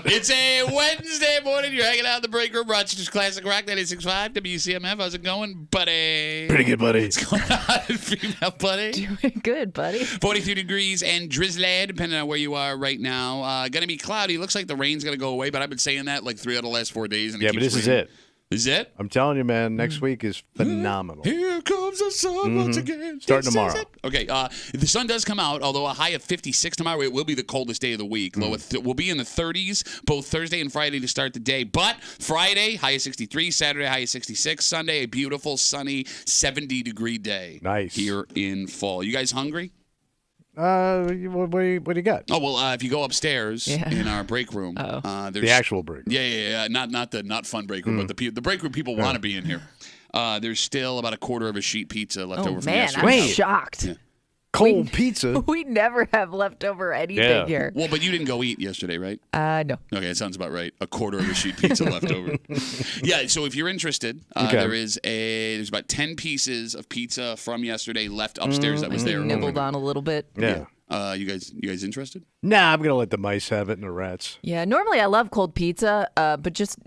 It's a Wednesday morning. You're hanging out in the break room. Rochester's Classic Rock 96.5 WCMF. How's it going, buddy? Pretty good, buddy. What's going on, female buddy? Doing good, buddy. 43 degrees and drizzly, depending on where you are right now. Going to be cloudy. Looks like the rain's going to go away, but I've been saying that like 3 out of the last 4 days. And Yeah, but this is it. Is it? I'm telling you, man, next week is phenomenal. Here comes the sun once again. Starting tomorrow. Okay, the sun does come out, although a high of 56 tomorrow. It will be the coldest day of the week. We'll be in the 30s both Thursday and Friday to start the day. But Friday, high of 63. Saturday, high of 66. Sunday, a beautiful, sunny, 70-degree day. Nice. Here in fall. You guys hungry? What do you got? Oh, well, if you go upstairs in our break room, there's The actual break room. Yeah. Not the not fun break room, but the break room people want to be in here. There's still about a quarter of a sheet pizza left over from yesterday. I'm shocked. Yeah. Cold pizza. We never have leftover anything here. Well, but you didn't go eat yesterday, right? No. Okay, that sounds about right. A quarter of a sheet pizza left over. Yeah, so if you're interested, there's about 10 pieces of pizza from yesterday left upstairs that was there. Nibbled on a little bit. Yeah. You guys interested? Nah, I'm going to let the mice have it and the rats. Yeah, normally I love cold pizza, but just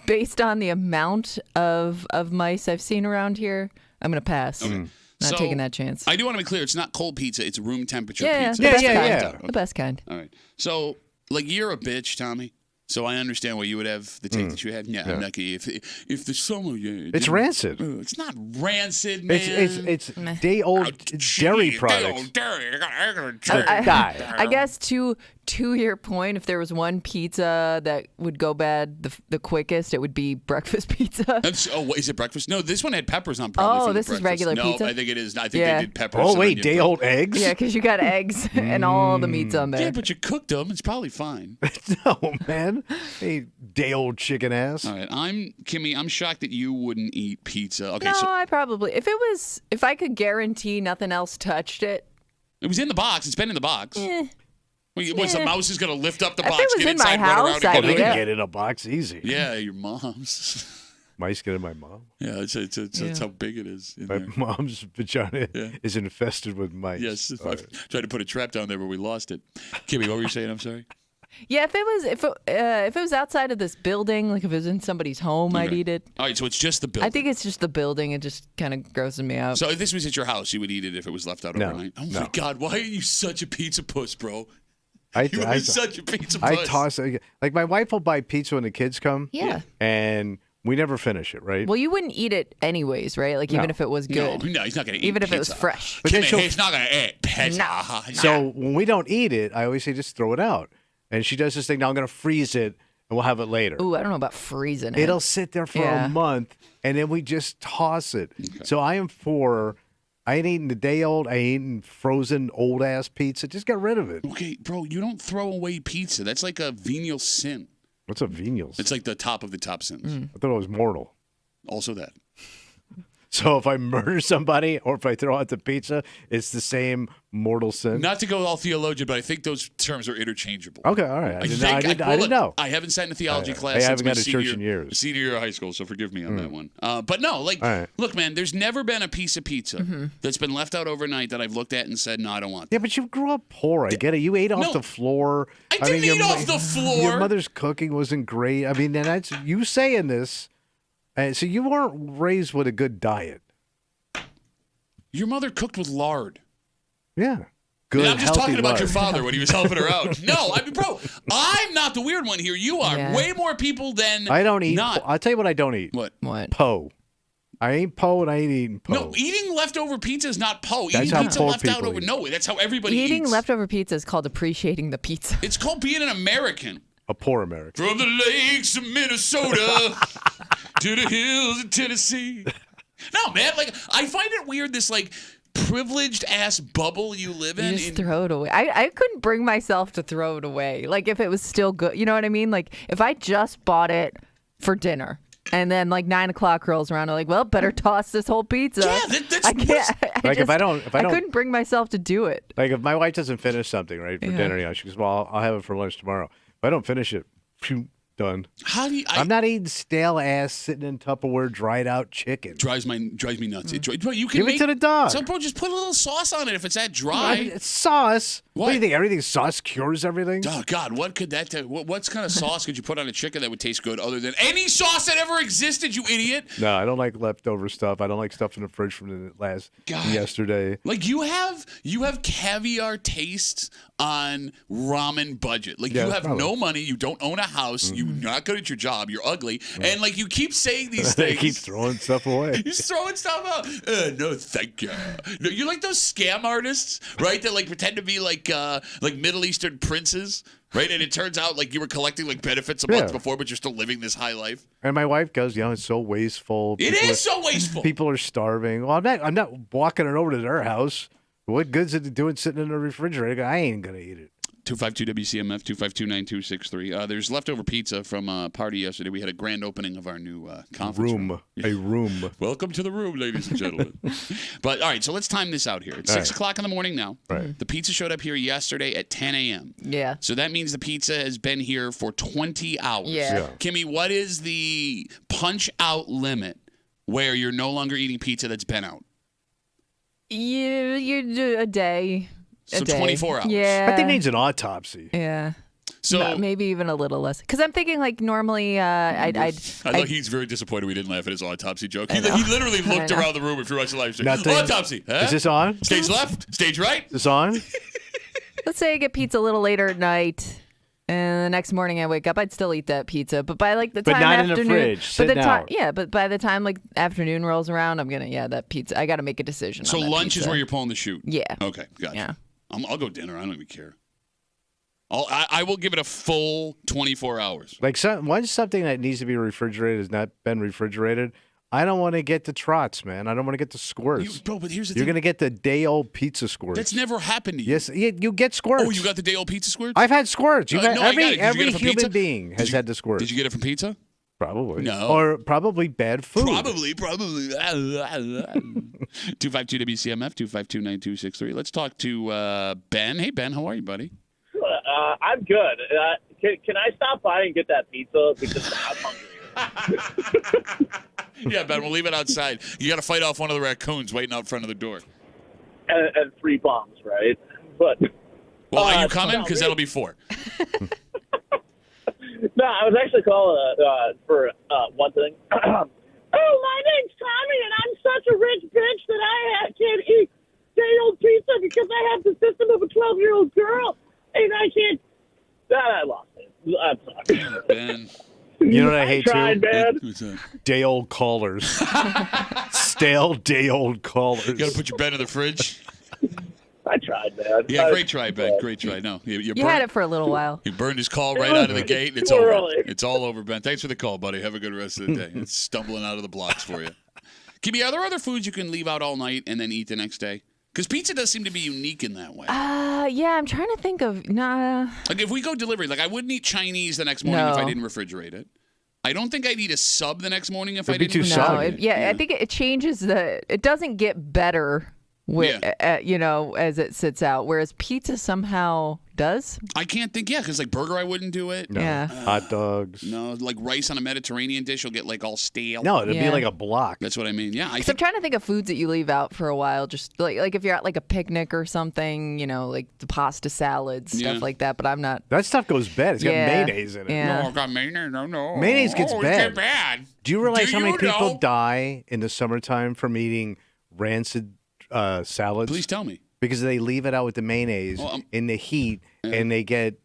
based on the amount of mice I've seen around here, I'm going to pass. Okay. Not taking that chance. I do want to be clear. It's not cold pizza. It's room temperature Yeah, pizza. the best Yeah. kind. The best kind. All right. So, like, you're a bitch, Tommy. So I understand why you would have the take that you have. Yeah, Nucky. If the summer, It's rancid. It's not rancid, man. It's day old dairy products. I guess to your point, if there was one pizza that would go bad the quickest, it would be breakfast pizza. Is it breakfast? No, this one had peppers on. Probably for this the is regular breakfast. pizza? No, I think it is. I think they did peppers. Oh, and wait, onion day broth. old eggs? Yeah, because you got eggs and all the meat's on there. Yeah, but you cooked them. It's probably fine. No, man. Hey, day old chicken ass. All right, Kimmy. I'm shocked that you wouldn't eat pizza. Okay, No, so I probably if I could guarantee nothing else touched it. it was in the box. It's been in the box. Was the mouse is going to lift up the If box, it was get in my inside, run house, around, I'd and They get eat out? can get in a box easy. Yeah, your mom's. Mice get in my mom. Yeah, that's how big it is. In My there. mom's vagina is infested with mice. Yes, All I've right. tried to put a trap down there, but we lost it. Kimmy, what were you saying? I'm sorry. Yeah, if it was outside of this building, like if it was in somebody's home, I'd Okay. eat it. All right, so it's just the building. I think it's just the building. It just kind of grosses me out. So if this was at your house, you would eat it if it was left out No, overnight. Oh no. my God, why are you such a pizza puss, bro? I You are such a pizza I puss. toss like my wife will buy pizza when the kids come. Yeah. And we never finish it, right? Well, you wouldn't eat it anyways, right? Like even No. if it was No, good, he's not going to eat even if pizza. it was fresh. But then Kimmy, she'll- he's not going to eat pizza. So when we don't eat it, I always say just throw it out. And she does this thing. Now I'm going to freeze it, and we'll have it later. Ooh, I don't know about freezing it. It'll sit there for Yeah. a month, and then we just toss it. So I am for. I ain't eating the day old. I ain't eating frozen old ass pizza. Just get rid of it. Okay, bro, you don't throw away pizza. That's like a venial sin. What's a venial? It's like the top of the top sins. I thought it was mortal. Also that. So if I murder somebody or if I throw out the pizza, it's the same mortal sin. Not to go all theologian, but I think those terms are interchangeable. Okay, all right. I didn't Well, know. I haven't sat in a theology I class. haven't since my gone to church senior- in years. Senior year of high school, so forgive me on that one. But no, like, All right. look, man, there's never been a piece of pizza that's been left out overnight that I've looked at and said, no, I don't want that. Yeah, but you grew up poor. I get it. You ate off No. the floor. I didn't eat off the floor. Your mother's cooking wasn't great. I mean, and that's you saying this. So you weren't raised with a good diet. Your mother cooked with lard. Yeah. Good, And I'm just healthy talking about your lard. father when he was helping her out. No, I mean, bro, I'm not the weird one here. You are. Yeah. Way more people than I don't eat. not. I'll tell you what I don't eat. What? Po. I ain't po and I ain't eating po. No, eating leftover pizza is not po. That's Eating how pizza poor left out people over. eat. No, that's how everybody Eating eats. leftover pizza is called appreciating the pizza. It's called being an American. A poor American. From the lakes of Minnesota to the hills of Tennessee. No, man, like, I find it weird, this, like, privileged ass bubble you live You in. just throw it away. I couldn't bring myself to throw it away. Like if it was still good, you know what I mean? Like if I just bought it for dinner and then like 9 o'clock rolls around, I'm like, well, better toss this whole pizza. Yeah, that's I can't. Like, if I don't- I couldn't bring myself to do it. Like if my wife doesn't finish something right for dinner, she goes, "Well, I'll have it for lunch tomorrow." If I don't finish it, phew, Done. How do you? I'm not eating stale ass sitting in Tupperware dried out chicken. Drives me nuts. Bro, you can Give it to the dog. So, bro, just put a little sauce on it if it's that dry. It's sauce. What do you What? think? Everything sauce cures everything? Oh God, what could that? What kind of sauce could you put on a chicken that would taste good other than any sauce that ever existed? You idiot! No, I don't like leftover stuff. I don't like stuff in the fridge from yesterday. Like you have caviar tastes on ramen budget. Like Yeah, you have probably. no money, you don't own a house, you're not good at your job, you're ugly, and like you keep saying these things. They keep throwing stuff away. You're throwing stuff out. No, thank you. No, you're like those scam artists, right? That like pretend to be like Middle Eastern princes, right? And it turns out like you were collecting like benefits a month before, but you're still living this high life. And my wife goes, it's so wasteful. It is so wasteful. People are starving. Well, I'm not walking it over to their house. What good's it doing sitting in the refrigerator? I ain't gonna eat it. 252 WCMF 252-9263. There's leftover pizza from a party yesterday. We had a grand opening of our new conference room. A room. Welcome to the room, ladies and gentlemen. But all right, so let's time this out here. It's 6 o'clock in the morning now. Right. The pizza showed up here yesterday at 10 a.m. Yeah. So that means the pizza has been here for 20 hours. Yeah. Kimmy, what is the punch out limit where you're no longer eating pizza that's been out? You do a day. So 24 hours. Yeah. I think it needs an autopsy. Yeah. So Maybe even a little less. Because I'm thinking like normally I know he's very disappointed we didn't laugh at his autopsy joke. He know. literally looked I know. around the room if you watched the live stream. Nothing. Autopsy. Huh? Is this on? Stage left? Stage right? Is this on? let's say I get pizza a little later at night. And the next morning I wake up, I'd still eat that pizza. But by like the But time not in the afternoon, fridge, but the sitting time, out. yeah. But by the time like afternoon rolls around, I'm gonna that pizza. I got to make a decision. So on that lunch is pizza. where you're pulling the shoot? Yeah. Okay, gotcha. Yeah. I'll go dinner. I don't even care. I will give it a full 24 hours. Like once something that needs to be refrigerated has not been refrigerated, I don't want to get the trots, man. I don't want to get the squirts. Bro, but here's the You're thing. going to get the day-old pizza squirts. That's never happened to you. Yes, you get squirts. Oh, you got the day old pizza squirt? I've had squirts. No, I got it. Did you get Every it from human pizza? being has had the squirts. Did you get it from pizza? Probably. No. Or probably bad food. Probably. 252 WCMF 252-9263. Let's talk to Ben. Hey, Ben, how are you, buddy? I'm good. Can I stop by and get that pizza because I'm hungry? Yeah, Ben, we'll leave it outside. You got to fight off one of the raccoons waiting out front of the door. And 3 bombs, right? But Well, are you coming? no, Because that'll be 4. no, I was actually calling for one thing. Oh, my name's Tommy, and I'm such a rich bitch that I can't eat day-old pizza because I have the system of a 12-year-old girl, and I can't. I lost it. I'm sorry. Ben. You know what I hate tried, too? man. What's that? Day-old callers. Stale day-old callers. You got to put your Ben in the fridge? I tried, man. Yeah, great try, Ben. Great try. No, you You burned, had it for a little while. you burned his call right out of the gate. It's Too over. early. It's all over, Ben. Thanks for the call, buddy. Have a good rest of the day. It's stumbling out of the blocks for you. Kimmy, are there other foods you can leave out all night and then eat the next day? Because pizza does seem to be unique in that way. Yeah, I'm trying to think of Like if we go delivery, like I wouldn't eat Chinese the next morning if I No. didn't refrigerate it. I don't think I'd eat a sub the next morning if It'd I be didn't. too no. soggy. I think it changes it doesn't get better with as it sits out, whereas pizza somehow does. I can't think. Yeah, because like burger, I wouldn't do it. No. Yeah. Hot dogs. No, like rice on a Mediterranean dish will get like all stale. No, it'd be Yeah. like a block. That's what I mean. Yeah, I So I'm think. trying to think of foods that you leave out for a while, just like if you're at like a picnic or something, like the pasta salads, stuff Yeah. like that. But I'm not. That stuff goes bad. It's got Yeah. mayonnaise in it. Yeah. No, I got mayonnaise. No. Mayonnaise gets It bad. bad. Do you realize Do how many you people know? die in the summertime from eating rancid salads? Please tell me. Because they leave it out with the mayonnaise Well, in the heat, and they get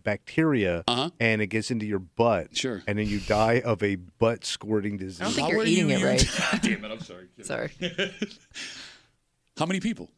bacteria, Uh-huh. and it gets into your butt. Sure. And then you die of a butt squirting disease. I don't think How you're are eating you it right. Damn it! I'm sorry. Sorry. How many people?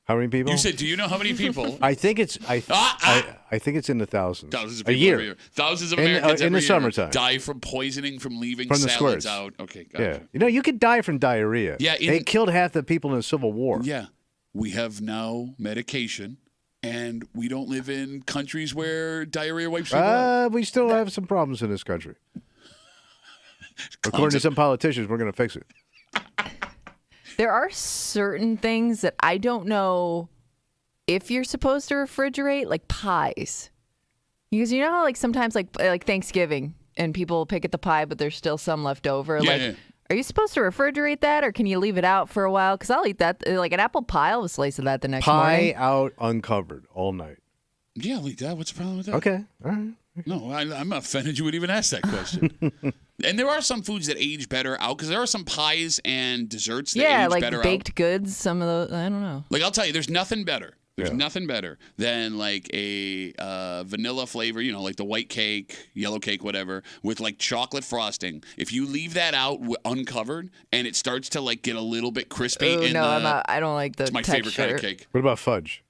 How many people? You said, do you know how many people? I think it's I think it's in the thousands. Thousands of a people year. every year. Thousands of In- Americans in every the year summertime. die from poisoning from leaving From the salads squirts. out. Okay, gotcha. Yeah, you could die from diarrhea. Yeah, they killed half the people in the Civil War. Yeah. We have now medication, and we don't live in countries where diarrhea wipes people out. We still have some problems in this country. According to some politicians, we're going to fix it. There are certain things that I don't know if you're supposed to refrigerate, like pies. Because you know how like sometimes like Thanksgiving and people pick at the pie, but there's still some left over. Yeah, like, yeah. Are you supposed to refrigerate that, or can you leave it out for a while? Because I'll eat that, like an apple pie. I'll have a slice of that the next Pie morning. out uncovered all night. Yeah, I'll eat that. What's the problem with that? Okay, all right. No, I'm offended you would even ask that question. And there are some foods that age better out because there are some pies and desserts that Yeah, age like better baked out. goods. Some of those, I don't know. Like I'll tell you, there's nothing better. There's Yeah. nothing better than like a vanilla flavor, like the white cake, yellow cake, whatever, with like chocolate frosting. If you leave that out uncovered and it starts to like get a little bit crispy, Oh no, I'm not. I don't like the it's my texture. favorite kind of cake. What about fudge?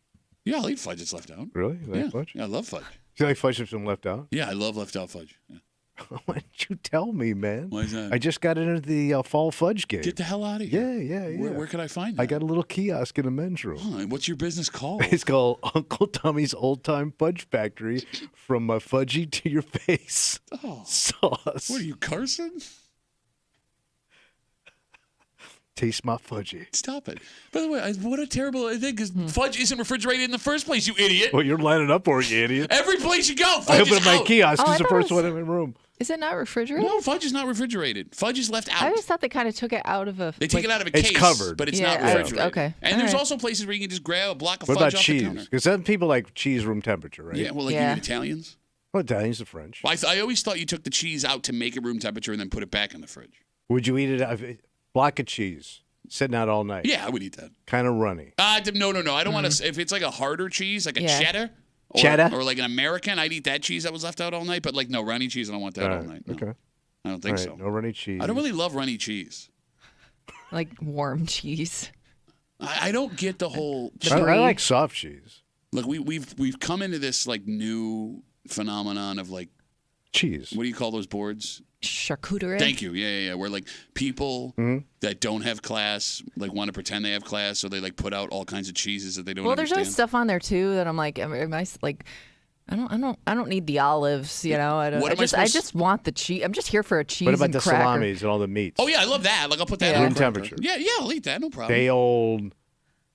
Yeah, I'll eat fudge that's left out. Really? You like fudge? Yeah, I love fudge. You like fudge that's been left out? Yeah, I love left out fudge. Yeah. Why didn't you tell me, man? Why is that? I just got into the fall fudge game. Get the hell out of here. Yeah. Where can I find that? I got a little kiosk in the men's room. Huh, what's your business called? It's called Uncle Tommy's Old Time Fudge Factory. From fudgy to your face. Oh. Sauce. What are you, Carson? Taste my fudgy. Stop it. By the way, what a terrible thing, because fudge isn't refrigerated in the first place, you idiot. Well, you're lining up for it, you idiot. Every place you go, I fudge opened is my out. kiosk. Oh, I It's the thought first it was- one in my room. Is it not refrigerated? No, fudge is not refrigerated. Fudge is left out. I just thought they kind of took it out of a. They take it out of a It's case, covered. but it's Yeah, not I- refrigerated. okay. And All there's right. also places where you can just grab a block of What fudge about off the cheese? counter. Because some people like cheese room temperature, right? Yeah, well, like Yeah. you Italians. Well, Italians are French. Well, I always thought you took the cheese out to make it room temperature and then put it back in the fridge. Would you eat it? Block of cheese sitting out all night. Yeah, I would eat that. Kind of runny. No. I don't want to. If it's like a harder cheese, like a Yeah. cheddar, or like an American, I'd eat that cheese that was left out all night. But like no runny cheese, I don't want that all night. No. Okay. I don't All think right. so. No runny cheese. I don't really love runny cheese. Like warm cheese. I don't get the whole. I brie. like soft cheese. Look, we've come into this like new phenomenon of like, Cheese. what do you call those boards? Charcuterie. Thank you. Yeah. Where like people Mm-hmm. that don't have class like want to pretend they have class, so they like put out all kinds of cheeses that they don't Well, there's understand. always stuff on there too that I'm like, am I like, I don't need the olives, you know. I don't. What I am I just, I supposed- just want the cheese. I'm just here for a cheese What about and the cracker. salamis and all the meats? Oh yeah, I love that. Like I'll put that Yeah. on Room for- temperature. Yeah, I'll eat that. No problem. Day old,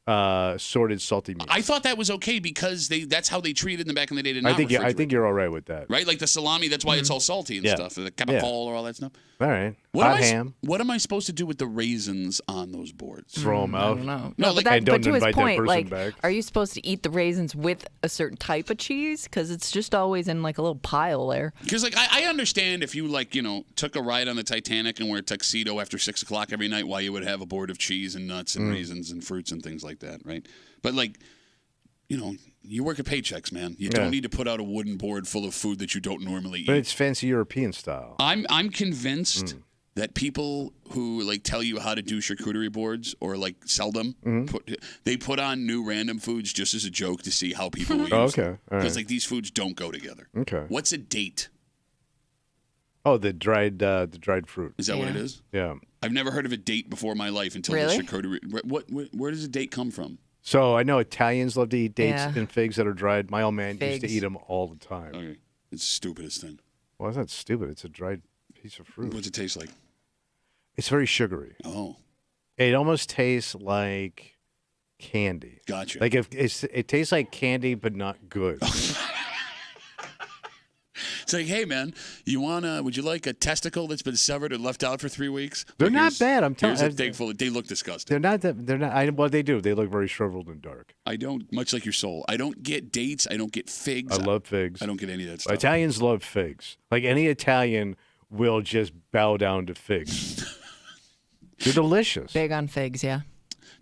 sorted salty meat. I thought that was okay because that's how they treated them back in the day. To I not think refrigerate. you're all right with that. Right, like the salami. That's why it's all salty and Yeah. stuff. The capicola or all that stuff. All right. What Hot am I, ham. What am I supposed to do with the raisins on those boards? Throw them I out. don't know. No, No, like- but, And don't but to his invite that point, person like, back. are you supposed to eat the raisins with a certain type of cheese? Because it's just always in like a little pile there. Because like I understand if you like took a ride on the Titanic and wear a tuxedo after 6 o'clock every night, why you would have a board of cheese and nuts and raisins and fruits and things like that, right? But like, you work at Paychecks, man. You Yeah. don't need to put out a wooden board full of food that you don't normally eat. But it's fancy European style. I'm convinced that people who like tell you how to do charcuterie boards or like sell them, they put on new random foods just as a joke to see how people will use Oh, them. okay. All Because right. like these foods don't go together. Okay. What's a date? Oh, the dried fruit. Is that what it Yeah. is? Yeah. I've never heard of a date before in my life until Really? the charcuterie. Where does a date come from? So I know Italians love to eat dates Yeah. and figs that are dried. My old man used to Figs. eat them all the time. Okay, it's the stupidest thing. Well, it's not stupid. It's a dried piece of fruit. What's it taste like? It's very sugary. Oh, It almost tastes like candy. gotcha. Like if it tastes like candy, but not good. It's like, hey man, would you like a testicle that's been severed and left out for 3 weeks? They're Like, not here's- bad, I'm telling- Here's a thing full of, they look disgusting. They're not that. They're not. Well, they do. They look very shriveled and dark. I don't, much like your soul. I don't get dates. I don't get figs. I love figs. I don't get any of that stuff. Italians love figs. Like any Italian will just bow down to figs. They're delicious. Big on figs, yeah.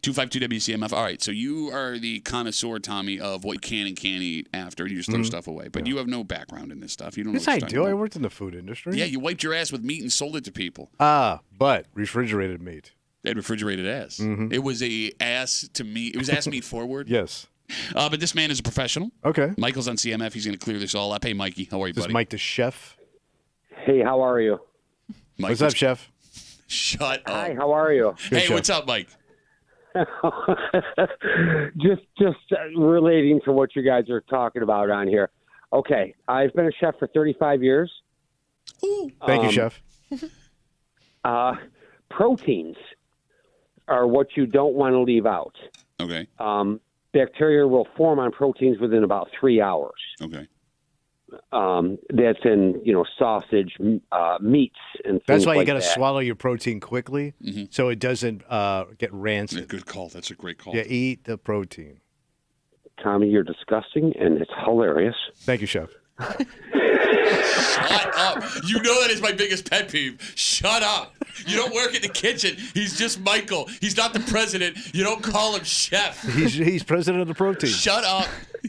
252 WCMF. All right, so you are the connoisseur, Tommy, of what you can and can't eat after. You just throw stuff away. But you have no background in this stuff. You don't know Yes, what I you're do. talking I about. worked in the food industry. Yeah, you wiped your ass with meat and sold it to people. But refrigerated meat. They had refrigerated ass. It was a ass to meat. It was ass meat forward. Yes. But this man is a professional. Okay. Michael's on CMF. He's going to clear this all up. Hey, Mikey, how are you, This is buddy? Mike the chef. Hey, how are you? Mike, What's up, chef? Shut up. Hi, how are you? Hey, chef. what's up, Mike? just relating to what you guys are talking about on here. Okay, I've been a chef for 35 years. Ooh. Thank you, chef. Proteins are what you don't want to leave out. Okay. Bacteria will form on proteins within about 3 hours. Okay. that's in sausage, meats, and things That's why you like got to that. swallow your protein quickly so it doesn't get rancid. Good call. That's a great call. Yeah, eat the protein. Tommy, you're disgusting, and it's hilarious. Thank you, Chef. Shut up. You know that is my biggest pet peeve. Shut up. You don't work in the kitchen. He's just Michael. He's not the president. You don't call him chef. He's president of the protein. Shut up.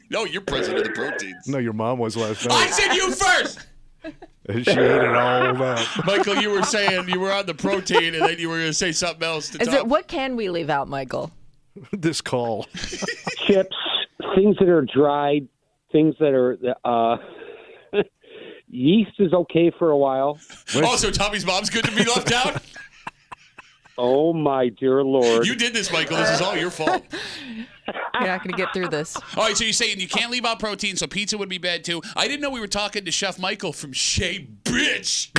No, you're president of the proteins. No, your mom was last I night. said you first. She ate it all up. Michael, you were saying you were on the protein, and then you were going to say something else to top. What can we leave out, Michael? This call. Chips, things that are dried, things that are yeast is okay for a while. Oh, so Tommy's mom's good to be left out? Oh, my dear Lord. You did this, Michael. This is all your fault. You're not going to get through this. All right, so you're saying you can't leave out protein, so pizza would be bad too. I didn't know we were talking to Chef Michael from Shea Bitch.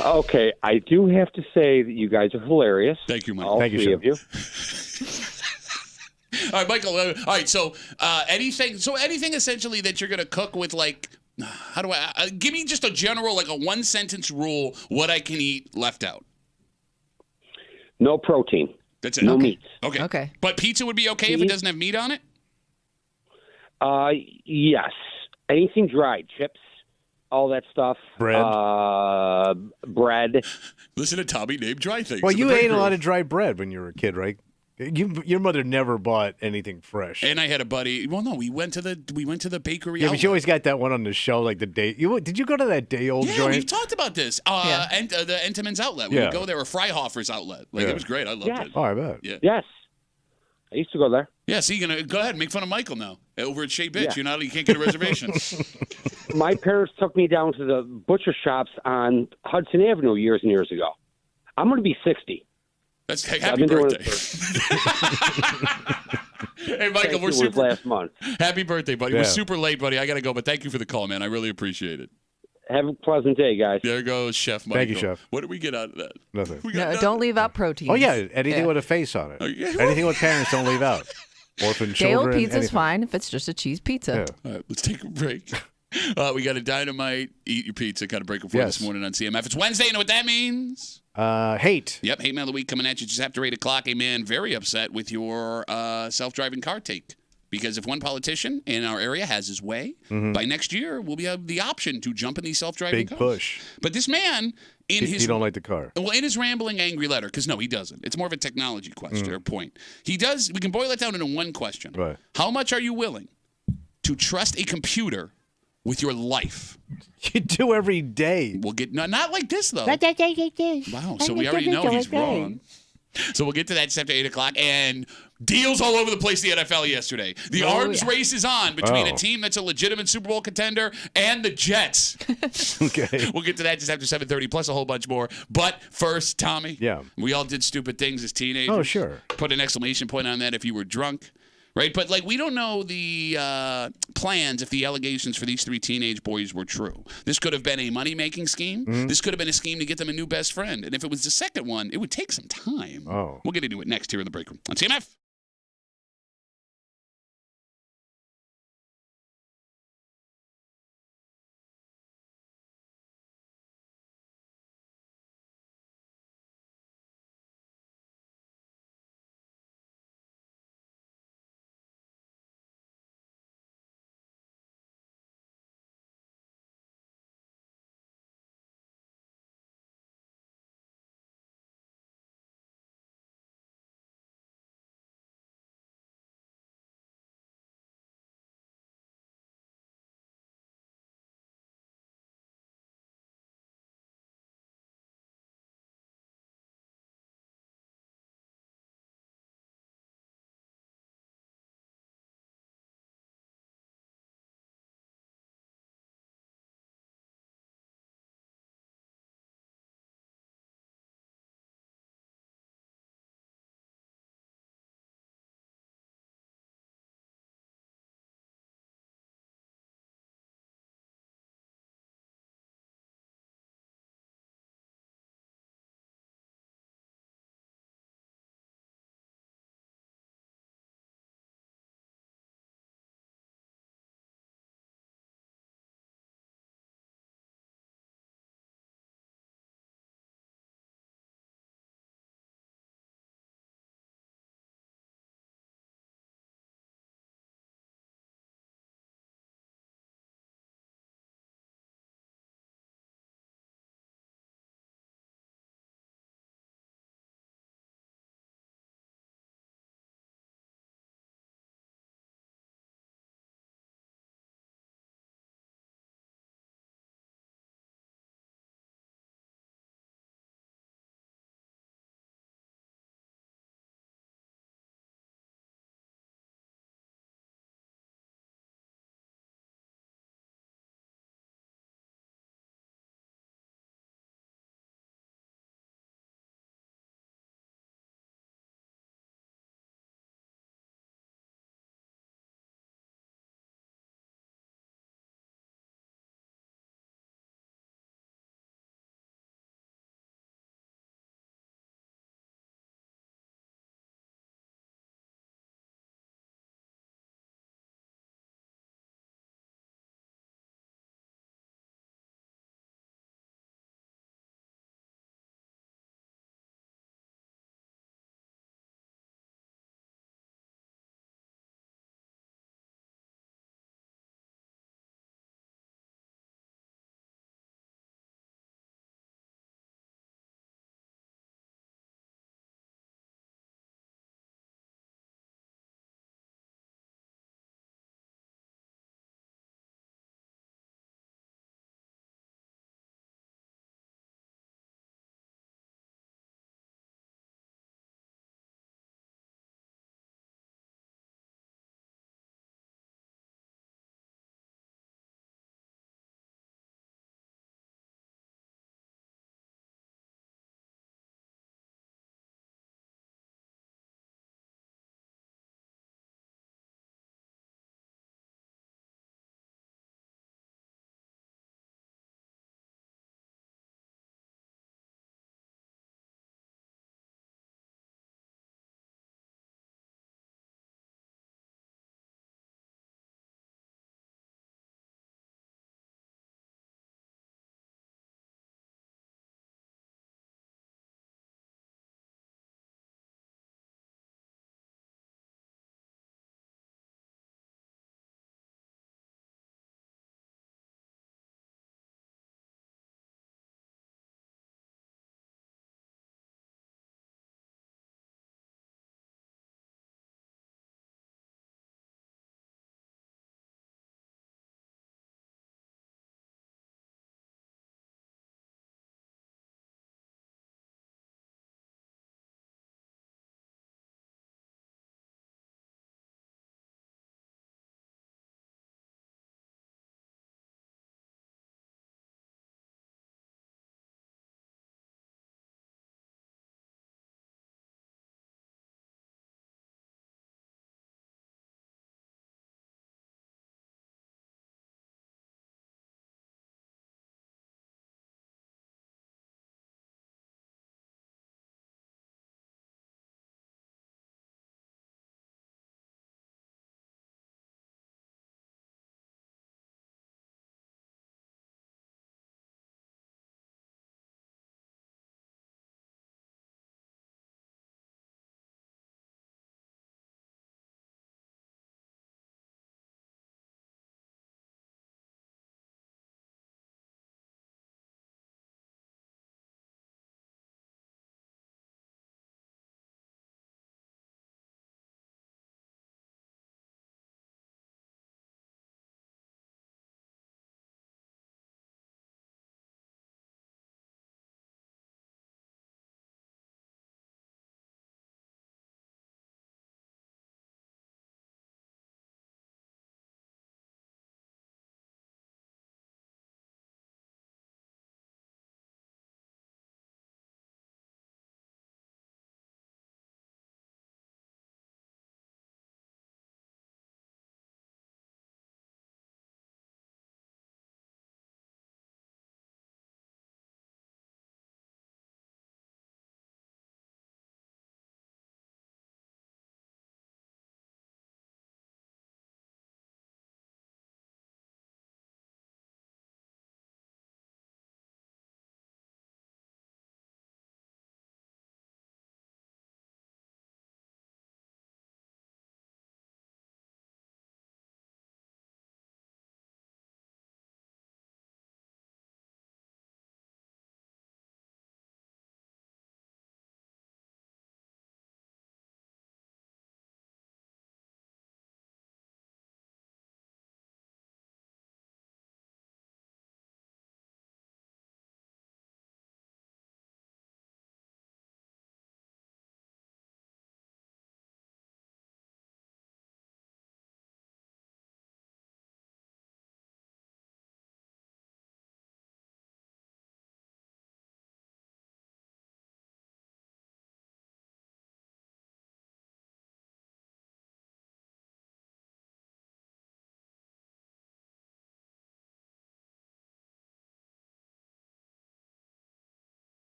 Okay, I do have to say that you guys are hilarious. Thank you, Michael. All Thank you, three Chef. of you. All right, Michael. All right, so anything essentially that you're going to cook with, like, how do I give me just a general, like a one sentence rule what I can eat left out. No protein. That's it. No meat. Okay. But pizza would be okay if it doesn't have meat on it? Yes. Anything dried, chips, all that stuff. Bread. Bread. Listen to Tommy name dry things. Well, in the you break ate a room. lot of dry bread when you were a kid, right? Your mother never bought anything fresh. And I had a buddy. Well, no, we went to the bakery. Yeah, but outlet. you always got that one on the show, like the day. Did you go to that day old Yeah, joint? we've talked about this. Yeah. And the Entenmann's outlet. We Yeah. would go there, or Freihofer's outlet. Like Yeah. it was great. I loved Yes. it. Oh, I bet. Yeah. Yes. I used to go there. Yeah. So you're gonna go ahead and make fun of Michael now over at Shea Bitch. Yeah. You can't get a reservation. My parents took me down to the butcher shops on Hudson Avenue years and years ago. I'm going to be 60. That's I've happy been doing birthday. Hey, Michael, we're It was super last month. happy birthday, buddy. Yeah. We're super late, buddy. I gotta go, but thank you for the call, man. I really appreciate it. Have a pleasant day, guys. There goes Chef Michael. Thank you, Chef. What did we get out of that? Nothing. We got No, nothing. don't leave out protein. Oh yeah, anything Yeah. with a face on it. Oh, yeah. Anything with parents don't leave out. Orphan Day old children. pizza's anything. fine if it's just a cheese pizza. Yeah. All right, let's take a break. We got a dynamite, eat your pizza kind of break before Yes. this morning on CMF. It's Wednesday. You know what that means? Hate. Yep, Hate Mail of the Week coming at you just after 8 o'clock. A man very upset with your self-driving car take. Because if one politician in our area has his way, by next year we'll have the option to jump in these self-driving Big cars. push. But this man, in He his don't like the car. well, in his rambling, angry letter, because no, he doesn't. It's more of a technology question or point. He does. We can boil it down into one question. Right. How much are you willing to trust a computer with your life? You do every day. We'll get not like this though. Wow. So we already know he's wrong. So we'll get to that just after 8 o'clock. And deals all over the place in the NFL yesterday. The arms race is on between a team that's a legitimate Super Bowl contender and the Jets. Okay. We'll get to that just after 7:30, plus a whole bunch more. But first, Tommy. Yeah. We all did stupid things as teenagers. Oh, sure. Put an exclamation point on that if you were drunk. Right? But, like, we don't know the plans if the allegations for these three teenage boys were true. This could have been a money-making scheme. This could have been a scheme to get them a new best friend. And if it was the second one, it would take some time. Oh. We'll get into it next here in the break room on CMF.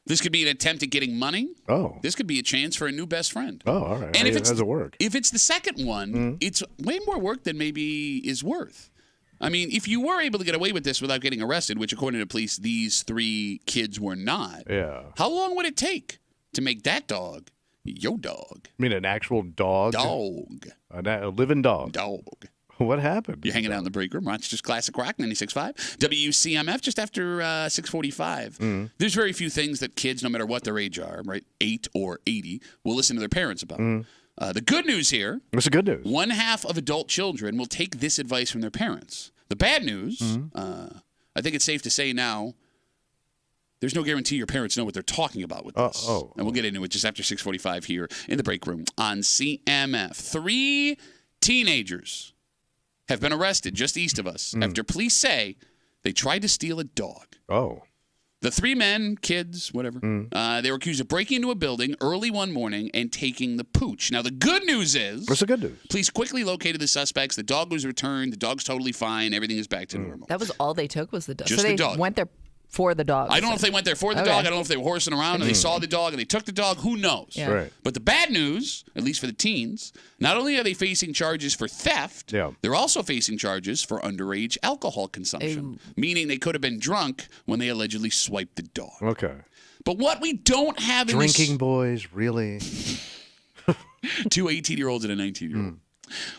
This could be an attempt at getting money. Oh. This could be a chance for a new best friend. Oh, all right. And if How does it work? If it's the second one, it's way more work than maybe is worth. I mean, if you were able to get away with this without getting arrested, which according to police, these 3 kids were not, how long would it take to make that dog your dog? I mean, an actual dog? Dog. A living dog? Dog. What happened? You're hanging out in the break room. Rochester's Classic Rock, 96.5. WCMF, just after 6:45. There's very few things that kids, no matter what their age are, right, 8 or 80, will listen to their parents about. The good news here. What's the good news? 1/2 of adult children will take this advice from their parents. The bad news, I think it's safe to say now, there's no guarantee your parents know what they're talking about with this. And we'll get into it just after 6:45 here in the break room on CMF. 3 teenagers have been arrested just east of us after police say they tried to steal a dog. Oh. The 3 men, kids, whatever, they were accused of breaking into a building early one morning and taking the pooch. Now, the good news is... What's the good news? Police quickly located the suspects. The dog was returned. The dog's totally fine. Everything is back to normal. That was all they took was the dog. Just so they the dog. went there for the dog. I don't know if they went there for the dog. I don't know if they were horsing around and they saw the dog and they took the dog. Who knows? Yeah. Right. But the bad news, at least for the teens, not only are they facing charges for theft, they're also facing charges for underage alcohol consumption, meaning they could have been drunk when they allegedly swiped the dog. Okay. But what we don't have in Drinking boys, really? 2 18-year-olds and a 19-year-old.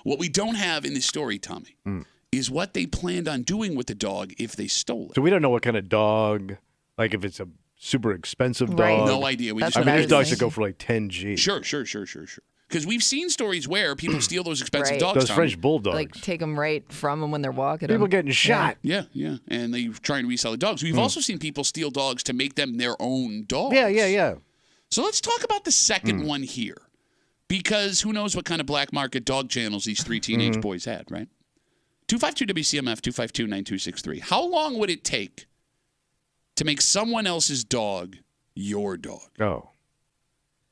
What we don't have in this story, Tommy, is what they planned on doing with the dog if they stole it. So we don't know what kind of dog, like if it's a super expensive dog. Right. No idea. We That's just I mean, there's dogs that amazing. go for like 10 G. Sure. Because we've seen stories where people steal those expensive Right. dogs. Those Tommy. French bulldogs. Like take them right from them when they're walking. People 'em. getting shot. Yeah, and they try and resell the dogs. We've also seen people steal dogs to make them their own dogs. Yeah. So let's talk about the second one here, because who knows what kind of black market dog channels these 3 teenage boys had, right? 252-WCMF, 252-9263. How long would it take to make someone else's dog your dog? Oh.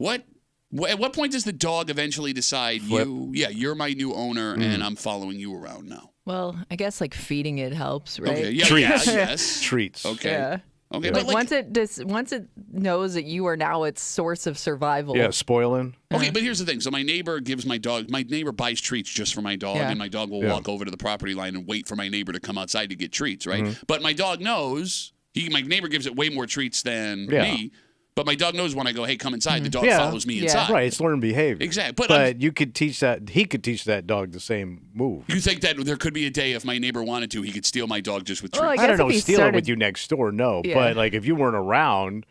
At what point does the dog eventually decide, you're my new owner and I'm following you around now? Well, I guess like feeding it helps, right? Okay, Treats. yes. Treats. Okay. Yeah. Okay, Like, but once it knows that you are now its source of survival. Yeah, spoiling. Okay, but here's the thing. So my neighbor buys treats just for my dog, and my dog will walk over to the property line and wait for my neighbor to come outside to get treats, right? But my dog knows, my neighbor gives it way more treats than me, but my dog knows when I go, hey, come inside, the dog follows me inside. Right, it's learned behavior. Exactly. But you could teach that, he could teach that dog the same move. You think that there could be a day if my neighbor wanted to, he could steal my dog just with treats? Well, I don't guess know, if he steal it started- with you next door, no. Yeah. But like if you weren't around,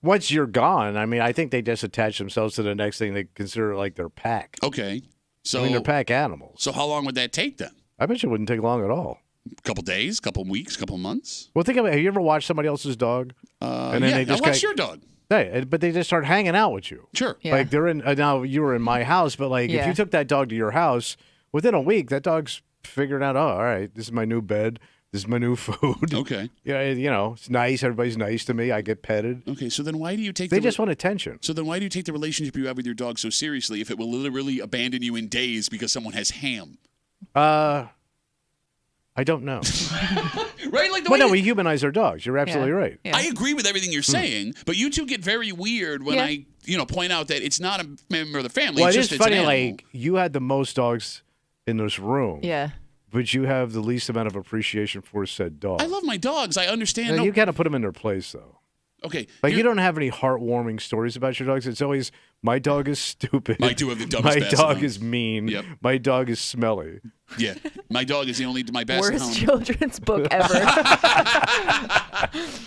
once you're gone, I mean, I think they just attach themselves to the next thing they consider like their pack. Okay. So I mean, they're pack animals. So how long would that take then? I bet you it wouldn't take long at all. A couple days, couple weeks, couple months? Well, think about it. Have you ever watched somebody else's dog? And then yeah, they just I watched kinda- your dog. Hey, but they just start hanging out with you. Sure. Yeah. Like they're in now you were in my house, but like if Yeah. you took that dog to your house, within a week that dog's figuring out, oh, all right, this is my new bed, this is my new food. Okay. Yeah, it's nice. Everybody's nice to me. I get petted. Okay, so then why do you take They just want attention. So then why do you take the relationship you have with your dog so seriously if it will literally abandon you in days because someone has ham? I don't know. Right? Like the Well, way no, we humanize our dogs. You're absolutely right. Yeah. I agree with everything you're saying, but you two get very weird when I point out that it's not a member of the family. Well, it's it just is it's an funny. animal. Like you had the most dogs in this room, Yeah. but you have the least amount of appreciation for said dog. I love my dogs. I understand. Now, No, you got to put them in their place, though. okay. Like you don't have any heartwarming stories about your dogs. It's always my dog is stupid. I do have the dumbest My basset dog hound. is mean. Yep. My dog is smelly. Yeah, my dog is my basset Worst hound. children's book ever.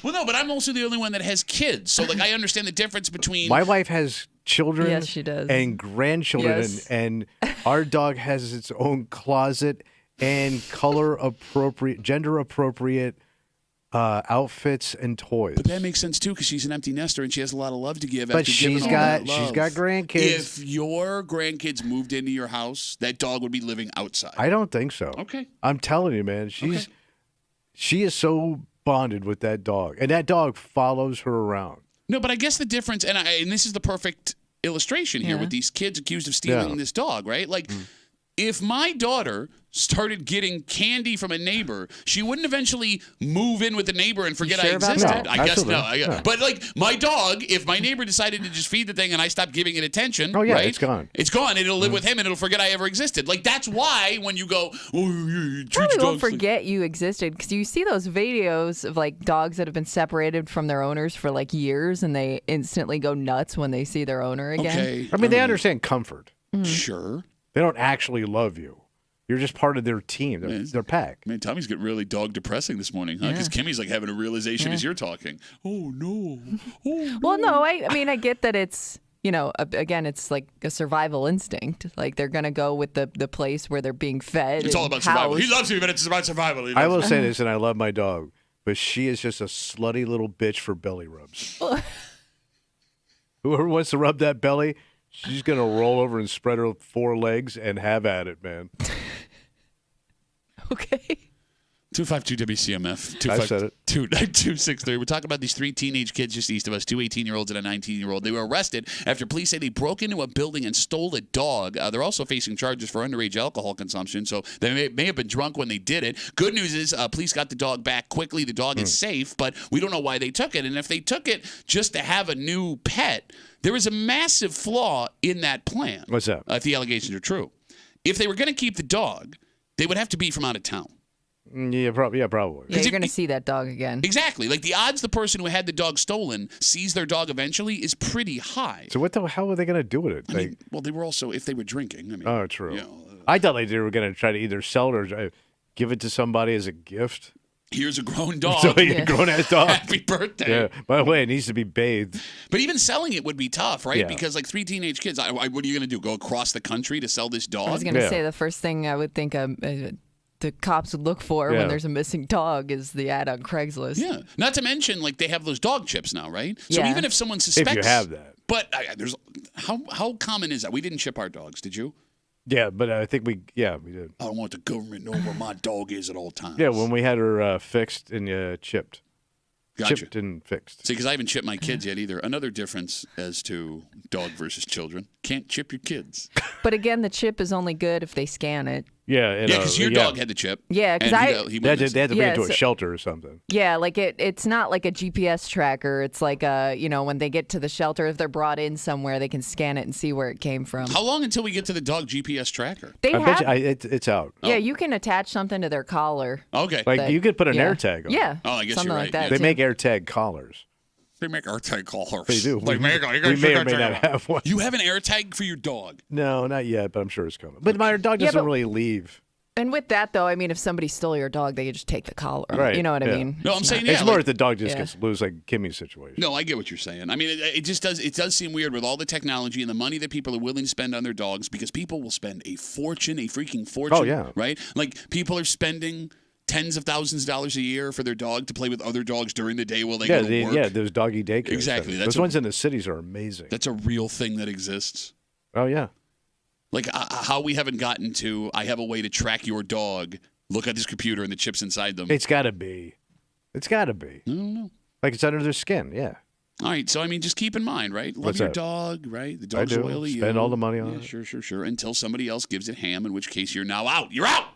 Well, no, but I'm also the only one that has kids, so like I understand the difference between. My wife has children Yes, she does. and grandchildren, Yes. and our dog has its own closet and gender appropriate outfits and toys. But that makes sense too, because she's an empty nester and she has a lot of love to give. But after giving she's all got that love. grandkids. If your grandkids moved into your house, that dog would be living outside. I don't think so. Okay. I'm telling you, man. She is so bonded with that dog, and that dog follows her around. No, but I guess the difference, and this is the perfect illustration here with these kids accused of stealing Yeah. this dog, right? Like, if my daughter started getting candy from a neighbor, she wouldn't eventually move in with the neighbor and forget sure I about existed. that? No, I guess absolutely. no. No. But like my dog, if my neighbor decided to just feed the thing and I stopped giving it attention, Oh, yeah, right? it's gone. It's gone. It'll live with him and it'll forget I ever existed. Like that's why when you go, oh, you treat Probably your won't dogs like-" forget you existed because you see those videos of like dogs that have been separated from their owners for like years and they instantly go nuts when they see their owner again. Okay. I mean, they understand comfort. Sure. They don't actually love you. You're just part of their team, their pack. Man, Tommy's getting really dog depressing this morning, huh? Because Kimmy's like having a realization as you're talking. Oh no. Oh no. Well, no, I mean, I get that it's, again, it's like a survival instinct. Like they're going to go with the place where they're being fed. It's all and about survival. He housed. loves me, but it's about survival. He I loves will me. say this, and I love my dog, but she is just a slutty little bitch for belly rubs. Whoever wants to rub that belly, she's going to roll over and spread her 4 legs and have at it, man. Okay. 252 WCMF. I said it. 263. We're talking about these 3 teenage kids just east of us, 2 18-year-olds and a 19-year-old. They were arrested after police say they broke into a building and stole a dog. They're also facing charges for underage alcohol consumption, so they may have been drunk when they did it. Good news is police got the dog back quickly. The dog is safe, but we don't know why they took it. And if they took it just to have a new pet, there is a massive flaw in that plan. What's that? If the allegations are true. If they were going to keep the dog, they would have to be from out of town. Yeah, probably. Yeah, 'Cause you're if- going to see that dog again. Exactly. Like the odds the person who had the dog stolen sees their dog eventually is pretty high. So what the hell are they going to do with it? I mean, well, they were also, if they were drinking. I mean, Oh, true. you know, I thought they were going to try to either sell it or give it to somebody as a gift. here's a grown dog. So a grown-ass dog. Happy birthday. Yeah. By the way, it needs to be bathed. But even selling it would be tough, right? Yeah. Because like 3 teenage kids, what are you going to do? Go across the country to sell this dog? I was going to Yeah. say the first thing I would think the cops would look for Yeah. when there's a missing dog is the ad on Craigslist. Yeah. Not to mention, like they have those dog chips now, right? So Yeah. even if someone suspects, If you have that. But there's how common is that? We didn't chip our dogs, did you? Yeah, but I think we did. I don't want the government knowing where my dog is at all times. Yeah, when we had her fixed and chipped. Gotcha. Chipped and fixed. See, because I haven't chipped my kids yet either. Another difference as to dog versus children. Can't chip your kids. But again, the chip is only good if they scan it. Yeah, and, Yeah, because your dog had the chip. Yeah, 'cause and I- he They had to, went they had to bring it to Yeah, a so- shelter or something. Yeah, like it's not like a GPS tracker. It's like when they get to the shelter, if they're brought in somewhere, they can scan it and see where it came from. How long until we get to the dog GPS tracker? They I have, bet you it's out. yeah, you can attach something to their collar. Okay. Like that- you could put an yeah. air tag on. Yeah. Oh, I guess something you're like right, that. yeah. They too. make air tag collars. They make AirTag collars. They do. They make, we may or may not have one. You have an AirTag for your dog. No, not yet, but I'm sure it's coming. But my dog Yeah, doesn't but- really leave. And with that, though, I mean, if somebody stole your dog, they could just take the collar. Right, You know what I yeah. mean? No, I'm It's saying not- yeah. It's more like- if the dog just Yeah. gets loose, like Kimmy's situation. No, I get what you're saying. I mean, it just does. It does seem weird with all the technology and the money that people are willing to spend on their dogs because people will spend a fortune, a freaking fortune. Oh, yeah. Right? Like people are spending tens of thousands of dollars a year for their dog to play with other dogs during the day while they go to work. those doggy daycare. Exactly, centers. that's Those a- ones in the cities are amazing. That's a real thing that exists. Oh yeah. Like how we haven't gotten to, I have a way to track your dog. Look at this computer and the chips inside them. It's got to be. It's got to be. I don't know. Like it's under their skin. Yeah. All right, so I mean, just keep in mind, right? Love What's your that? dog, right? The dog's do. loyal to you. Spend all the money on Yeah, it. Sure. Until somebody else gives it ham, in which case you're now out. You're out.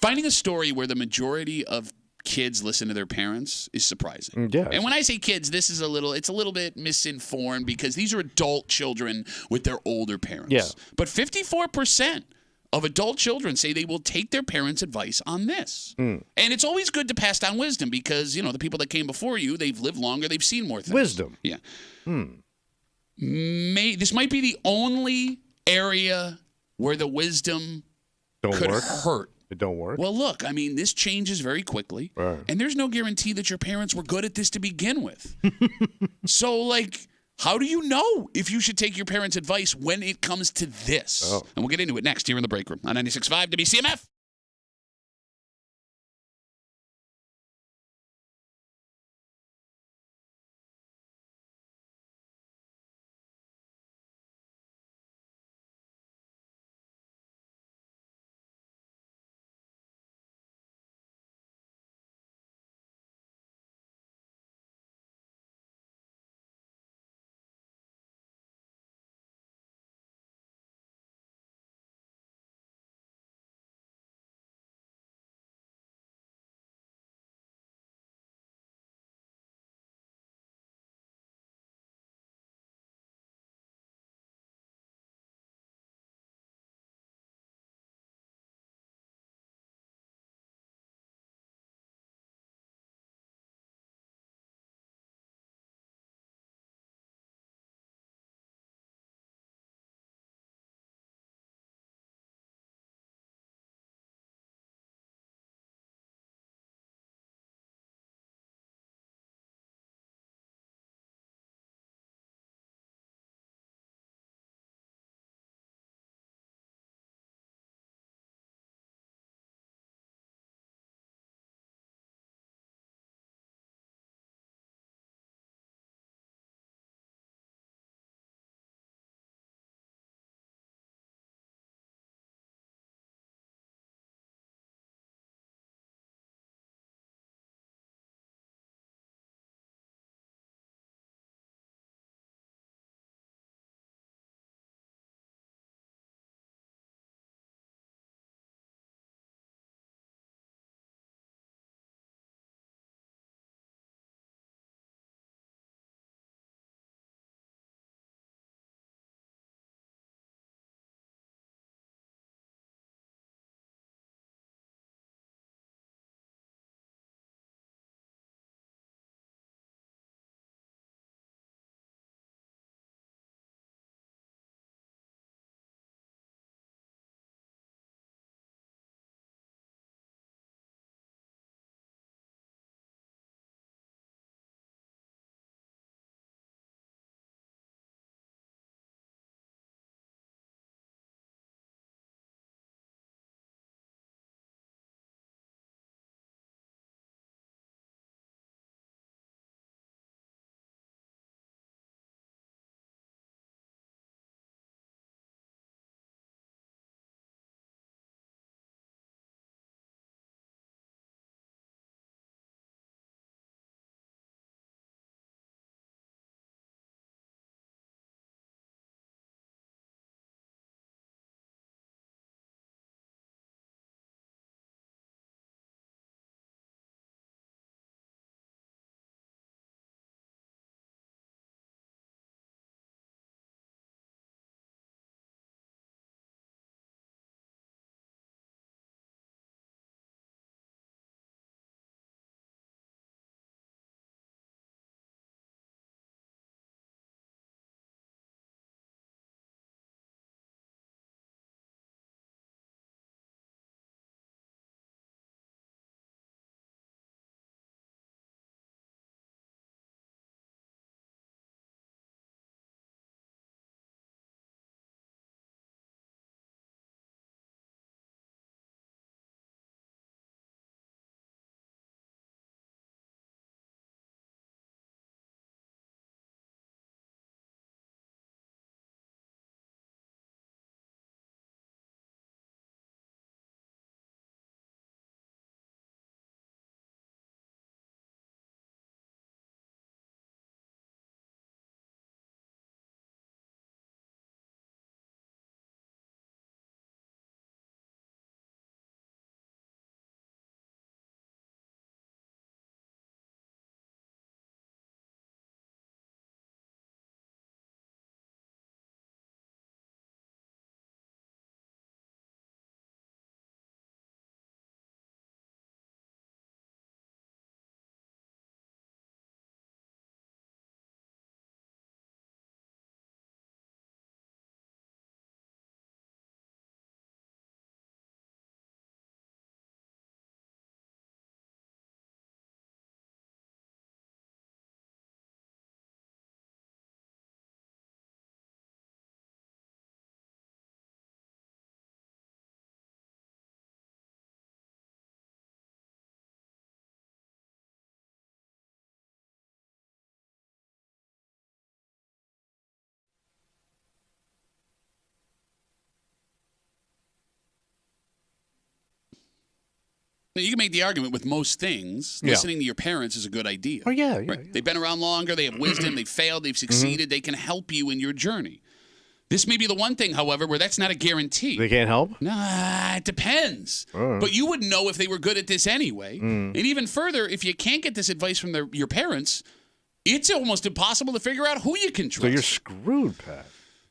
Finding a story where the majority of kids listen to their parents is surprising. Yes. And when I say kids, it's a little bit misinformed because these are adult children with their older parents. Yeah. But 54% of adult children say they will take their parents' advice on this. And it's always good to pass down wisdom because, the people that came before you, they've lived longer, they've seen more things. Wisdom. Yeah. This might be the only area where the wisdom Don't could work. hurt. It don't work. Well, look, I mean, this changes very quickly. Right. And there's no guarantee that your parents were good at this to begin with. So, like, how do you know if you should take your parents' advice when it comes to this? Oh. And we'll get into it next here in the break room on 96.5 WCMF. Now, you can make the argument with most things. Yeah. Listening to your parents is a good idea. Oh, yeah. Right? They've been around longer. They have wisdom. They've failed. They've succeeded. They can help you in your journey. This may be the one thing, however, where that's not a guarantee. They can't help? Nah, it depends. But you would know if they were good at this anyway. And even further, if you can't get this advice from your parents, it's almost impossible to figure out who you can trust. So you're screwed, Pat.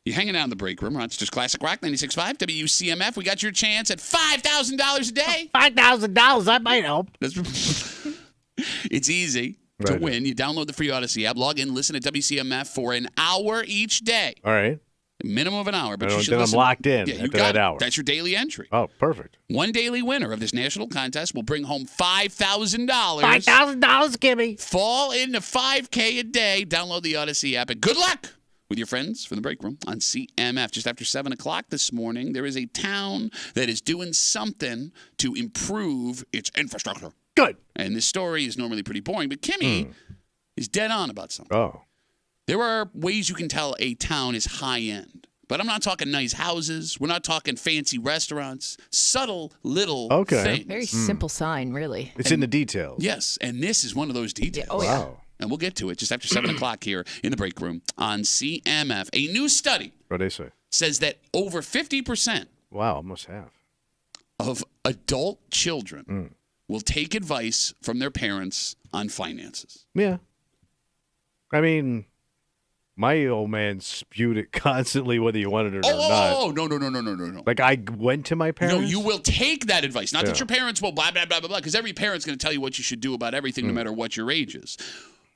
You're hanging out in the break room. Rochester's Classic Rock 96.5 WCMF. We got your chance at $5,000 a day. $5,000, that might help. It's easy to win. You download the free Odyssey app, log in, listen to WCMF for an hour each day. All right. Minimum of an hour. But you should then listen. I'm locked in Yeah, you after got that it. hour. That's your daily entry. Oh, perfect. One daily winner of this national contest will bring home $5,000. $5,000, gimme. Fall into $5K a day. Download the Odyssey app. And good luck with your friends from the break room on CMF. Just after 7 o'clock this morning, there is a town that is doing something to improve its infrastructure. Good. And this story is normally pretty boring, but Kimmy is dead on about something. Oh. There are ways you can tell a town is high end. But I'm not talking nice houses. We're not talking fancy restaurants. Subtle little things. Very simple sign, really. It's in the details. Yes, and this is one of those details. Oh, yeah. Wow. And we'll get to it just after 7 o'clock here in the break room on CMF. A new study What'd they say? says that over 50% Wow, almost half. of adult children will take advice from their parents on finances. Yeah. I mean, my old man spewed it constantly, whether you wanted it or not. Oh, no. Like, I went to my parents. No, you will take that advice. Not that your parents will blah, blah, blah, blah, blah, because every parent's going to tell you what you should do about everything, no matter what your age is.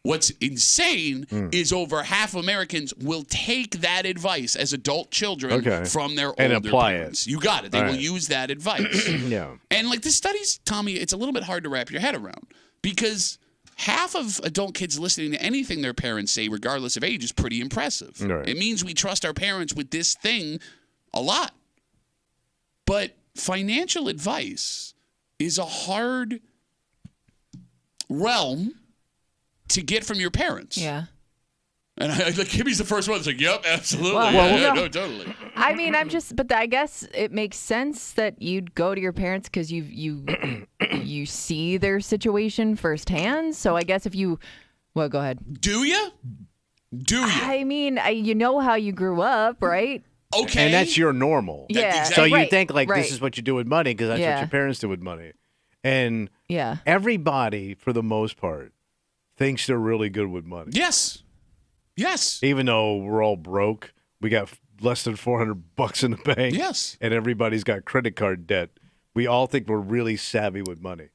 What's insane is over half of Americans will take that advice as adult children from their older apply parents. You got it. They will use that advice. Yeah. And like this study's, Tommy, it's a little bit hard to wrap your head around because half of adult kids listening to anything their parents say, regardless of age, is pretty impressive. Right. It means we trust our parents with this thing a lot. But financial advice is a hard realm to get from your parents. Yeah. And like Kimmy's the first one that's like, yep, absolutely. Well, yeah, no, totally. I mean, but I guess it makes sense that you'd go to your parents because you see their situation firsthand. So I guess go ahead. Do you? I mean, you know how you grew up, right? Okay. And that's your normal. Yeah. So you Right, think, like, right. this is what you do with money because that's what your parents do with money. And everybody, for the most part, thinks they're really good with money. Yes. Even though we're all broke, we got less than $400 in the bank. Yes. And everybody's got credit card debt. We all think we're really savvy with money.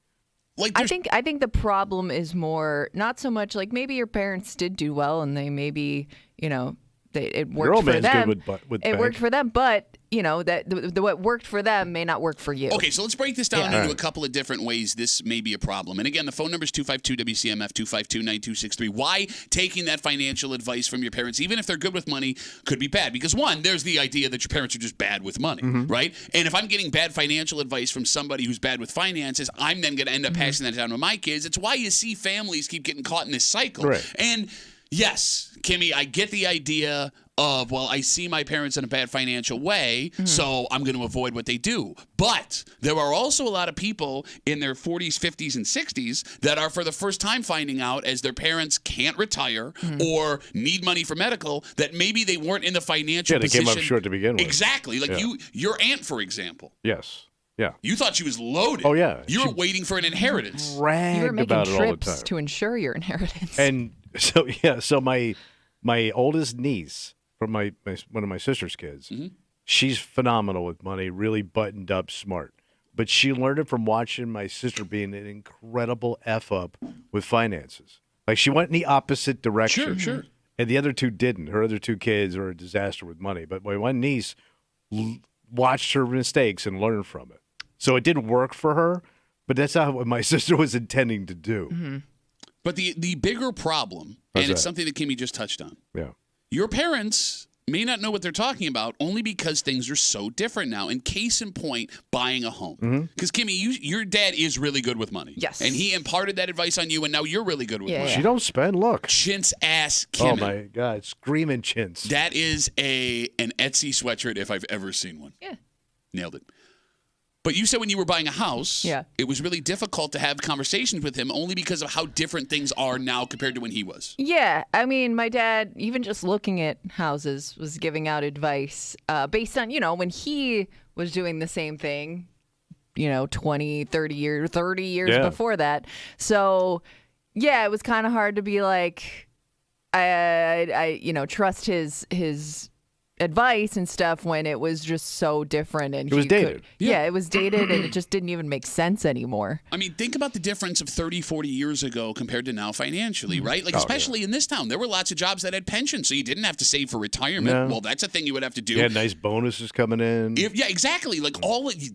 Like I think the problem is more not so much like maybe your parents did do well and they maybe it worked Your old for man's them. good with it bank. worked for them, but that what worked for them may not work for you. Okay, so let's break this down Yeah. into a couple of different ways this may be a problem. And again, the phone number is 252-WCMF, 252-9263. Why taking that financial advice from your parents, even if they're good with money, could be bad? Because one, there's the idea that your parents are just bad with money, right? And if I'm getting bad financial advice from somebody who's bad with finances, I'm then going to end up passing that down to my kids. It's why you see families keep getting caught in this cycle. Right. And yes, Kimmy, I get the idea of, well, I see my parents in a bad financial way, so I'm going to avoid what they do. But there are also a lot of people in their 40s, 50s, and 60s that are for the first time finding out as their parents can't retire or need money for medical that maybe they weren't in the financial position. Came up short to begin with. Exactly. Like your aunt, for example. Yes. Yeah. You thought she was loaded. Oh, yeah. You were waiting for an inheritance. Bragged You were making about it all the trips time. to ensure your inheritance. And so my oldest niece from one of my sister's kids, she's phenomenal with money, really buttoned up, smart. But she learned it from watching my sister being an incredible F up with finances. Like she went in the opposite direction. Sure. And the other two didn't. Her other two kids are a disaster with money. But my one niece watched her mistakes and learned from it. So it did work for her, but that's not what my sister was intending to do. But the bigger problem, and it's something that Kimmy just touched on, Yeah. your parents may not know what they're talking about only because things are so different now. And case in point, buying a home. Because Kimmy, your dad is really good with money. Yes. And he imparted that advice on you, and now you're really good with money. She don't spend. Look. Chintz ass Kimmy. Oh, my God. Screaming chintz. That is an Etsy sweatshirt if I've ever seen one. Yeah. Nailed it. But you said when you were buying a house, Yeah. it was really difficult to have conversations with him only because of how different things are now compared to when he was. Yeah, I mean, my dad, even just looking at houses, was giving out advice based on, when he was doing the same thing, 20, 30 years before that. So, yeah, it was kind of hard to be like, I trust his advice and stuff when it was just so different. And it was dated. Yeah, it was dated, and it just didn't even make sense anymore. I mean, think about the difference of 30, 40 years ago compared to now financially, right? Like, especially in this town, there were lots of jobs that had pensions, so you didn't have to save for retirement. No. Well, that's a thing you would have to do. You had nice bonuses coming in. Yeah, exactly. Like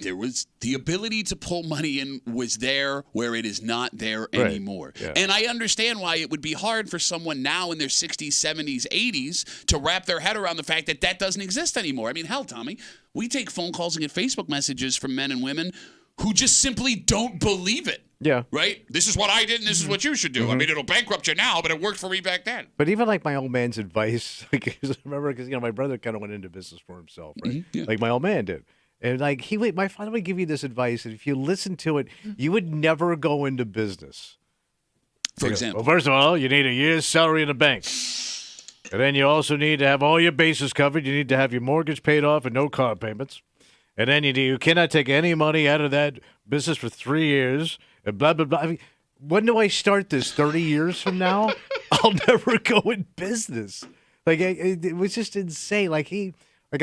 there was the ability to pull money in was there where it is not there anymore. Yeah. And I understand why it would be hard for someone now in their 60s, 70s, 80s to wrap their head around the fact that doesn't exist anymore. I mean, hell, Tommy, we take phone calls and get Facebook messages from men and women who just simply don't believe it. Yeah. Right? This is what I did and this is what you should do. I mean, it'll bankrupt you now, but it worked for me back then. But even like my old man's advice, like, remember, because my brother kind of went into business for himself, right? Yeah. Like my old man did. And like my father would give you this advice, and if you listen to it, you would never go into business. For example. Well, first of all, you need a year's salary in the bank. And then you also need to have all your bases covered. You need to have your mortgage paid off and no car payments. And then you cannot take any money out of that business for 3 years. And blah, blah, blah. I mean, when do I start this? 30 years from now? I'll never go in business. Like, it was just insane. Like, I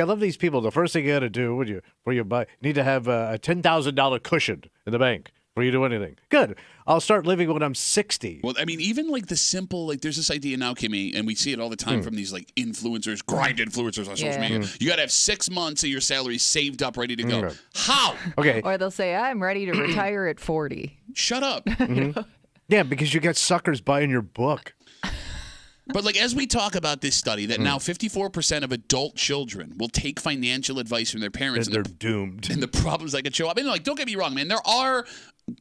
love these people. The first thing you got to do when you buy, you need to have a $10,000 cushion in the bank before you do anything. Good. I'll start living when I'm 60. Well, I mean, even like the simple, like there's this idea now, Kimmy, and we see it all the time from these like influencers, grind influencers on social media. You got to have 6 months of your salary saved up, ready to go. Okay. How? Okay. Or they'll say, I'm ready to retire at 40. Shut up. Yeah, because you got suckers buying your book. But like as we talk about this study, that now 54% of adult children will take financial advice from their parents, And they're doomed. and the problems that could show up. I mean, like, don't get me wrong, man. There are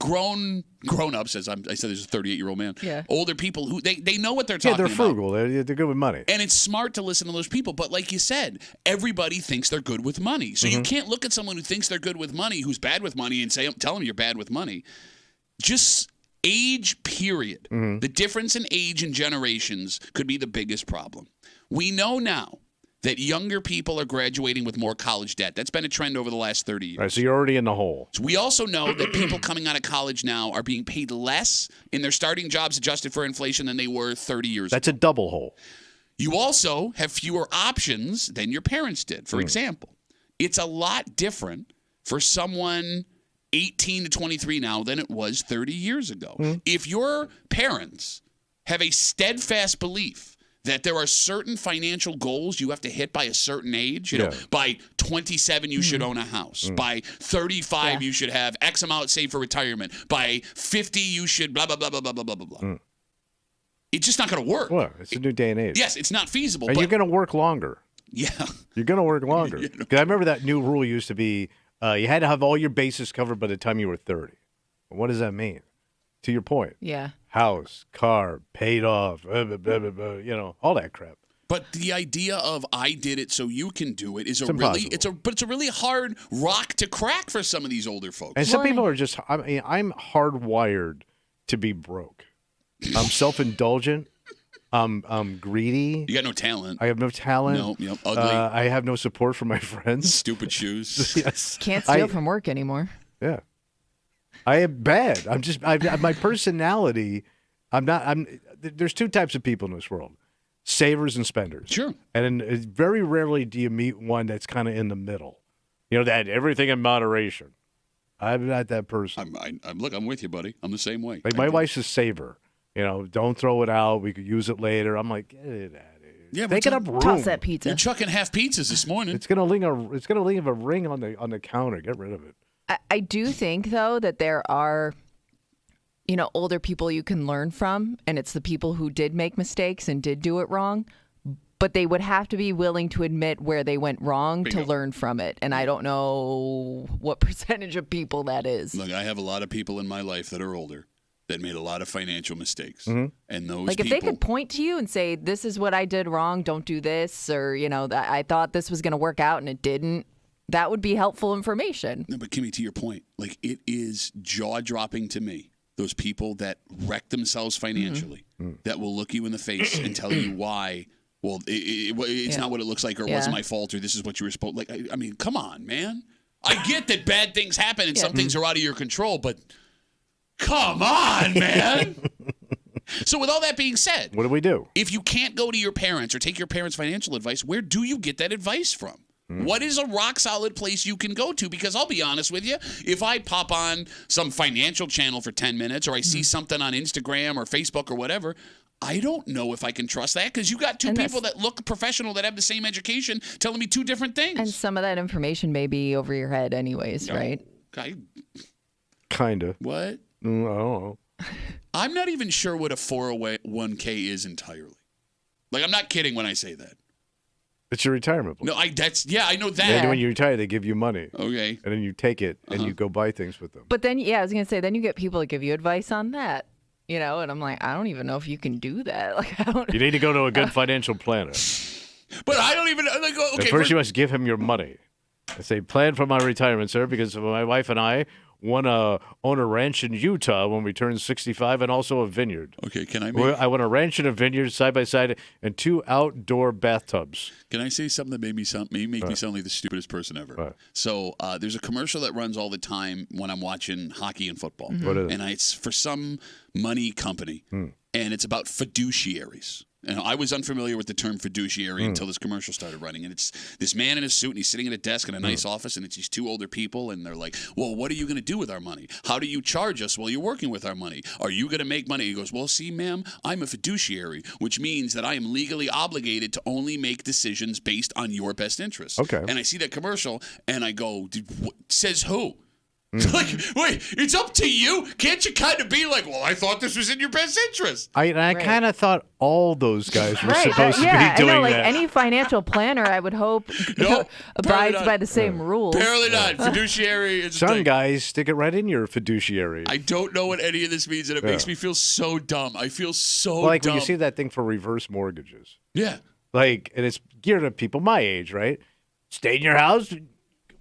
grown-ups, as I said, there's a 38-year-old man. Yeah. Older people who they know what they're Yeah, talking they're about. frugal. They're good with money. And it's smart to listen to those people. But like you said, everybody thinks they're good with money. So you can't look at someone who thinks they're good with money, who's bad with money, and tell them you're bad with money. Just age, period. The difference in age and generations could be the biggest problem. We know now that younger people are graduating with more college debt. That's been a trend over the last 30 years. All right, so you're already in the hole. So we also know that people coming out of college now are being paid less in their starting jobs adjusted for inflation than they were 30 years ago. That's a double hole. You also have fewer options than your parents did. For example, it's a lot different for someone 18 to 23 now than it was 30 years ago. If your parents have a steadfast belief that there are certain financial goals you have to hit by a certain age, you know, by 27 you should own a house, by 35 you should have X amount saved for retirement, by 50 you should blah blah blah blah blah blah blah blah. It's just not going to work. Well, it's a new day and age. Yes, it's not feasible. And But you're going to work longer. yeah. You're going to work longer. Because I remember that new rule used to be you had to have all your bases covered by the time you were 30. What does that mean? To your point. Yeah. House, car, paid off, blah, blah, blah, blah, blah, all that crap. But the idea of I did it so you can do it is It's a really hard rock to crack for some of these older folks. And some people are just, I'm hardwired to be broke. I'm self-indulgent. I'm greedy. You got no talent. I have no talent. No, yep, ugly. I have no support from my friends. Stupid shoes. Yes. Can't steal from work anymore. Yeah. I am bad. I'm just my personality. There's two types of people in this world: savers and spenders. Sure. And very rarely do you meet one that's kind of in the middle. You know, that everything in moderation. I'm not that person. I'm with you, buddy. I'm the same way. Like my wife's a saver. You know, don't throw it out. We could use it later. I'm like, get it out of here. Yeah, Take it up room. Toss that pizza. You're chucking half pizzas this morning. It's gonna leave a ring on the counter. Get rid of it. I do think, though, that there are, older people you can learn from, and it's the people who did make mistakes and did do it wrong, but they would have to be willing to admit where they went wrong to learn from it. And I don't know what percentage of people that is. Look, I have a lot of people in my life that are older that made a lot of financial mistakes. And those Like, if they could point to you and say, this is what I did wrong, don't do this, or, I thought this was going to work out and it didn't, that would be helpful information. No, but Kimmy, to your point, like it is jaw-dropping to me. Those people that wreck themselves financially, that will look you in the face and tell you why. Well, it's not what it looks like, or it wasn't my fault, or this is what you were supposed. Like, I mean, come on, man. I get that bad things happen and some things are out of your control, but come on, man. So with all that being said, What do we do? if you can't go to your parents or take your parents' financial advice, where do you get that advice from? What is a rock solid place you can go to? Because I'll be honest with you, if I pop on some financial channel for 10 minutes or I see something on Instagram or Facebook or whatever, I don't know if I can trust that because you got two people that look professional that have the same education telling me two different things. And some of that information may be over your head anyways, right? Kind of. What? I don't know. I'm not even sure what a 401k is entirely. Like, I'm not kidding when I say that. It's your retirement plan. No, I know that. And when you retire, they give you money. Okay. And then you take it and you go buy things with them. But then, I was going to say, then you get people that give you advice on that, and I'm like, I don't even know if you can do that. Like, I don't. You need to go to a good financial planner. But I don't even, like, okay. First, you must give him your money. I say, plan for my retirement, sir, because my wife and I want to own a ranch in Utah when we turn 65 and also a vineyard. Okay, I want a ranch and a vineyard side by side and 2 outdoor bathtubs. Can I say something that made me sound like the stupidest person ever? Right. So there's a commercial that runs all the time when I'm watching hockey and football. What is it? And it's for some money company, and it's about fiduciaries. And I was unfamiliar with the term fiduciary until this commercial started running. And it's this man in a suit, and he's sitting at a desk in a nice office, and it's these two older people, and they're like, well, what are you going to do with our money? How do you charge us while you're working with our money? Are you going to make money? He goes, well, see, ma'am, I'm a fiduciary, which means that I am legally obligated to only make decisions based on your best interests. Okay. And I see that commercial, and I go, says who? Like, wait, it's up to you. Can't you kind of be like, well, I thought this was in your best interest? I kind of thought all those guys were Right. supposed to be I doing know, like that. any financial planner, I would hope Nope, abides not. by the same rules. Apparently not. Fiduciary is a Some thing. guys stick it right in your fiduciary. I don't know what any of this means, and it makes me feel so dumb. I feel so like dumb. when you see that thing for reverse mortgages. Yeah. Like, and it's geared at people my age, right? Stay in your house,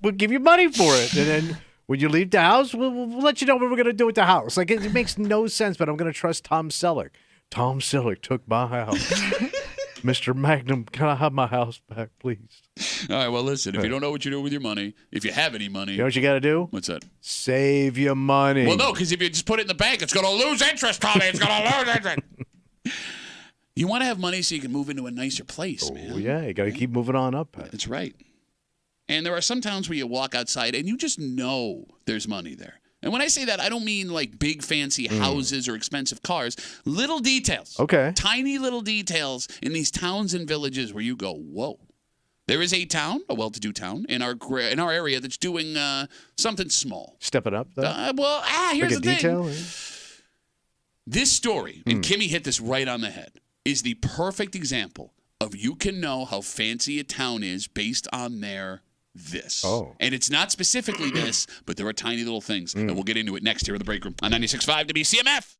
we'll give you money for it. And then when you leave the house, we'll let you know what we're going to do with the house. Like, it makes no sense, but I'm going to trust Tom Selleck. Tom Selleck took my house. Mr. Magnum, can I have my house back, please? All right, well, listen, if you don't know what you do with your money, if you have any money. You know what you got to do? What's that? Save your money. Well, no, because if you just put it in the bank, it's going to lose interest, Tommy. It's going to lose interest. You want to have money so you can move into a nicer place, man. Oh, yeah, you got to keep moving on up, Pat. That's right. And there are some towns where you walk outside and you just know there's money there. And when I say that, I don't mean like big fancy houses or expensive cars. Little details. Okay. Tiny little details in these towns and villages where you go, whoa. There is a town, a well-to-do town, in our area that's doing something small. Step it up, though? Here's like a the detail? thing. This story, and Kimmy hit this right on the head, is the perfect example of you can know how fancy a town is based on their this. Oh. And it's not specifically this, but there are tiny little things. And we'll get into it next here in the break room on 96.5 WCMF.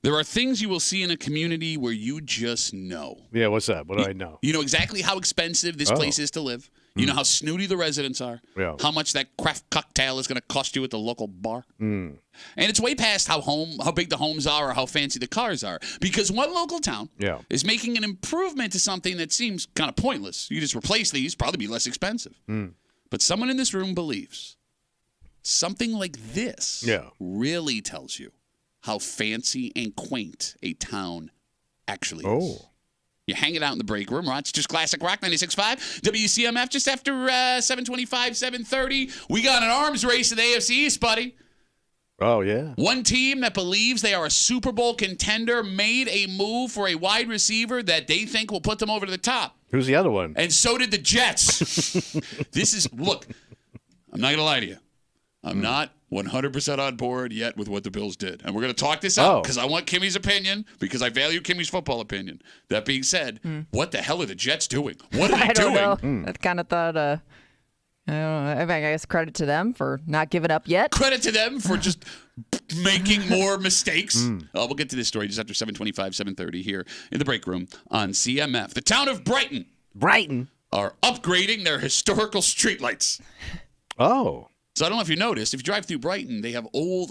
There are things you will see in a community where you just know. Yeah, what's that? What do I know? You know exactly how expensive this place is to live. You know how snooty the residents are. Yeah. How much that craft cocktail is going to cost you at the local bar. And it's way past how big the homes are or how fancy the cars are. Because one local town is making an improvement to something that seems kind of pointless. You just replace these, probably be less expensive. But someone in this room believes something like this really tells you how fancy and quaint a town actually is. You hang it out in the break room. Rochester's Classic Rock 96.5. WCMF just after 7:25, 7:30. We got an arms race in the AFC East, buddy. Oh, yeah. One team that believes they are a Super Bowl contender made a move for a wide receiver that they think will put them over to the top. Who's the other one? And so did the Jets. Look, I'm not going to lie to you. I'm not 100% on board yet with what the Bills did. And we're going to talk this out because I want Kimmy's opinion because I value Kimmy's football opinion. That being said, what the hell are the Jets doing? What are they doing? I don't know. I kind of thought, I don't know. I guess credit to them for not giving up yet. Credit to them for just making more mistakes. We'll get to this story just after 7:25, 7:30 here in the break room on CMF. The town of Brighton are upgrading their historical streetlights. Oh. So I don't know if you noticed, if you drive through Brighton, they have old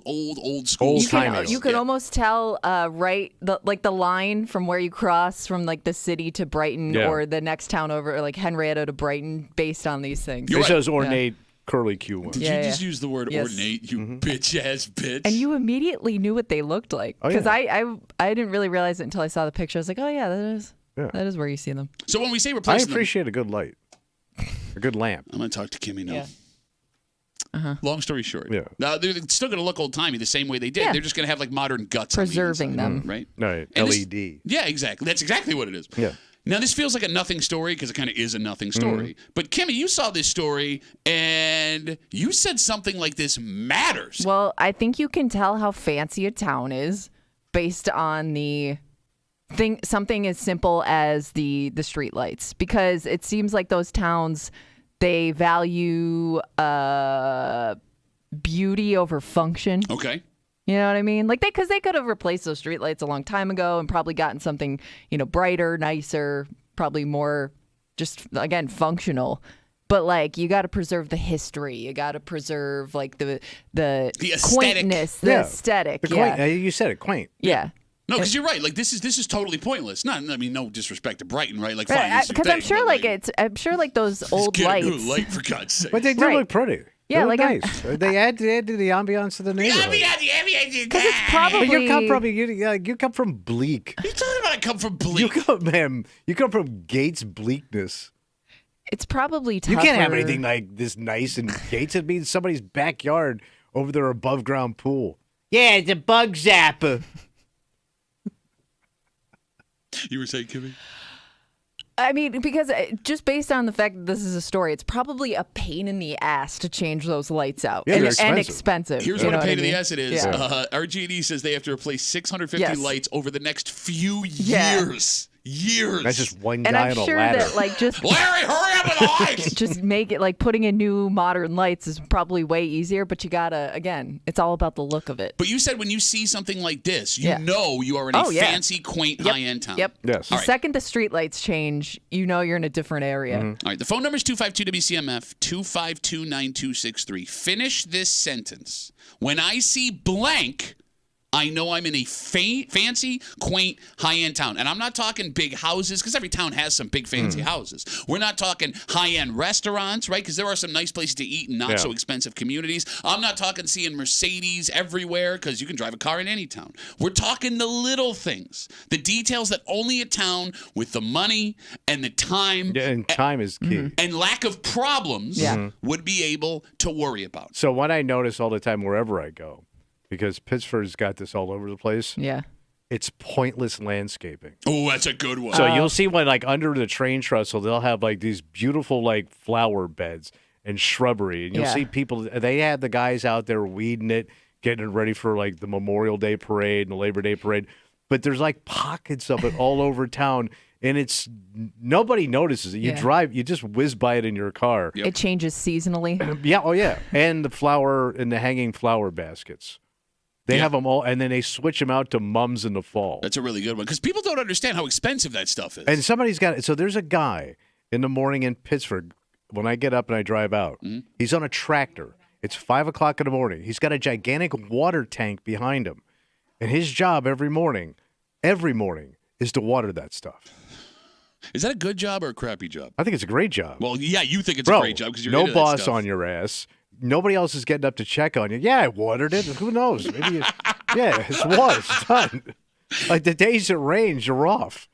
school streetlights. You could almost tell the line from where you cross from like the city to Brighton or the next town over, or like Henrietta to Brighton, based on these things. It's those ornate curly Q ones. Did you just use the word ornate, you bitch-ass bitch? And you immediately knew what they looked like. Because I didn't really realize it until I saw the picture. I was like, oh, yeah, that is where you see them. So when we say replace them... I appreciate a good light. A good lamp. I'm going to talk to Kimmy now. Yeah. Long story short. Now, they're still going to look old-timey the same way they did. They're just going to have like modern guts preserving on the inside, them. Right? LED. Exactly. That's exactly what it is. Yeah. Now, this feels like a nothing story because it kind of is a nothing story. But, Kimmy, you saw this story, and you said something like this matters. Well, I think you can tell how fancy a town is based on something as simple as the street lights. Because it seems like those towns... They value beauty over function. Okay. You know what I mean? Like because they could have replaced those streetlights a long time ago and probably gotten something, brighter, nicer, probably more just again functional. But like you got to preserve the history. You got to preserve like the aesthetic. quaintness, the aesthetic. You said it, quaint. Yeah. No, because you're right. Like this is totally pointless. No disrespect to Brighton, right? Like, fine, because I'm sure like those old lights. Get a new light for God's sake. But they do look pretty. Yeah, like nice. They add to the ambiance of the neighborhood. Because it's probably you come from bleak. What are you talking about? I come from bleak. You come from Gates bleakness. It's probably tougher. You can't have anything like this nice in Gates. It means somebody's backyard over their above ground pool. Yeah, it's a bug zapper. You were saying, Kimmy? I mean, because just based on the fact that this is a story, it's probably a pain in the ass to change those lights out. Yeah, and expensive. Here's what a pain in the ass it is. Yeah. RG&E says they have to replace 650 lights over the next few years. Years. That's just one and guy I'm on sure a ladder. that like just Larry, hurry up with the lights. Just make it like putting in new modern lights is probably way easier, but you gotta it's all about the look of it. But you said when you see something like this, you know you are in a fancy, quaint, high-end town. Yep. Yes. The second the street lights change, you know you're in a different area. All right. The phone number is 252-WCMF, 252-9263. Finish this sentence. When I see blank, I know I'm in a fancy, quaint, high-end town. And I'm not talking big houses, because every town has some big, fancy houses. We're not talking high-end restaurants, right? Because there are some nice places to eat in not-so-expensive communities. I'm not talking seeing Mercedes everywhere, because you can drive a car in any town. We're talking the little things, the details that only a town with the money and the time and time is key. And lack of problems would be able to worry about. So what I notice all the time wherever I go, because Pittsburgh's got this all over the place. Yeah. It's pointless landscaping. Oh, that's a good one. So you'll see when, like, under the train trestle, they'll have, like, these beautiful, like, flower beds and shrubbery. And you'll see people, they have the guys out there weeding it, getting it ready for, like, the Memorial Day parade and the Labor Day parade. But there's, like, pockets of it all over town. And it's nobody notices it. You drive, you just whiz by it in your car. Yep. It changes seasonally. Yeah, oh, yeah. And the hanging flower baskets. They have them all, and then they switch them out to mums in the fall. That's a really good one because people don't understand how expensive that stuff is. And somebody's got it. So there's a guy in the morning in Pittsburgh. When I get up and I drive out, he's on a tractor. It's 5 o'clock in the morning. He's got a gigantic water tank behind him. And his job every morning, is to water that stuff. Is that a good job or a crappy job? I think it's a great job. Well, yeah, you think it's Bro, a great job because you're no into that boss stuff. on your ass. Nobody else is getting up to check on you. Yeah, I watered it. Who knows? Maybe it's water. It's done. Like the days it rains, you're off.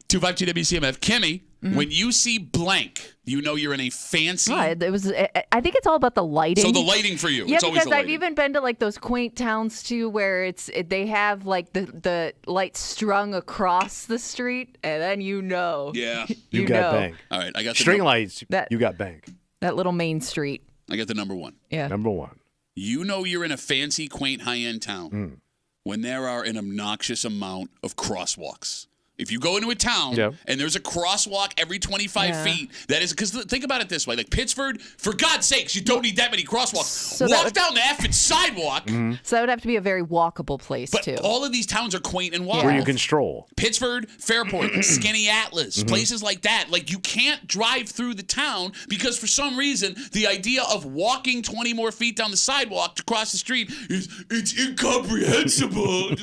252 WCMF. Kimmy, when you see blank, you know you're in a fancy. I think it's all about the lighting. So the lighting for you. Yeah, it's always because the I've lighting. even been to like those quaint towns too, where they have like the lights strung across the street, and then you know. Yeah. You got bank. All right, I got the String lights. You got bank. That little main street. I got the number one. Yeah. Number one. You know you're in a fancy, quaint, high-end town when there are an obnoxious amount of crosswalks. If you go into a town and there's a crosswalk every 25 feet, that is because think about it this way: like Pittsburgh, for God's sakes, you don't need that many crosswalks. So Walk down the effing sidewalk. So that would have to be a very walkable place But too. all of these towns are quaint and wild. Where you can stroll. Pittsford, Fairport, Skinny Atlas, places like that. Like you can't drive through the town because for some reason the idea of walking 20 more feet down the sidewalk to cross the street it's incomprehensible.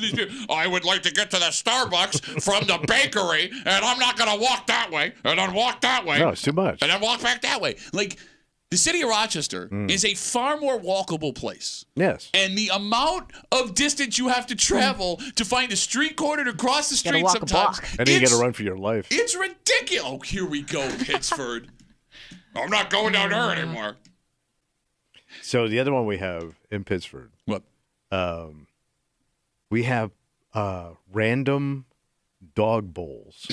I would like to get to the Starbucks from the bakery, and I'm not going to walk that way, and then walk that way. No, it's too much. And then walk back that way. Like the city of Rochester is a far more walkable place. Yes. And the amount of distance you have to travel to find a street corner to cross the street walk a sometimes. block. And then you got to run for your life. It's ridiculous. Oh, here we go, Pittsford. I'm not going down there anymore. So the other one we have in Pittsburgh, What? we have random dog bowls.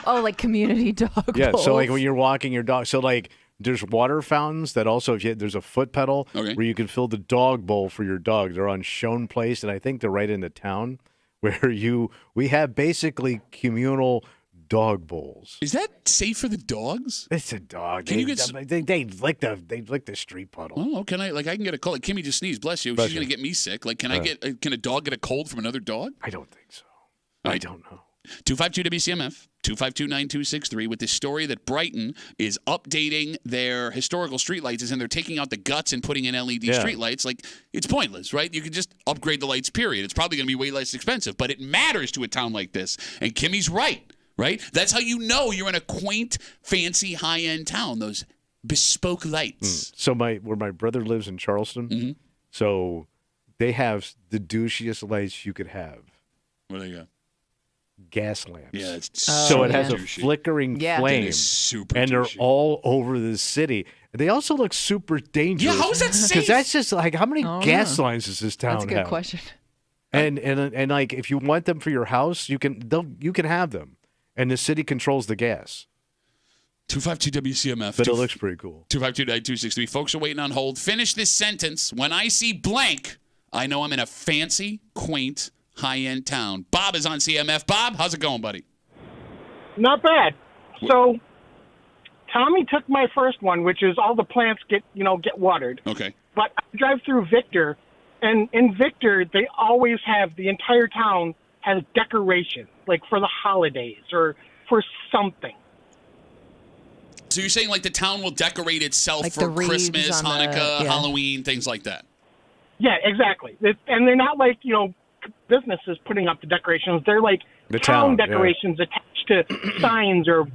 Oh, like community dog Yeah, bowls. so like when you're walking your dog, so like there's water fountains that also, there's a foot pedal where you can fill the dog bowl for your dog. They're on Shone Place, and I think they're right in the town where we have basically communal dog bowls. Is that safe for the dogs? It's a dog. Can they, you get they lick the street puddle. Oh, can I? Like, I can get a cold. Like, Kimmy just sneezed. Bless you. Bless She's you. gonna get me sick. Like, can I get? Can a dog get a cold from another dog? I don't think so. Right. I don't know. 252 WCMF 252-9263 with this story that Brighton is updating their historical streetlights, as in they're taking out the guts and putting in LED streetlights. Like, it's pointless, right? You can just upgrade the lights, period. It's probably going to be way less expensive, but it matters to a town like this. And Kimmy's right? That's how you know you're in a quaint, fancy, high-end town, those bespoke lights. So where my brother lives in Charleston, so they have the douchiest lights you could have. What do you got? Gas lamps. Yeah, it's So it has a douchey. flickering Yeah. flame, That is super and they're douchey. all over the city. They also look super dangerous. Yeah, how is that safe? Because that's just like, how many Oh, gas yeah. lines does this town That's a good have? question. And like, if you want them for your house, you can have them, and the city controls the gas. 252 WCMF. But it looks pretty cool. 252-9263. Folks are waiting on hold. Finish this sentence. When I see blank, I know I'm in a fancy, quaint, high-end town. Bob is on CMF. Bob, how's it going, buddy? Not bad. So Tommy took my first one, which is all the plants get watered. Okay. But I drive through Victor, and in Victor, they always have, the entire town has decoration, like for the holidays or for something. So you're saying like the town will decorate itself Like for the wreaths Christmas, on the- Hanukkah, yeah. Halloween, things like that. Yeah, exactly. And they're not like, businesses putting up the decorations. They're like The town town, yeah. decorations attached to signs or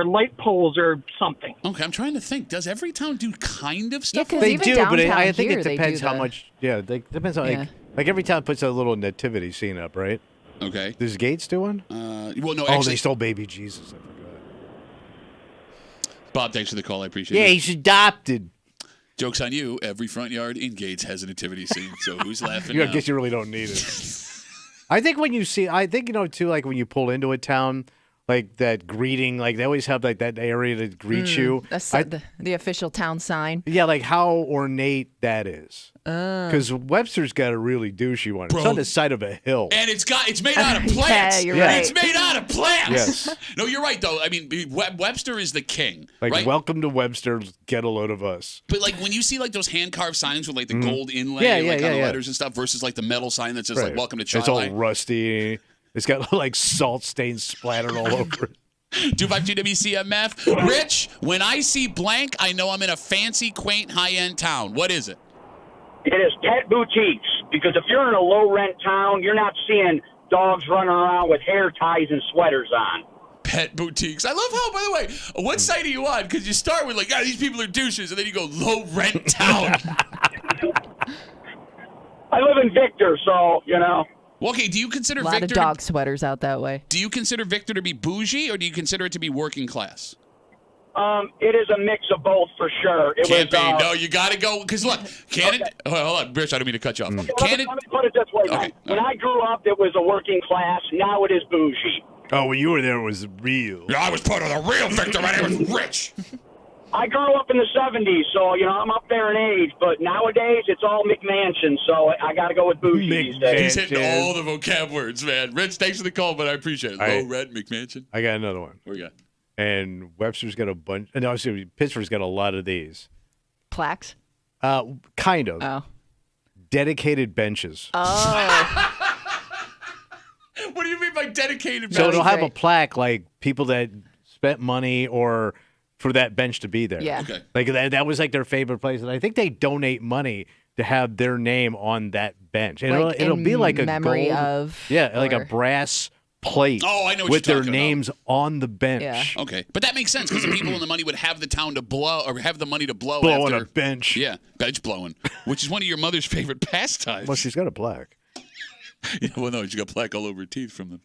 light poles or something. Okay, I'm trying to think. Does every town do kind of Yeah, stuff? 'cause They even do, but I downtown think here, it they depends do how the- much. Yeah, depends on Yeah. like every town puts a little nativity scene up, right? Okay. Does Gates do one? Well, no, Oh, actually, they stole baby Jesus. I forgot. Bob, thanks for the call. I appreciate Yeah, it. he's adopted. Joke's on you. Every front yard in Gates has a nativity scene. So who's laughing I now? guess you really don't need it. I think too, like when you pull into a town, like that greeting, like they always have like that area to greet you. That's the official town sign. Yeah, like how ornate that is. Because Webster's got a really douchey one. Bro. It's on the side of a hill. And it's made out of plants. Yeah, you're right. It's made out of plants. Yes. No, you're right though. I mean, Webster is the king. Like, right? welcome to Webster, get a load of us. But like when you see like those hand carved signs with like the gold inlay, Yeah, like on the yeah. letters and stuff, versus like the metal sign that says like Right. "Welcome to It's all Chi-Li." rusty. It's got like salt stains splattered all over it. 252 WCMF. Rich, when I see blank, I know I'm in a fancy, quaint, high-end town. What is it? It is pet boutiques, because if you're in a low-rent town, you're not seeing dogs running around with hair ties and sweaters on. Pet boutiques. I love how, by the way, what site are you on? Because you start with like, these people are douches, and then you go low-rent town. I live in Victor, so, Well, okay, do you consider A lot Victor of dog sweaters out that way. Do you consider Victor to be bougie, or do you consider it to be working class? It is a mix of both for sure. Can't be. No, you got to go. Because look, Canada. Oh, hold on, Rich. I don't mean to cut you off. Let me Canada. put it this way, man. Okay. When I grew up, it was a working class. Now it is bougie. Oh, when you were there, it was real. Yeah, I was part of the real Victor, and it was rich. I grew up in the 70s, so, I'm up there in age. But nowadays, it's all McMansion, so I got to go with bougie these days. He's hitting all the vocab words, man. Rich, thanks for the call, but I appreciate it. Low rent McMansion. I got another one. What we got? And Webster's got a bunch. No, Pittsburgh's got a lot of these. Plaques? Kind of. Oh. Dedicated benches. Oh. What do you mean by dedicated? So it'll have a great. plaque like people that spent money or for that bench to be there. Yeah. Okay. Like that was like their favorite place. And I think they donate money to have their name on that bench. And Like it'll in be like a memory gold, of, yeah, like a or- brass plate Oh, I know what with you're their talking about. names on the bench. Yeah. Okay, but that makes sense because the people in the money would have the town to blow, or have the money to blow. Blow on after, a bench. Yeah, bench blowing, which is one of your mother's favorite pastimes. Well, she's got a plaque. Yeah, well, no, she got plaque all over her teeth from them.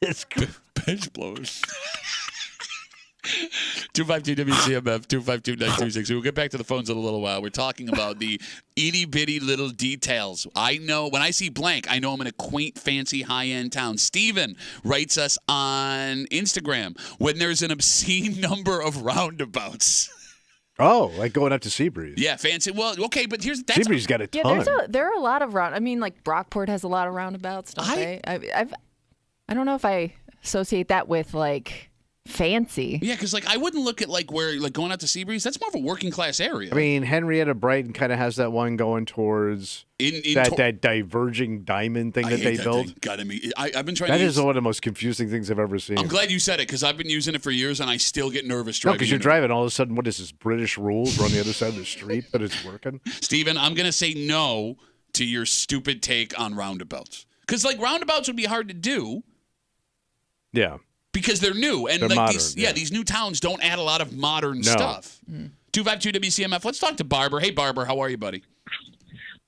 It's good. Bench blowers. 252 WCMF 252-936. We'll get back to the phones in a little while. We're talking about the itty bitty little details. I know when I see blank, I know I'm in a quaint, fancy, high end town. Steven writes us on Instagram when there's an obscene number of roundabouts. Oh, like going up to Seabreeze. Yeah, fancy. Well, okay, but that's Seabreeze got a Yeah, ton. there are a lot of like Brockport has a lot of roundabouts, don't they? I don't know if I associate that with like fancy. yeah, because like I wouldn't look at like where like going out to Seabreeze. That's more of a working class area. I mean, Henrietta Brighton kind of has that one going towards that diverging diamond thing I that hate they that built. thing. God, I mean, I've been trying That to is use. one of the most confusing things I've ever seen. I'm glad you said it because I've been using it for years and I still get nervous No, driving. because you're in it. driving, all of a sudden, what is this, British rules? We're on the other side of the street, but it's working? Steven, I'm going to say no to your stupid take on roundabouts. Because, like, roundabouts would be hard to do Yeah. because they're new. And, They're like, modern, these yeah. new towns don't add a lot of modern stuff. 252 WCMF. Let's talk to Barber. Hey, Barber, how are you, buddy?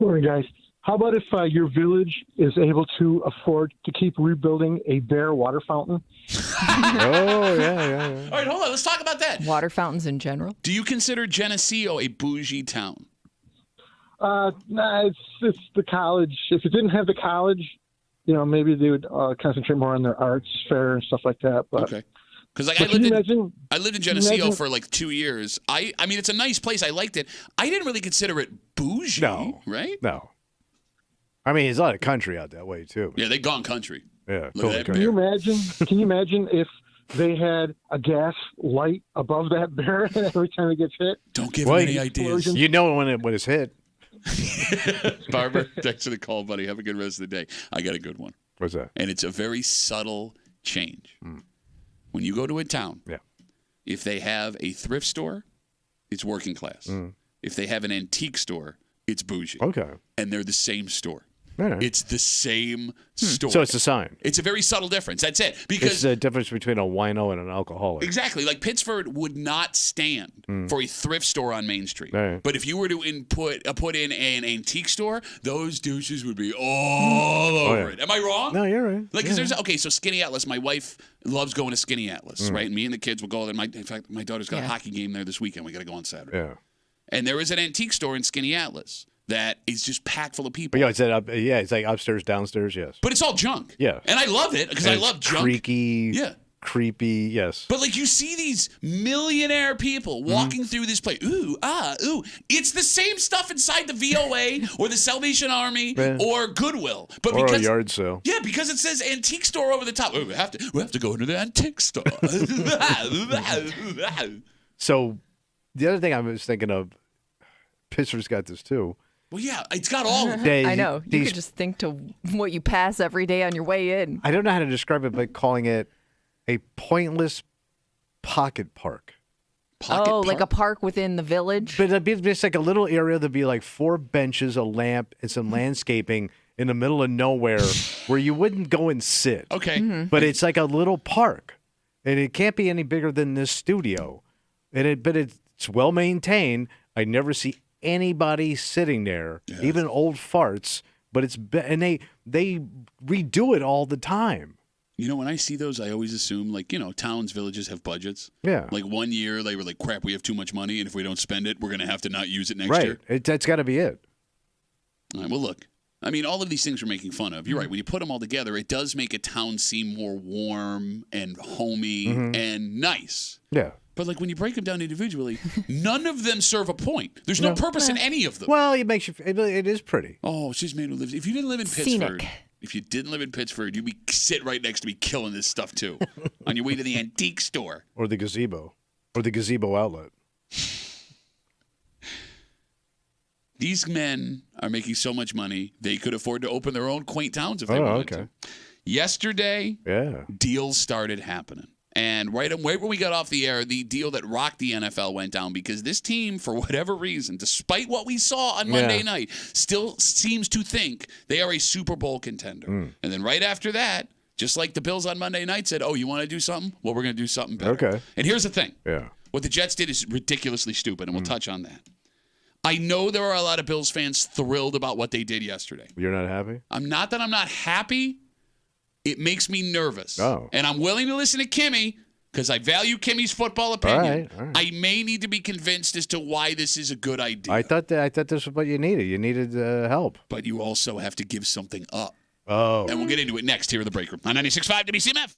Morning, guys. How about if your village is able to afford to keep rebuilding a bare water fountain? Oh, yeah. All right, hold on. Let's talk about that. Water fountains in general. Do you consider Geneseo a bougie town? Nah, it's the college. If it didn't have the college, maybe they would concentrate more on their arts fair and stuff like that. But Okay. Because like but I lived in imagine? Geneseo imagine- for like 2 years. I mean, it's a nice place. I liked it. I didn't really consider it bougie. No. Right? No. I mean, there's a lot of country out that way, too. Yeah, they've gone country. Yeah, Look totally at that country. Can you imagine if they had a gas light above that bear every time it gets hit? Don't give Well, him any ideas. You know when it's hit. Barber, thanks for the call, buddy. Have a good rest of the day. I got a good one. What's that? And it's a very subtle change. When you go to a town, Yeah. if they have a thrift store, it's working class. If they have an antique store, it's bougie. Okay. And they're the same store. All right. It's the same store. So it's a sign. It's a very subtle difference. That's it. Because It's the difference between a wino and an alcoholic. exactly, like Pittsford would not stand for a thrift store on Main Street. Right. But if you were to put in an antique store, those douches would be all over yeah. it. Am I wrong? No, you're right. Like, 'cause there's so Skinny Atlas. My wife loves going to Skinny Atlas, right? And me and the kids will go there. In fact, my daughter's got a hockey game there this weekend. We got to go on Saturday. Yeah. And there is an antique store in Skinny Atlas that is just packed full of people. But it's like upstairs, downstairs, yes. But it's all junk. Yeah. And I love it because I And it's love junk. creaky. Yeah. creepy. Yes. But like you see these millionaire people walking through this place. Ooh. It's the same stuff inside the VOA or the Salvation Army Yeah. or Goodwill. But Or because a yard sale. Yeah, because it says antique store over the top. Oh, we have to go into the antique store. So the other thing I was thinking of, Pittsburgh's got this too. Well, yeah, it's got all of them. I know. You could just think to what you pass every day on your way in. I don't know how to describe it, but calling it a pointless pocket park. Like a park within the village? But it'd be just like a little area. There'd be like 4 benches, a lamp, and some landscaping in the middle of nowhere where you wouldn't go and sit. Okay. But it's like a little park. And it can't be any bigger than this studio. But it's well maintained. I never see anybody sitting there, even old farts. But and they redo it all the time. You know, when I see those, I always assume, like, towns, villages have budgets. Yeah. Like 1 year, they were like, crap, we have too much money, and if we don't spend it, we're going to have to not use it next year. That's got to be it. All right, well, look. I mean, all of these things we're making fun of. You're right. When you put them all together, it does make a town seem more warm and homey and nice. Yeah. But, like, when you break them down individually, none of them serve a point. There's no purpose in any of them. Well, it makes you. It is pretty. Oh, she's man who lives. If you didn't live in Pittsburgh, you'd be sit right next to me killing this stuff too, on your way to the antique store Or the gazebo, or the gazebo outlet. These men are making so much money they could afford to open their own quaint towns if they wanted to. Yesterday, deals started happening. And right when we got off the air, the deal that rocked the NFL went down because this team, for whatever reason, despite what we saw on Monday night, still seems to think they are a Super Bowl contender. And then right after that, just like the Bills on Monday night said, oh, you want to do something? Well, we're going to do something better. Okay. And here's the thing. Yeah. What the Jets did is ridiculously stupid, and we'll touch on that. I know there are a lot of Bills fans thrilled about what they did yesterday. You're not happy? I'm not happy. It makes me nervous. Oh. And I'm willing to listen to Kimmy because I value Kimmy's football opinion. All right. I may need to be convinced as to why this is a good idea. I thought this was what you needed. You needed help. But you also have to give something up. Oh. And we'll get into it next here in the break room on 96.5 WCMF.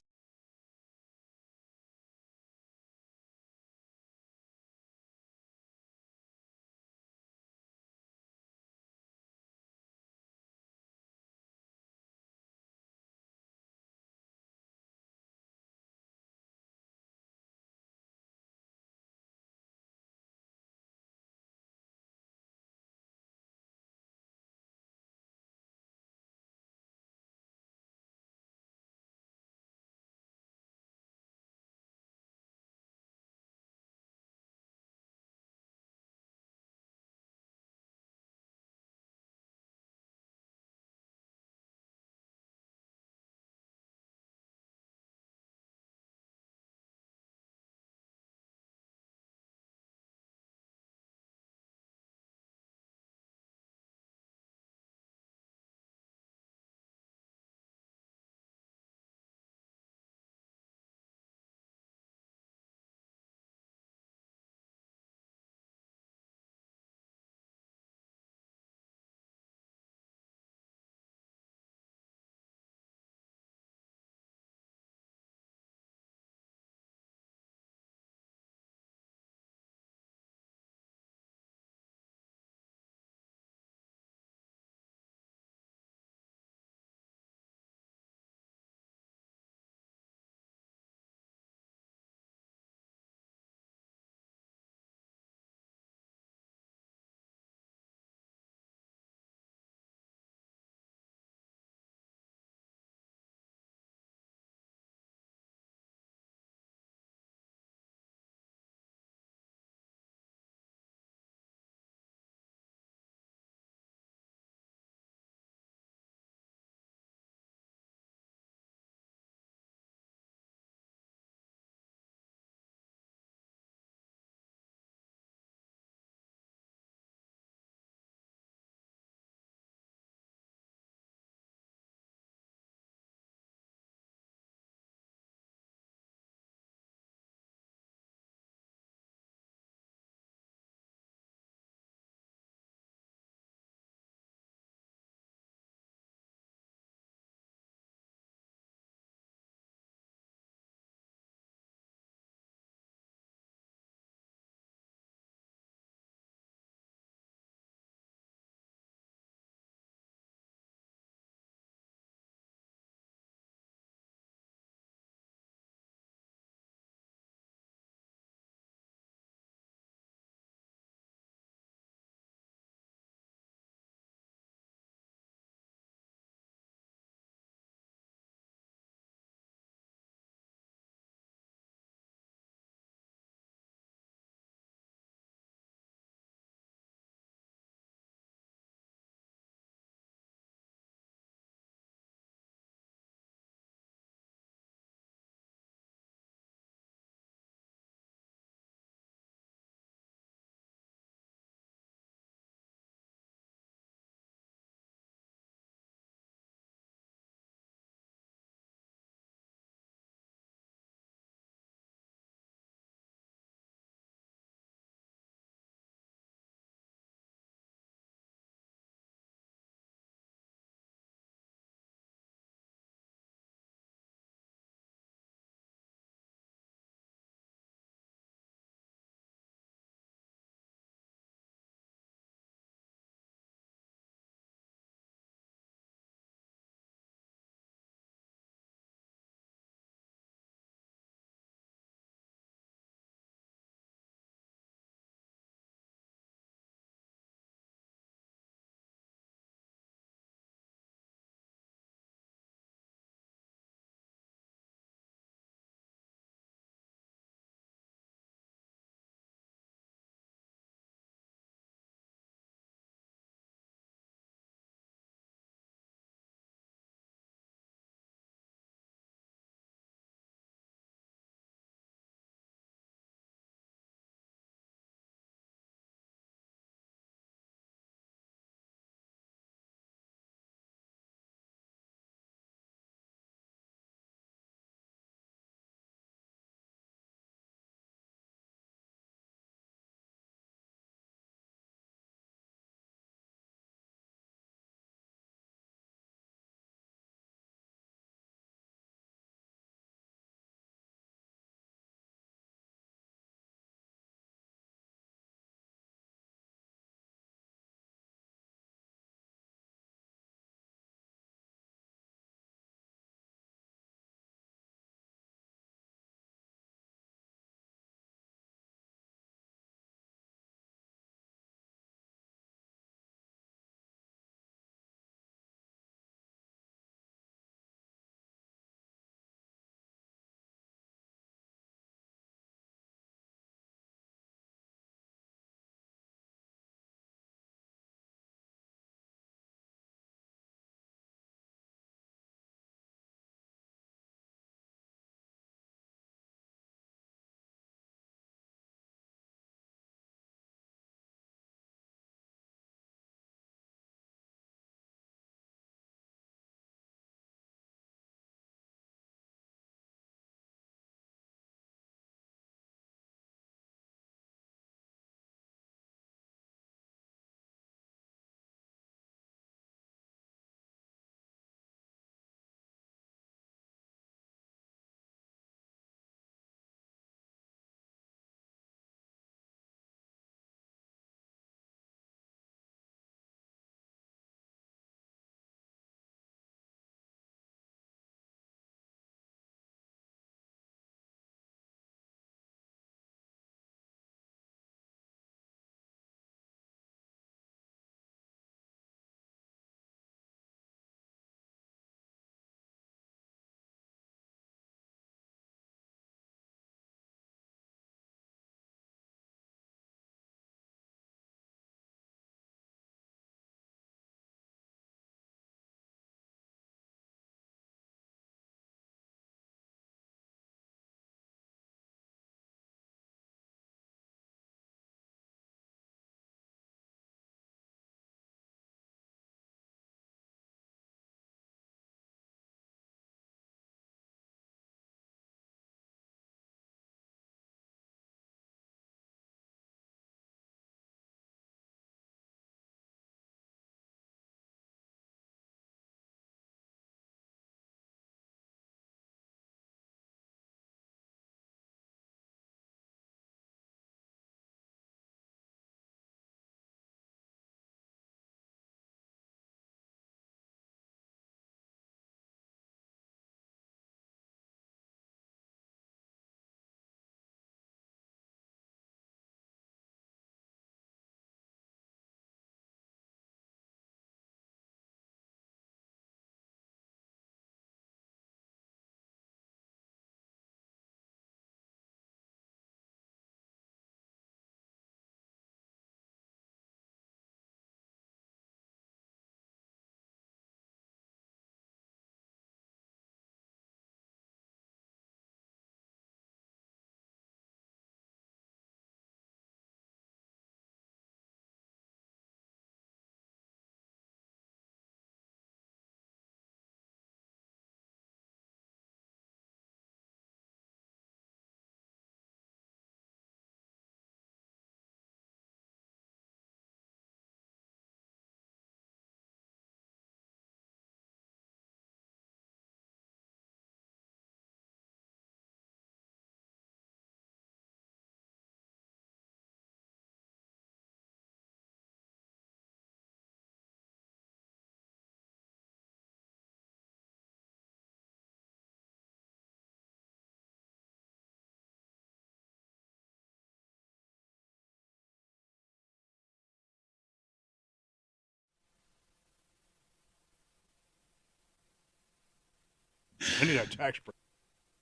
I need our tax break.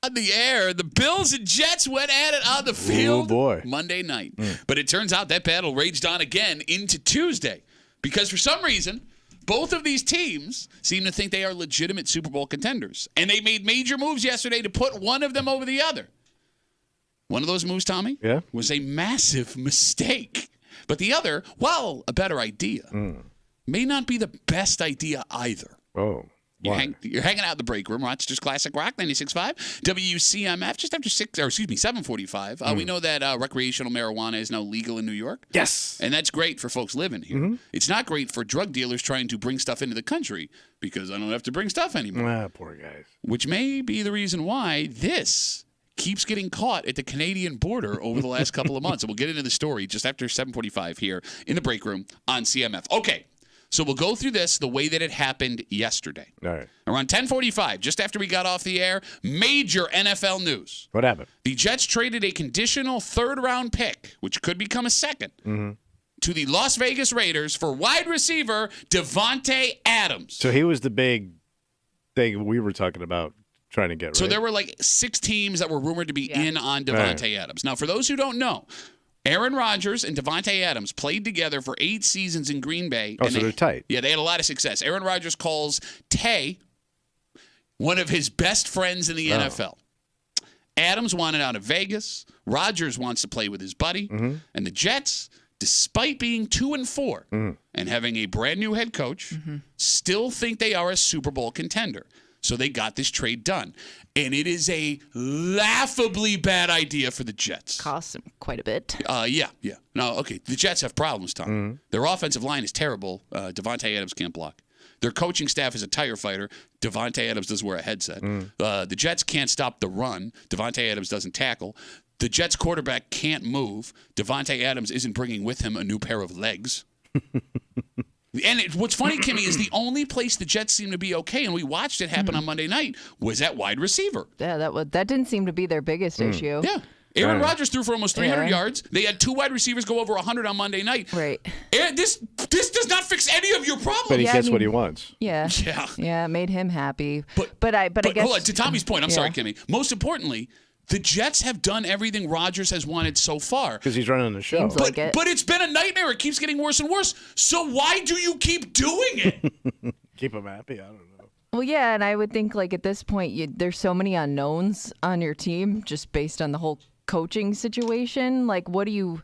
On the air, the Bills and Jets went at it on the field boy. Monday night. But it turns out that battle raged on again into Tuesday because for some reason, both of these teams seem to think they are legitimate Super Bowl contenders. And they made major moves yesterday to put one of them over the other. One of those moves, Tommy, was a massive mistake. But the other, while a better idea, may not be the best idea either. Oh. You're hanging out in the break room, Rochester's Classic Rock, 96.5, WCMF, just after 7:45. We know that recreational marijuana is now legal in New York. Yes. And that's great for folks living here. It's not great for drug dealers trying to bring stuff into the country because I don't have to bring stuff anymore. Poor guys. Which may be the reason why this keeps getting caught at the Canadian border over the last couple of months. And we'll get into the story just after 7:45 here in the break room on CMF. Okay. So we'll go through this the way that it happened yesterday. All right. Around 10:45, just after we got off the air, major NFL news. What happened? The Jets traded a conditional third-round pick, which could become a second, to the Las Vegas Raiders for wide receiver Davante Adams. So he was the big thing we were talking about trying to get, right? So there were like 6 teams that were rumored to be in on Davante Adams. Now, for those who don't know, Aaron Rodgers and Davante Adams played together for 8 seasons in Green Bay. Oh, so they're tight. Yeah, they had a lot of success. Aaron Rodgers calls Tay one of his best friends in the NFL. Adams wanted out of Vegas. Rodgers wants to play with his buddy. And the Jets, despite being 2-4 and having a brand new head coach, still think they are a Super Bowl contender. So they got this trade done. And it is a laughably bad idea for the Jets. Costs them quite a bit. Yeah. No, okay. The Jets have problems, Tom. Their offensive line is terrible. Davante Adams can't block. Their coaching staff is a tire fighter. Davante Adams does wear a headset. The Jets can't stop the run. Davante Adams doesn't tackle. The Jets quarterback can't move. Davante Adams isn't bringing with him a new pair of legs. And what's funny, Kimmy, is the only place the Jets seem to be okay, and we watched it happen on Monday night, was at wide receiver. Yeah, that didn't seem to be their biggest issue. Yeah. Aaron Rodgers threw for almost 300 yards. They had 2 wide receivers go over 100 on Monday night. Right. This does not fix any of your problems. But he gets what he wants. Yeah. Yeah, it made him happy. But I guess hold on, to Tommy's point, I'm sorry, Kimmy. Most importantly, the Jets have done everything Rodgers has wanted so far. Because he's running the show. Seems like it. But it's been a nightmare. It keeps getting worse and worse. So why do you keep doing it? Keep him happy? I don't know. Well, yeah, and I would think like at this point, there's so many unknowns on your team just based on the whole coaching situation. Like, what do you...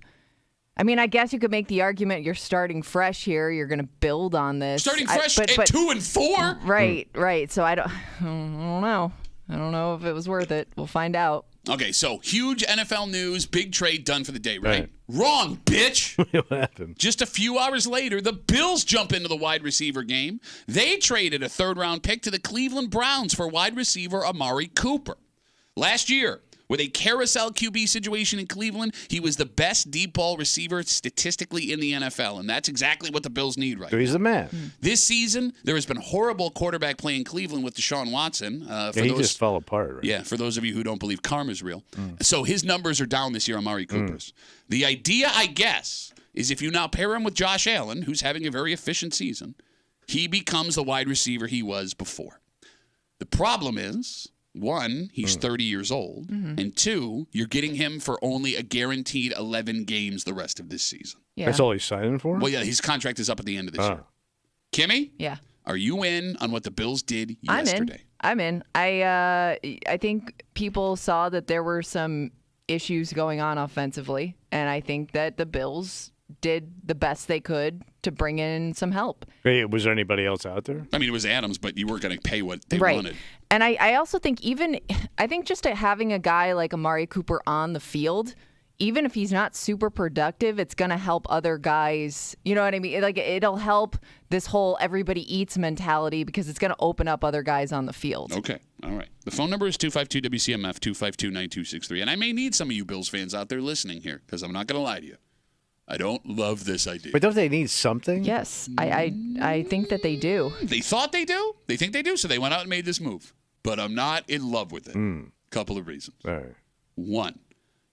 I mean, I guess you could make the argument you're starting fresh here. You're going to build on this. Starting fresh at 2-4? Right. So I don't know. I don't know if it was worth it. We'll find out. Okay, so huge NFL news, big trade done for the day, right? Wrong, bitch. What happened? Just a few hours later, the Bills jump into the wide receiver game. They traded a third-round pick to the Cleveland Browns for wide receiver Amari Cooper. Last year, with a carousel QB situation in Cleveland, he was the best deep ball receiver statistically in the NFL, and that's exactly what the Bills need right now. He's the man. This season, there has been horrible quarterback play in Cleveland with Deshaun Watson. He just fell apart. Right? Yeah, for those of you who don't believe karma's real. So his numbers are down this year, Amari Cooper's. The idea, I guess, is if you now pair him with Josh Allen, who's having a very efficient season, he becomes the wide receiver he was before. The problem is... 1, he's 30 years old, and 2, you're getting him for only a guaranteed 11 games the rest of this season. Yeah. That's all he's signing for? Well, yeah, his contract is up at the end of this year. Kimmy? Yeah. Are you in on what the Bills did yesterday? I'm in. I think people saw that there were some issues going on offensively, and I think that the Bills did the best they could to bring in some help. Hey, was there anybody else out there? I mean, it was Adams, but you weren't going to pay what they wanted. And I also think I think just having a guy like Amari Cooper on the field, even if he's not super productive, it's going to help other guys. You know what I mean? Like, it'll help this whole everybody eats mentality because it's going to open up other guys on the field. Okay. All right. The phone number is 252-WCMF, 252-9263. And I may need some of you Bills fans out there listening here because I'm not going to lie to you. I don't love this idea. But don't they need something? Yes, I think that they do. They thought they do. They think they do, so they went out and made this move. But I'm not in love with it. Couple of reasons. All right. 1,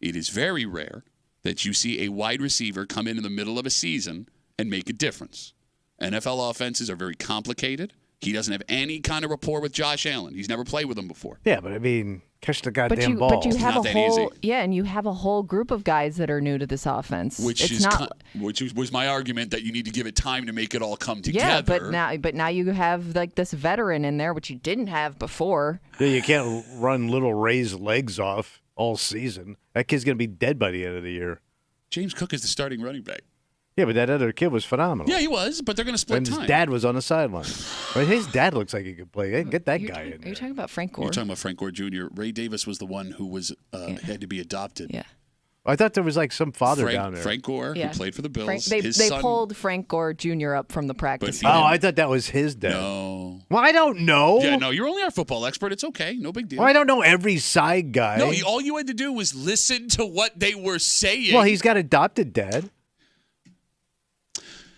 it is very rare that you see a wide receiver come in the middle of a season and make a difference. NFL offenses are very complicated. He doesn't have any kind of rapport with Josh Allen. He's never played with him before. Yeah, but I mean, catch the goddamn ball. But you have Not a that whole easy. and you have a whole group of guys that are new to this offense. Which was my argument that you need to give it time to make it all come together. Yeah, but now you have like this veteran in there, which you didn't have before. Yeah, you can't run little Ray's legs off all season. That kid's going to be dead by the end of the year. James Cook is the starting running back. Yeah, but that other kid was phenomenal. Yeah, he was, but they're going to split and time. his dad was on the sideline. But his dad looks like he could play. Hey, get that guy in Are there. you talking about Frank Gore? You're talking about Frank Gore Jr. Ray Davis was the one who was had to be adopted. Yeah. I thought there was like some father down there. Frank Gore, Yeah. who played for the Bills. They His son, pulled Frank Gore Jr. up from the practice. he Oh, didn't- I thought that was his dad. No. Well, I don't know. Yeah, no, you're only our football expert. It's okay. No big deal. Well, I don't know every side guy. No, all you had to do was listen to what they were saying. Well, he's got adopted dad.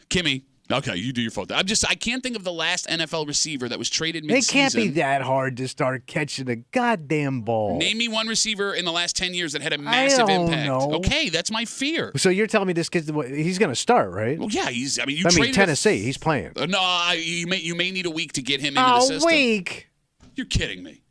Kimmy. Okay, you do your fault. I can't think of the last NFL receiver that was traded It mid-season. can't be that hard to start catching a goddamn ball. Name me one receiver in the last 10 years that had a massive don't impact. know. Okay, that's my fear. So you're telling me this kid's he's going to start, right? Well, yeah, you traded Tennessee, he's playing. No, you may need a week to get him into the system. Week. You're kidding me.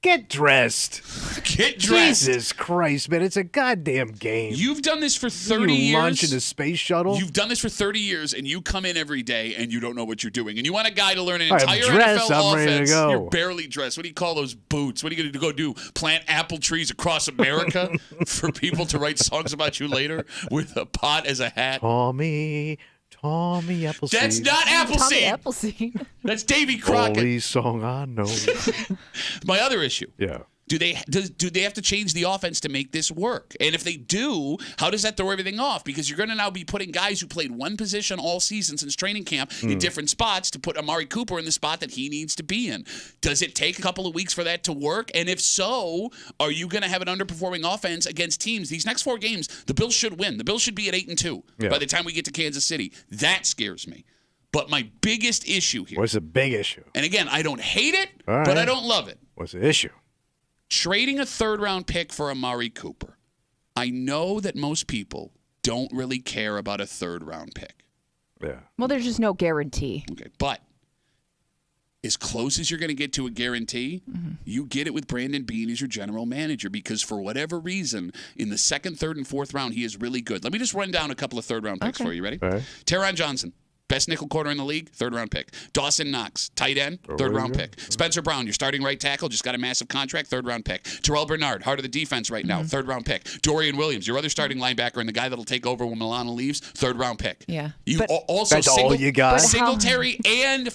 Get dressed. Get dressed. Jesus Christ, man. It's a goddamn game. You've done this for 30 you years. launch in a space shuttle? You've done this for 30 years, and you come in every day, and you don't know what you're doing. And you want a guy to learn an I'm entire dressed, NFL I'm ready to offense. go. You're barely dressed. What do you call those boots? What are you going to go do? Plant apple trees across America for people to write songs about you later with a pot as a hat? Tommy Appleseed. That's not Tommy Appleseed. Appleseed. That's Davy Crockett. Only song I know. My other issue. Yeah. Do they have to change the offense to make this work? And if they do, how does that throw everything off? Because you're going to now be putting guys who played one position all season since training camp in different spots to put Amari Cooper in the spot that he needs to be in. Does it take a couple of weeks for that to work? And if so, are you going to have an underperforming offense against teams? These next 4 games, the Bills should win. The Bills should be at 8-2 by the time we get to Kansas City. That scares me. But my biggest issue here. What's the big issue? And again, I don't hate it, All but right. I don't love it. What's the issue? Trading a third-round pick for Amari Cooper. I know that most people don't really care about a third-round pick. Yeah. Well, there's just no guarantee. Okay, but as close as you're going to get to a guarantee, you get it with Brandon Beane as your general manager because for whatever reason, in the second, third, and fourth round, he is really good. Let me just run down a couple of third-round picks for you. Ready? All right. Teron Johnson. Best nickel corner in the league, third-round pick. Dawson Knox, tight end, third-round pick. Spencer Brown, your starting right tackle, just got a massive contract, third-round pick. Terrell Bernard, heart of the defense right now, third-round pick. Dorian Williams, your other starting linebacker and the guy that'll take over when Milano leaves, third-round pick. Yeah. You But- also That's all you got? But how- Singletary and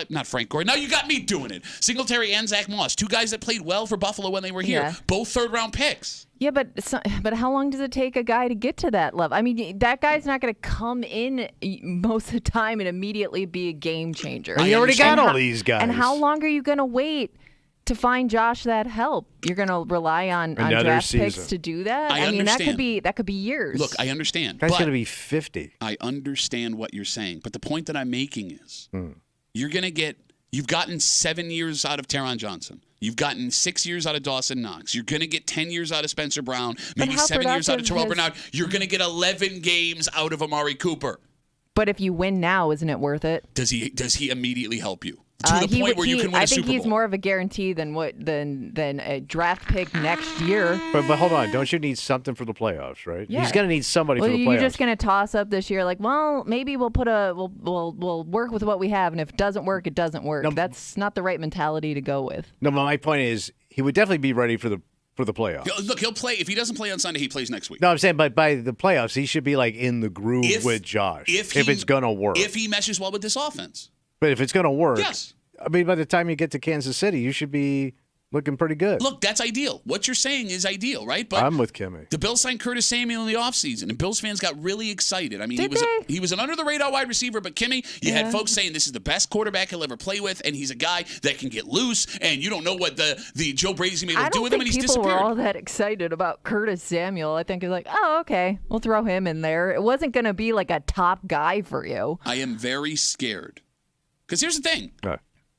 not Frank Gore. Now you got me doing it. Singletary and Zach Moss, 2 guys that played well for Buffalo when they were here, Yeah. both third-round picks. Yeah, but how long does it take a guy to get to that level? I mean, that guy's not going to come in most of the time and immediately be a game changer. And you already got And all how- these guys. And how long are you going to wait to find Josh that help? You're going to rely on Another draft picks season. to do that? I mean, understand. that could be years. Look, I understand. Guy's but going to be 50. I understand what you're saying, but the point that I'm making is you've gotten 7 years out of Teron Johnson. You've gotten 6 years out of Dawson Knox. You're going to get 10 years out of Spencer Brown, maybe how 7 years out of productive Terrell has- Bernard. You're going to get 11 games out of Amari Cooper. But if you win now, isn't it worth it? Does he immediately help you? To the He point would- where you he- can win I a think Super Bowl. he's more of a guarantee than a draft pick next year. But hold on. Don't you need something for the playoffs, right? Yeah. He's going to need somebody Well, for the you're playoffs. just gonna toss up this year, like, well, maybe we'll we'll work with what we have, and if it doesn't work, it doesn't work. No. That's not the right mentality to go with. No, but my point is he would definitely be ready for the playoffs. Look, he'll play. If he doesn't play on Sunday, he plays next week. No, I'm saying, but by the playoffs, he should be like in the groove with Josh. If it's going to work. If he meshes well with this offense. But if it's going to work, Yes. I mean, by the time you get to Kansas City, you should be looking pretty good. Look, that's ideal. What you're saying is ideal, right? But I'm with Kimmy. the Bills signed Curtis Samuel in the offseason, and Bills fans got really excited. I mean, Did he was an under-the-radar wide receiver, but Kimmy, you had folks saying this is the best quarterback he'll ever play with, and he's a guy that can get loose, and you don't know what the Joe Brady's going to be able I to do don't with him, and think he's people were disappeared. all that excited about Curtis Samuel. I think it's like, oh, okay, we'll throw him in there. It wasn't gonna be like a top guy for you. I am very scared. Because here's the thing.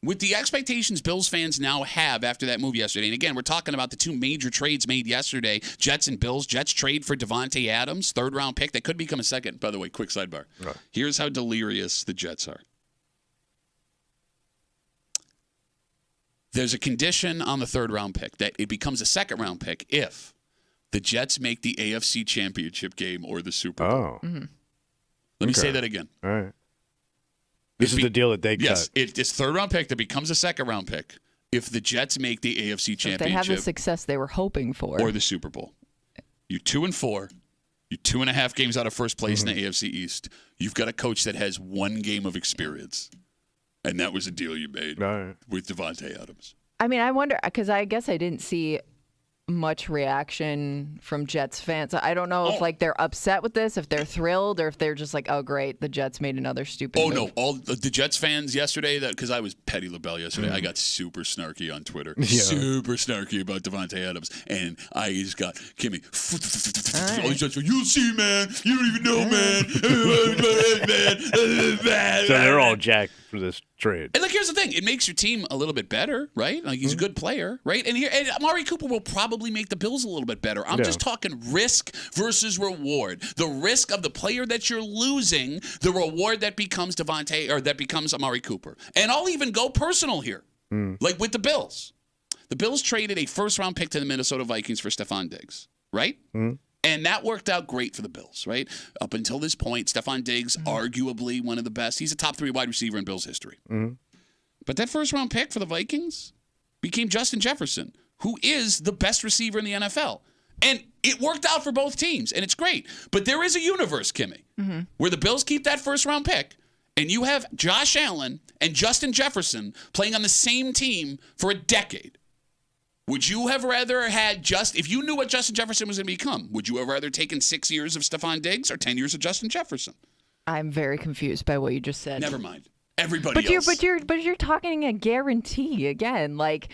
With the expectations Bills fans now have after that move yesterday, and again, we're talking about the 2 major trades made yesterday, Jets and Bills. Jets trade for Devontae Adams, third-round pick. That could become a second, by the way, quick sidebar. Here's how delirious the Jets are. There's a condition on the third-round pick that it becomes a second-round pick if the Jets make the AFC Championship game or the Super Bowl. Oh. Let me say that again. All right. This is the deal that they Yes, cut. it's third-round pick that becomes a second-round pick if the Jets make the AFC If Championship they have the success they were hoping for. or the Super Bowl. You're 2-4. You're 2.5 games out of first place in the AFC East. You've got a coach that has one game of experience. And that was a deal you made with Davante Adams. I mean, I wonder, because I guess I didn't see much reaction from Jets fans. I don't know if like they're upset with this, if they're thrilled, or if they're just like, oh great, the Jets made another stupid move. No, all the Jets fans yesterday, because I was Petty LaBelle yesterday, I got super snarky on Twitter, super snarky about Davante Adams, and I just got Kimmy. All these Jets, you'll see, man. You don't even know, man. So they're all jacked for this trade. And here's the thing: it makes your team a little bit better, right? Like he's a good player, right? And Amari Cooper will probably make the Bills a little bit better. I'm just talking risk versus reward. The risk of the player that you're losing, the reward that becomes Davante or that becomes Amari Cooper. And I'll even go personal here, like with the Bills. The Bills traded a first-round pick to the Minnesota Vikings for Stephon Diggs, right? And that worked out great for the Bills, right? Up until this point, Stephon Diggs, arguably one of the best. He's a top 3 wide receiver in Bills history. But that first-round pick for the Vikings became Justin Jefferson, who is the best receiver in the NFL. And it worked out for both teams, and it's great. But there is a universe, Kimmy, where the Bills keep that first-round pick, and you have Josh Allen and Justin Jefferson playing on the same team for a decade. Would you have rather had if you knew what Justin Jefferson was going to become, would you have rather taken 6 years of Stephon Diggs or 10 years of Justin Jefferson? I'm very confused by what you just said. Never mind. Everybody else. But you're talking a guarantee again, like.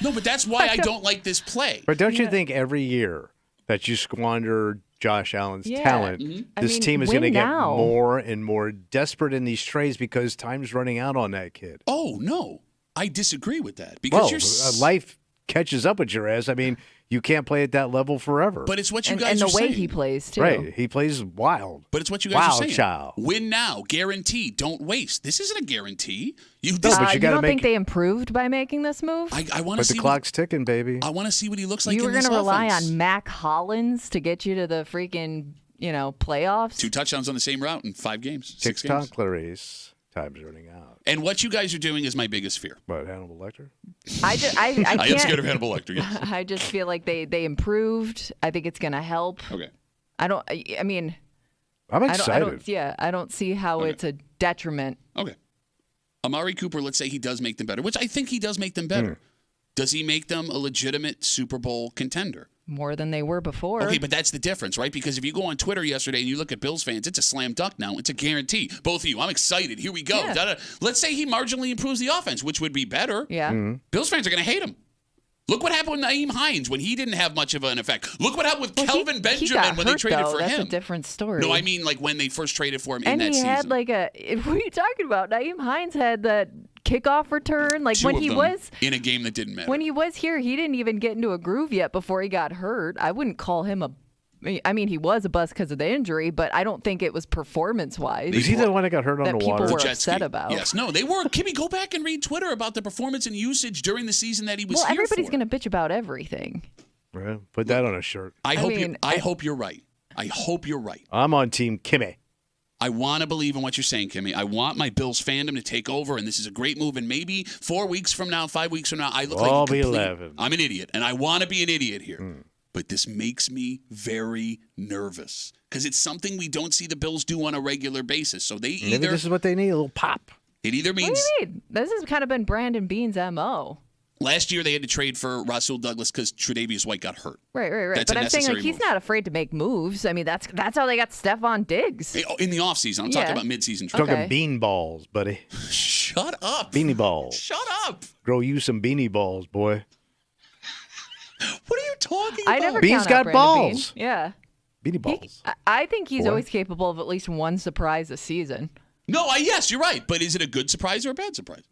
No, but that's why I don't like this play. But don't you think every year that you squander Josh Allen's talent, this team is going to get more and more desperate in these trades because time's running out on that kid? Oh, no. I disagree with that because life catches up with your ass. I mean, you can't play at that level forever. But it's what you and guys are saying. And the way he plays, too. Right. He plays wild. But it's what you guys are saying. Child. Win now. Guarantee. Don't waste. This isn't a guarantee. You don't think they improved by making this move? I want to see. But the clock's ticking, baby. I want to see what he looks like you in this were going to rely offense. on Mac Hollins to get you to the freaking, playoffs? 2 touchdowns on the same route in 5 games. 6 games. TikTok, Clarice. Time's running out. And what you guys are doing is my biggest fear. What, Hannibal Lecter? I am scared of Hannibal Lecter, yes. I just feel like they improved. I think it's going to help. Okay. I'm excited. I don't see how it's a detriment. Okay. Amari Cooper, let's say he does make them better, which I think he does make them better. Does he make them a legitimate Super Bowl contender? More than they were before. Okay, but that's the difference, right? Because if you go on Twitter yesterday and you look at Bills fans, it's a slam dunk now. It's a guarantee. Both of you, I'm excited. Here we go. Yeah. Let's say he marginally improves the offense, which would be better. Yeah. Bills fans are going to hate him. Look what happened with Nyheim Hines when he didn't have much of an effect. Look what happened with Kelvin Benjamin when they traded for him. That's a different story. No, I mean like when they first traded for him and in that season. And he had what are you talking about? Nyheim Hines had that kickoff return. Like 2 when of he them was in a game that didn't matter. When he was here, he didn't even get into a groove yet before he got hurt. I wouldn't call him I mean, he was a bust because of the injury, but I don't think it was performance-wise. Is he the one that got hurt on the water? People were upset about. Yes, no, they were. Kimmy, go back and read Twitter about the performance and usage during the season that he was here for. Well, everybody's going to bitch about everything. Yeah, put that on a shirt. I hope you're right. I hope you're right. I'm on Team Kimmy. I want to believe in what you're saying, Kimmy. I want my Bills fandom to take over, and this is a great move. And maybe 4 weeks from now, 5 weeks from now, I look I'll like be 11. I'm an idiot, and I want to be an idiot here. But this makes me very nervous because it's something we don't see the Bills do on a regular basis. So they either... Maybe this is what they need, a little pop. It either means... What do you mean? This has kind of been Brandon Beane's M.O. Last year, they had to trade for Rasul Douglas because Tre'Davious White got hurt. Right. That's but I'm saying he's not afraid to make moves. I mean, that's how they got Stephon Diggs. In the offseason. I'm talking about midseason trade. Talking bean balls, buddy. Shut up. Beanie balls. Shut up. Grow you some beanie balls, boy. What are you talking about? I never Bean's count out got Brandon balls. Beane. Yeah. Beanie balls. I think he's Boy. always capable of at least one surprise a season. No, yes, you're right. But is it a good surprise or a bad surprise?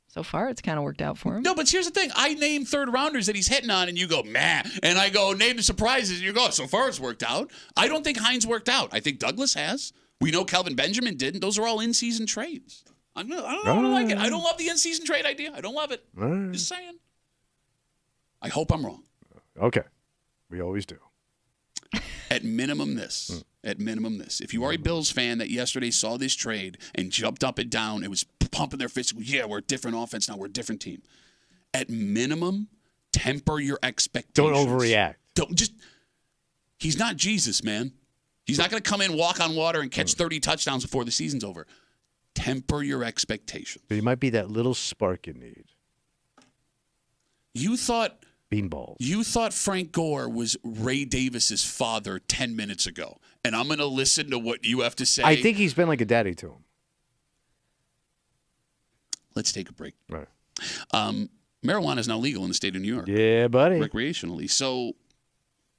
So far, it's kind of worked out for him. No, but here's the thing. I name third rounders that he's hitting on, and you go, meh. And I go, name the surprises, and you go, so far it's worked out. I don't think Hines worked out. I think Douglas has. We know Kelvin Benjamin didn't. Those are all in-season trades. I don't know. I don't like it. I don't love the in-season trade idea. I don't love it. All right. Just saying. I hope I'm wrong. Okay. We always do. At minimum this. At minimum this. If you are a Bills fan that yesterday saw this trade and jumped up and down and was pumping their fists, yeah, we're a different offense now. We're a different team. At minimum, temper your expectations. Don't overreact. He's not Jesus, man. He's not going to come in, walk on water, and catch 30 touchdowns before the season's over. Temper your expectations. But he might be that little spark you need. You thought Beanballs. Frank Gore was Ray Davis's father 10 minutes ago, and I'm going to listen to what you have to say. I think he's been like a daddy to him. Let's take a break. Right. Marijuana is now legal in the state of New York. Yeah, buddy. Recreationally. So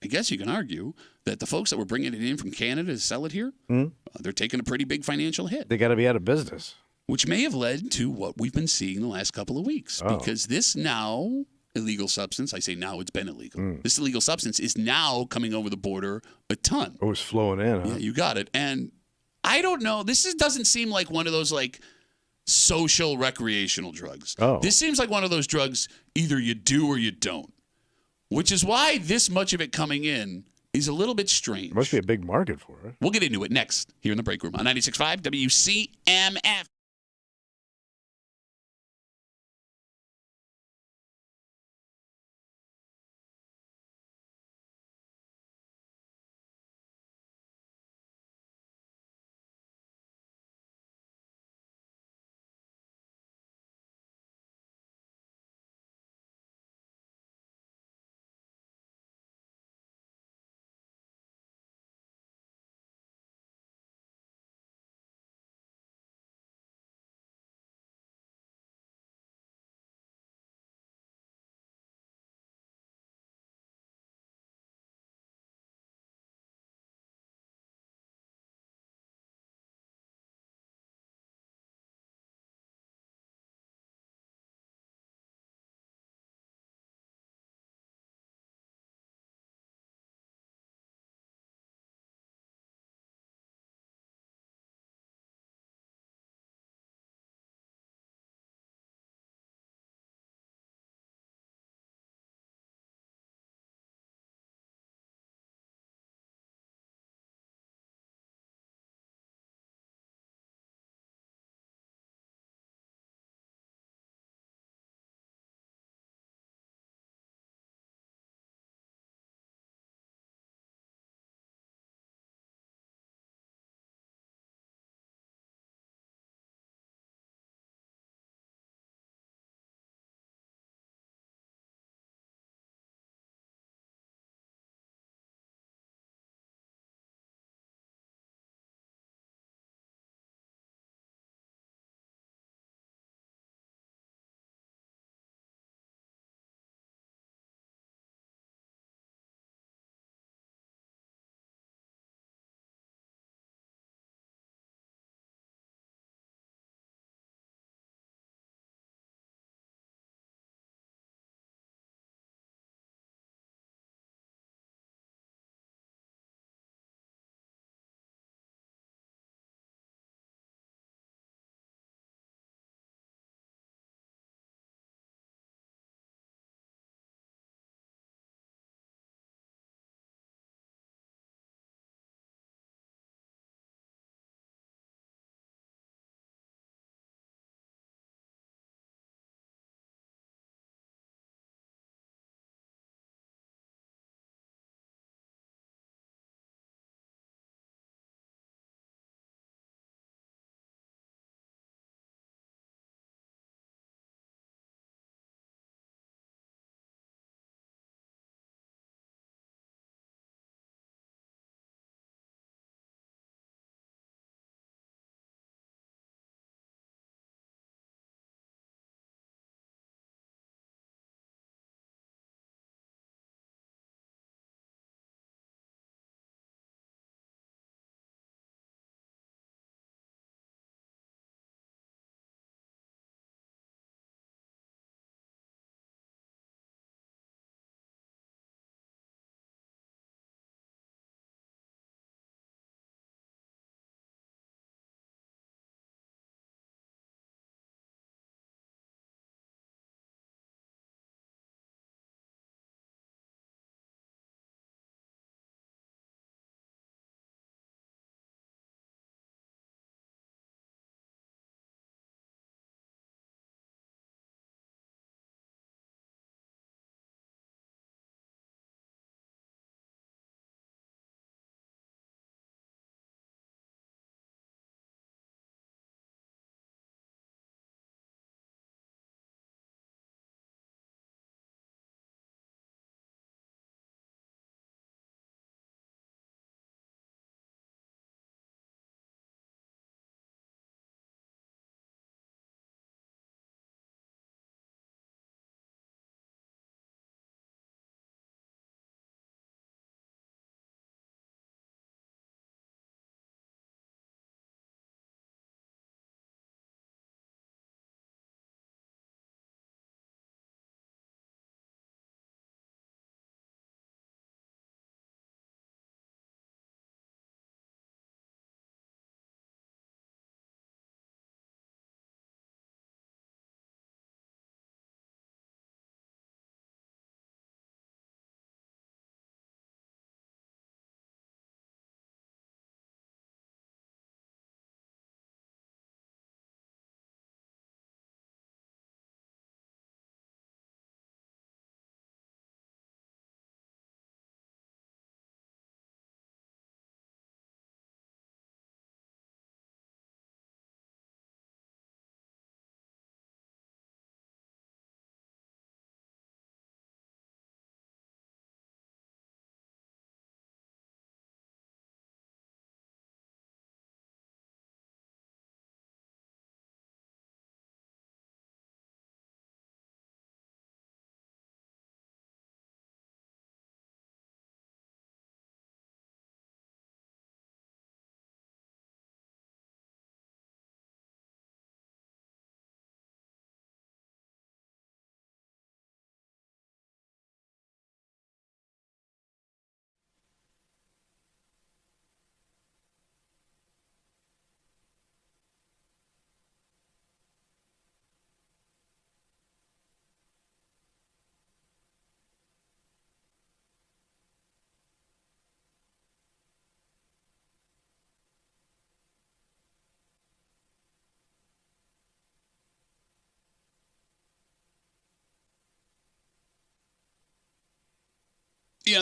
I guess you can argue that the folks that were bringing it in from Canada to sell it here, they're taking a pretty big financial hit. They got to be out of business. Which may have led to what we've been seeing the last couple of weeks. Oh. Because this now illegal substance, I say now, it's been illegal. This illegal substance is now coming over the border a ton. Oh, it's flowing in, huh? Yeah, you got it. And I don't know. Doesn't seem like one of those like social recreational drugs. Oh. This seems like one of those drugs either you do or you don't. Which is why this much of it coming in is a little bit strange. There must be a big market for it. We'll get into it next here in the break room on 96.5 WCMF.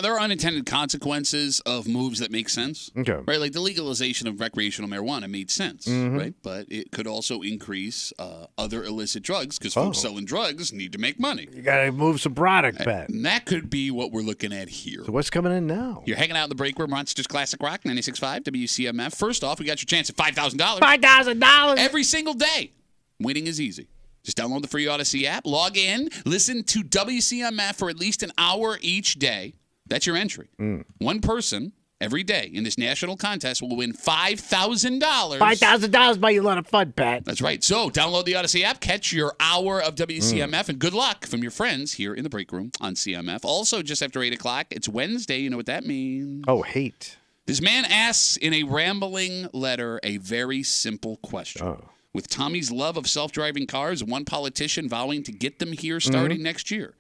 there are unintended consequences of moves that make sense. Okay. Right, like the legalization of recreational marijuana made sense, right? But it could also increase other illicit drugs because folks selling drugs need to make money. You got to move some product back. And that could be what we're looking at here. So what's coming in now? You're hanging out in the break room, Monsters Classic Rock, 96.5 WCMF. First off, we got your chance at $5,000. $5,000 every single day. Winning is easy. Just download the free Odyssey app, log in, listen to WCMF for at least an hour each day. That's your entry. One person every day in this national contest will win $5,000. $5,000 buy you a lot of fun, Pat. That's right. So download the Odyssey app, catch your hour of WCMF, and good luck from your friends here in the break room on CMF. Also, just after 8 o'clock, it's Wednesday. You know what that means. Oh, hate. This man asks in a rambling letter a very simple question. With Tommy's love of self-driving cars and one politician vowing to get them here starting next year,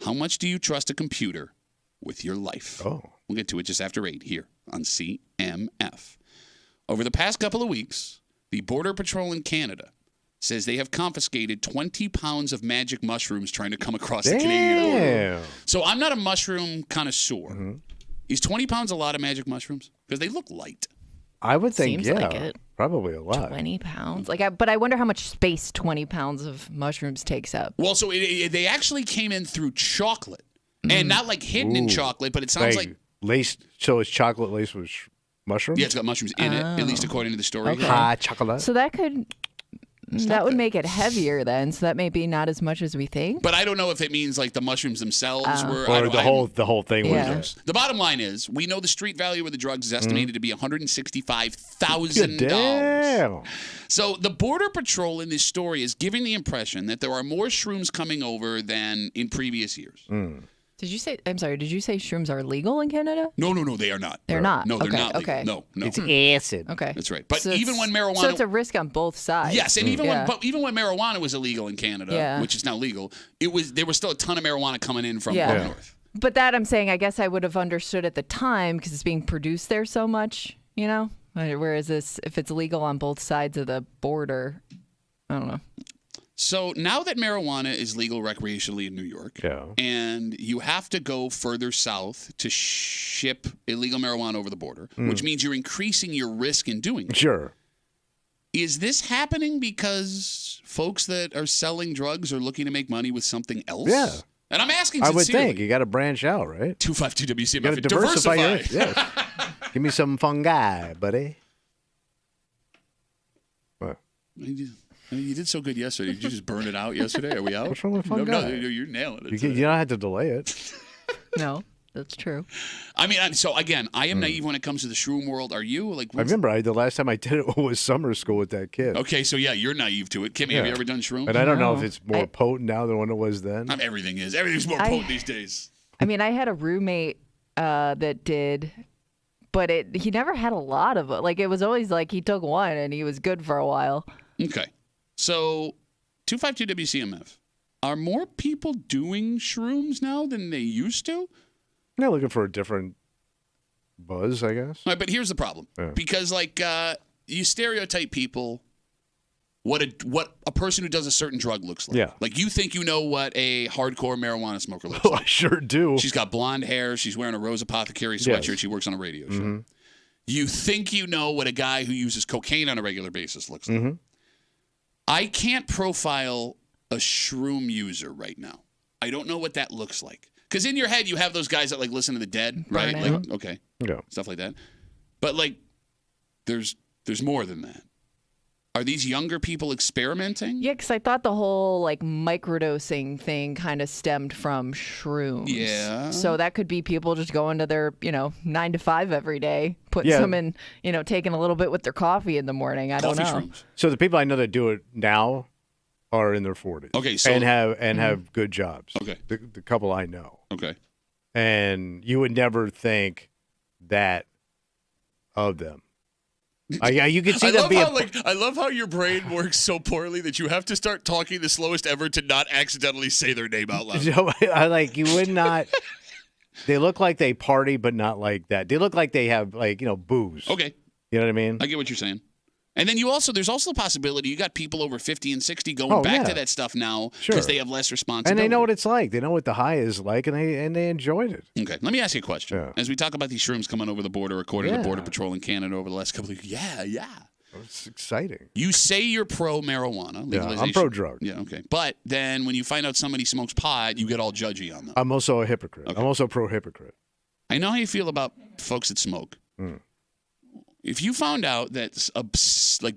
how much do you trust a computer with your life? We'll get to it just after 8 here on CMF. Over the past couple of weeks, the Border Patrol in Canada says they have confiscated 20 pounds of magic mushrooms trying to come across the Canadian border. So I'm not a mushroom connoisseur. Is 20 pounds a lot of magic mushrooms? Because they look light. I would think, Seems like it. Probably a lot. 20 pounds. But I wonder how much space 20 pounds of mushrooms takes up. Well, so they actually came in through chocolate. And not like hidden in chocolate, but it sounds like laced. So it's chocolate laced with mushrooms? Yeah, it's got mushrooms in it, at least according to the story. Okay. Hot chocolate. So that could... that would make it heavier then, so that may be not as much as we think. But I don't know if it means like the mushrooms themselves were... Or the whole thing was... The bottom line is, we know the street value of the drugs is estimated to be $165,000. So the Border Patrol in this story is giving the impression that there are more shrooms coming over than in previous years. Did you say shrooms are legal in Canada? No, they are not. They're not? No, they're Okay, not legal. okay. No. It's acid. Okay. That's right. But So even when marijuana... So it's a risk on both sides. Yes, and even when marijuana was illegal in Canada, which is now legal, there was still a ton of marijuana coming in from up north. But that I'm saying, I guess I would have understood at the time because it's being produced there so much, you know? Whereas if it's legal on both sides of the border, I don't know. So now that marijuana is legal recreationally in New York, and you have to go further south to ship illegal marijuana over the border, which means you're increasing your risk in doing it. Sure. Is this happening because folks that are selling drugs are looking to make money with something else? Yeah. And I'm asking I sincerely. would think. You got to branch out, right? 252 WCMF. You got to diversify. Yes. Give me some fungi, buddy. What? You did so good yesterday. Did you just burn it out yesterday? Are we out? What's wrong with fungi? No, you're nailing it. You don't have to delay it. No, that's true. I mean, so again, I am naive when it comes to the shroom world. Are you? Like, I remember the last time I did it was summer school with that kid. Okay, so yeah, you're naive to it. Kimmy, have you ever done shrooms? And I don't know if it's more potent now than when it was then. Everything is. Everything's more potent these days. I mean, I had a roommate that did, but he never had a lot of it. Like, it was always like he took one and he was good for a while. Okay. So, 252 WCMF. Are more people doing shrooms now than they used to? They're looking for a different buzz, I guess. All right, but here's the problem. Yeah. Because, like, you stereotype people what a person who does a certain drug looks like. Yeah. Like, you think you know what a hardcore marijuana smoker looks like. I sure do. She's got blonde hair. She's wearing a Rose Apothecary sweatshirt. Yes. She works on a radio show. You think you know what a guy who uses cocaine on a regular basis looks like. I can't profile a shroom user right now. I don't know what that looks like. Because in your head, you have those guys that like listen to the Dead, right? Like, okay, stuff like that. But like, there's more than that. Are these younger people experimenting? Yeah, because I thought the whole like microdosing thing kind of stemmed from shrooms. Yeah. So that could be people just going to their 9 to 5 every day, putting some in, taking a little bit with their coffee in the morning. I don't know. Shrooms. So the people I know that do it now are in their 40s. Okay, so and have good jobs. Okay. The couple I know. Okay. And you would never think that of them. You can see them being. I love how your brain works so poorly that you have to start talking the slowest ever to not accidentally say their name out loud. So, you would not. They look like they party, but not like that. They look like they have booze. Okay. You know what I mean? I get what you're saying. And then there's also the possibility you got people over 50 and 60 going back to that stuff now because they have less responsibility. And they know what it's like. They know what the high is like, and they enjoyed it. Okay, let me ask you a question. Yeah. As we talk about these shrooms coming over the border, according to Border Patrol in Canada over the last couple of years. Yeah. It's exciting. You say you're pro-marijuana legalization. Yeah, I'm pro-drug. Yeah, okay. But then when you find out somebody smokes pot, you get all judgy on them. I'm also a hypocrite. Okay. I'm also pro-hypocrite. I know how you feel about folks that smoke. If you found out that a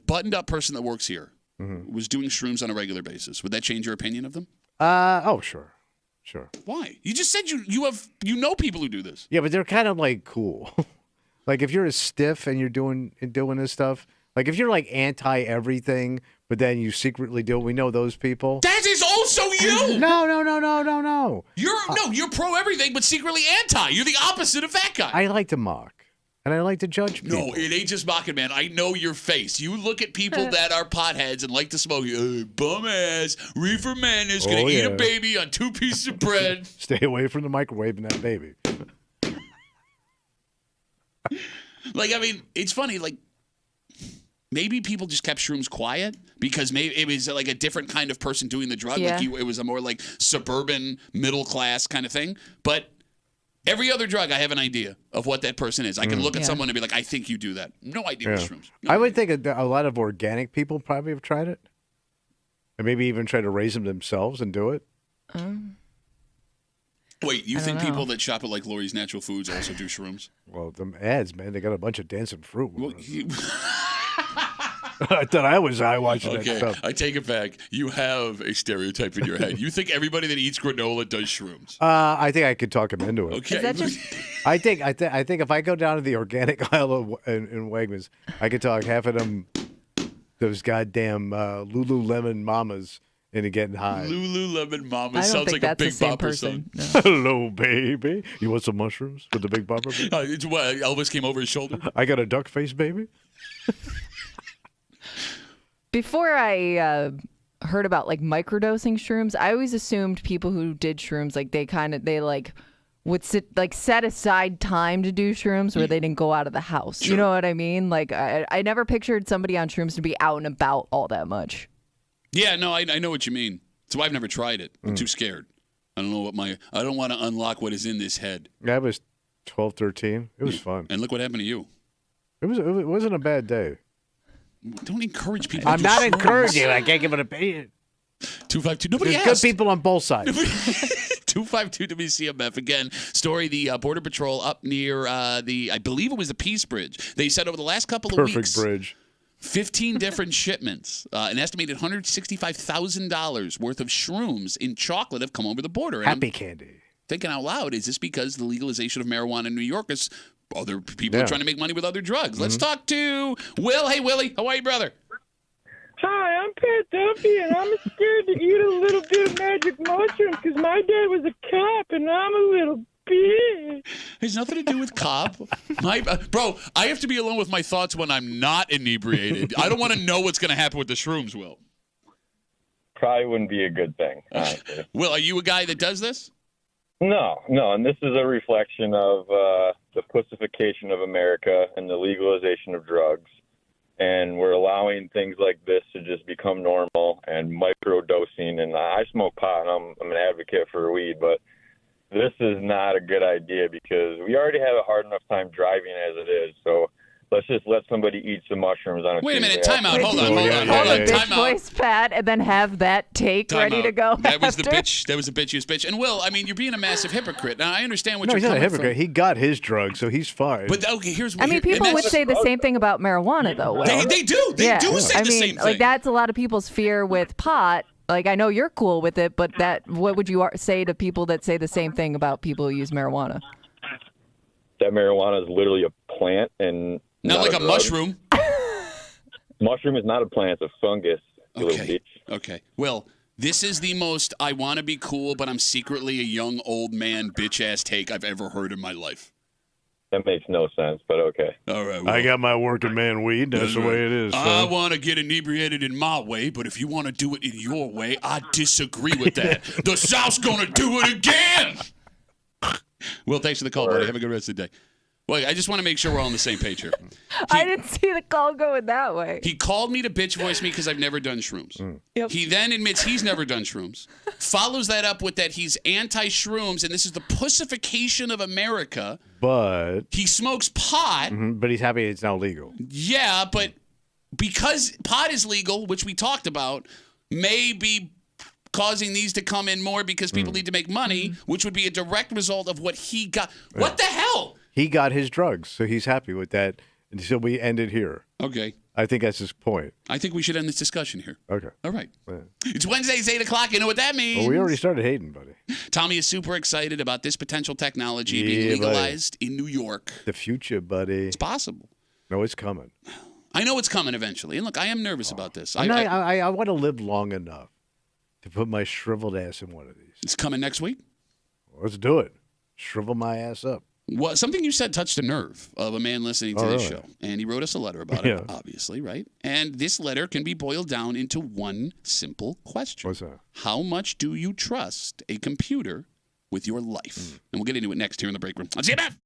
buttoned up person that works here was doing shrooms on a regular basis, would that change your opinion of them? Sure. Why? You just said you know people who do this. Yeah, but they're kind of like cool. Like if you're a stiff and you're doing this stuff, like if you're like anti everything, but then you secretly do it, we know those people. That is also you. No. You're pro everything, but secretly anti. You're the opposite of that guy. I like to mock. And I like to judge people. No, it ain't just mocking, man. I know your face. You look at people that are potheads and like to smoke. Bum ass, reefer man is going to eat a baby on 2 pieces of bread. Stay away from the microwave and that baby. It's funny. Maybe people just kept shrooms quiet because maybe it was like a different kind of person doing the drug. Yeah. It was a more like suburban, middle class kind of thing. But every other drug, I have an idea of what that person is. I can look at someone and be like, I think you do that. No idea with shrooms. I would think a lot of organic people probably have tried it. And maybe even try to raise them themselves and do it. Wait, you think people that shop at like Lori's Natural Foods also do shrooms? Well, them ads, man, they got a bunch of dancing fruit. Well, I thought I was watching that stuff. I take it back. You have a stereotype in your head. You think everybody that eats granola does shrooms. I think I could talk him into it. Okay. Is that just... I think if I go down to the organic aisle in Wegmans, I could talk half of them, those goddamn Lululemon mamas into getting high. Lululemon mama sounds like a Big Bopper song. No. Hello, baby. You want some mushrooms with the Big Bopper? It's what, Elvis came over his shoulder? I got a duck face, baby. Before I heard about like microdosing shrooms, I always assumed people who did shrooms they would set aside time to do shrooms where they didn't go out of the house. Sure. You know what I mean? Like I never pictured somebody on shrooms to be out and about all that much. Yeah, no, I know what you mean. So I've never tried it. I'm too scared. I don't know I don't want to unlock what is in this head. I was 12, 13. It was fun. And look what happened to you. It wasn't a bad day. Don't encourage people. I'm not encouraging. I can't give an opinion. 252. Nobody There's asked. good people on both sides. 252 WCMF. Again, story, the Border Patrol up near I believe it was the Peace Bridge. They said over the last couple of weeks. Perfect bridge. 15 different shipments, an estimated $165,000 worth of shrooms in chocolate have come over the border. And Happy candy. Thinking out loud, is this because the legalization of marijuana in New York is other people are trying to make money with other drugs? Let's talk to Will. Hey, Willie. How are you, brother? Hi, I'm Pat Duffy, and I'm scared to eat a little bit of magic mushroom because my dad was a cop, and I'm a little bitch. Has nothing to do with cop. Bro, I have to be alone with my thoughts when I'm not inebriated. I don't want to know what's going to happen with the shrooms, Will. Probably wouldn't be a good thing, honestly. Will, are you a guy that does this? No, and this is a reflection of the pussification of America and the legalization of drugs. And we're allowing things like this to just become normal and microdosing. And I smoke pot, and I'm an advocate for weed, but this is not a good idea because we already have a hard enough time driving as it is. So let's just let somebody eat some mushrooms on a Wait a minute, Tuesday time out. Hold on. Call a bitch Time out. voice, Pat, and then have that take Time ready out. to go. That was after. the bitch. That was the bitchiest bitch. And Will, I mean, you're being a massive hypocrite. Now I understand what No, you're he's not a coming hypocrite. from. He got his drug, so he's fine. But okay, here's what I mean, people would say the same thing about marijuana, though. Will. They do. They do say I the mean, same thing. like that's a lot of people's fear with pot. Like I know you're cool with it, but what would you say to people that say the same thing about people who use marijuana? That marijuana is literally a plant and not like a mushroom. Mushroom is not a plant; it's a fungus. You little bitch. Okay. Well, this is the most I want to be cool, but I'm secretly a young old man bitch ass take I've ever heard in my life. That makes no sense, but okay. All right. Well, I got my working man weed. That's the way it is. I son. want to get inebriated in my way, but if you want to do it in your way, I disagree with that. The South's going to do it again. Well, thanks for the call, buddy. Have a good rest of the day. Wait, I just want to make sure we're all on the same page here. I didn't see the call going that way. He called me to bitch voice me because I've never done shrooms. Yep. He then admits he's never done shrooms. Follows that up with that he's anti-shrooms, and this is the pussification of America. But He smokes pot. but he's happy it's now legal. Yeah, but because pot is legal, which we talked about, may be causing these to come in more because people need to make money, which would be a direct result of what he got. What the hell? He got his drugs, so he's happy with that. And so we ended here. Okay. I think that's his point. I think we should end this discussion here. Okay. All right. Yeah. It's Wednesday, it's 8 o'clock. You know what that means. Well, we already started hating, buddy. Tommy is super excited about this potential technology being Yeah, buddy. legalized in New York. The future, buddy. It's possible. No, it's coming. I know it's coming eventually. And look, I am nervous about this. I want to live long enough to put my shriveled ass in one of these. It's coming next week. Let's do it. Shrivel my ass up. Well, something you said touched a nerve of a man listening to this show. And he wrote us a letter about it, obviously, right? And this letter can be boiled down into one simple question. What's that? How much do you trust a computer with your life? And we'll get into it next here in the break room on WCMF.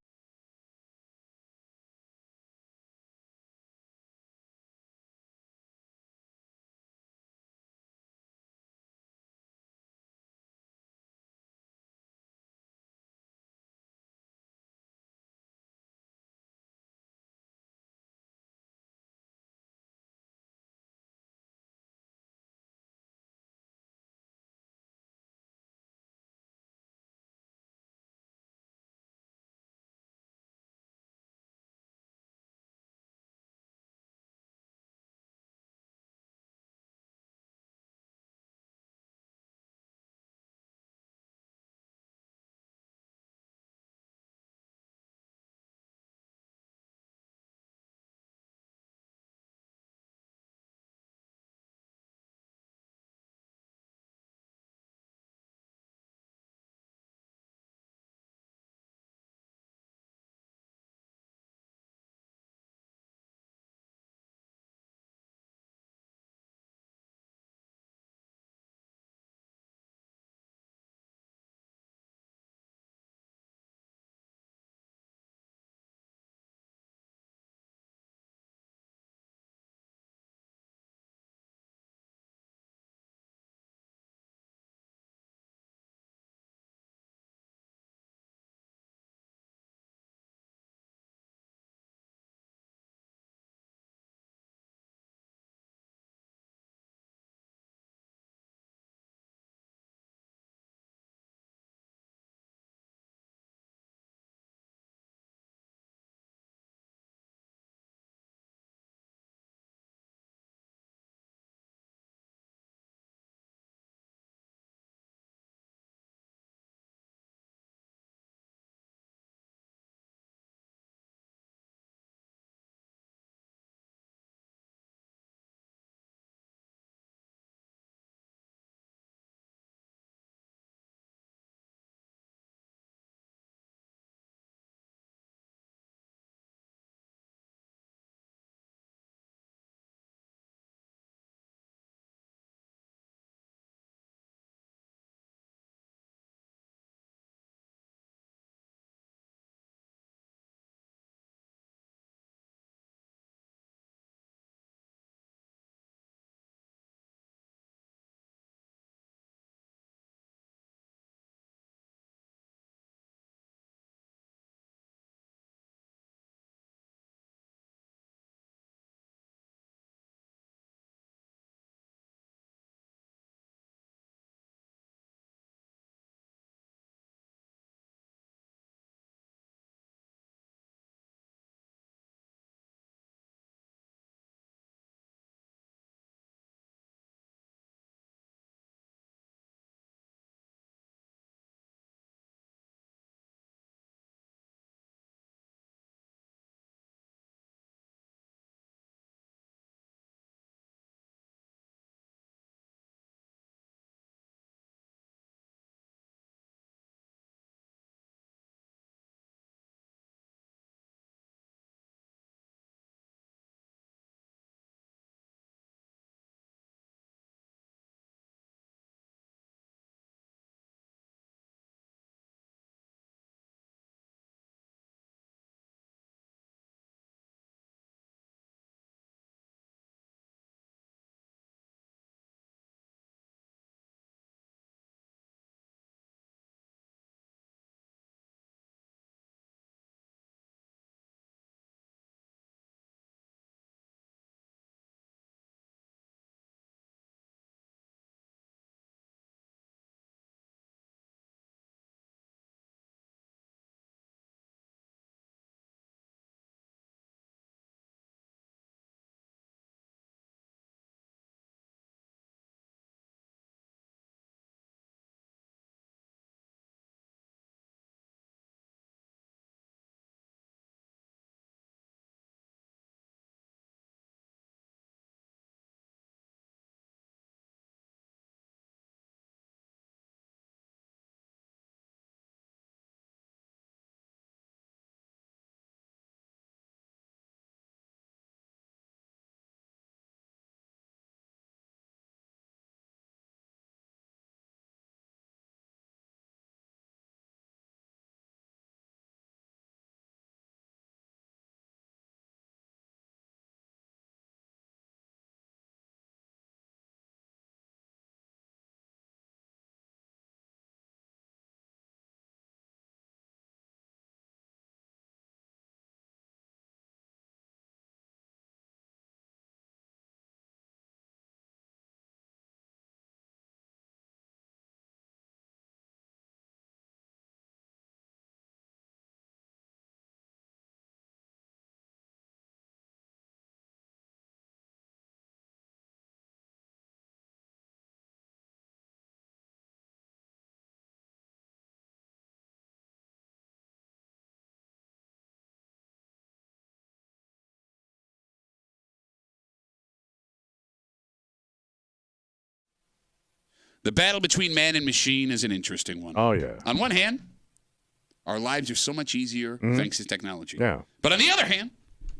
The battle between man and machine is an interesting one. Oh, yeah. On one hand, our lives are so much easier thanks to technology. Yeah. But on the other hand,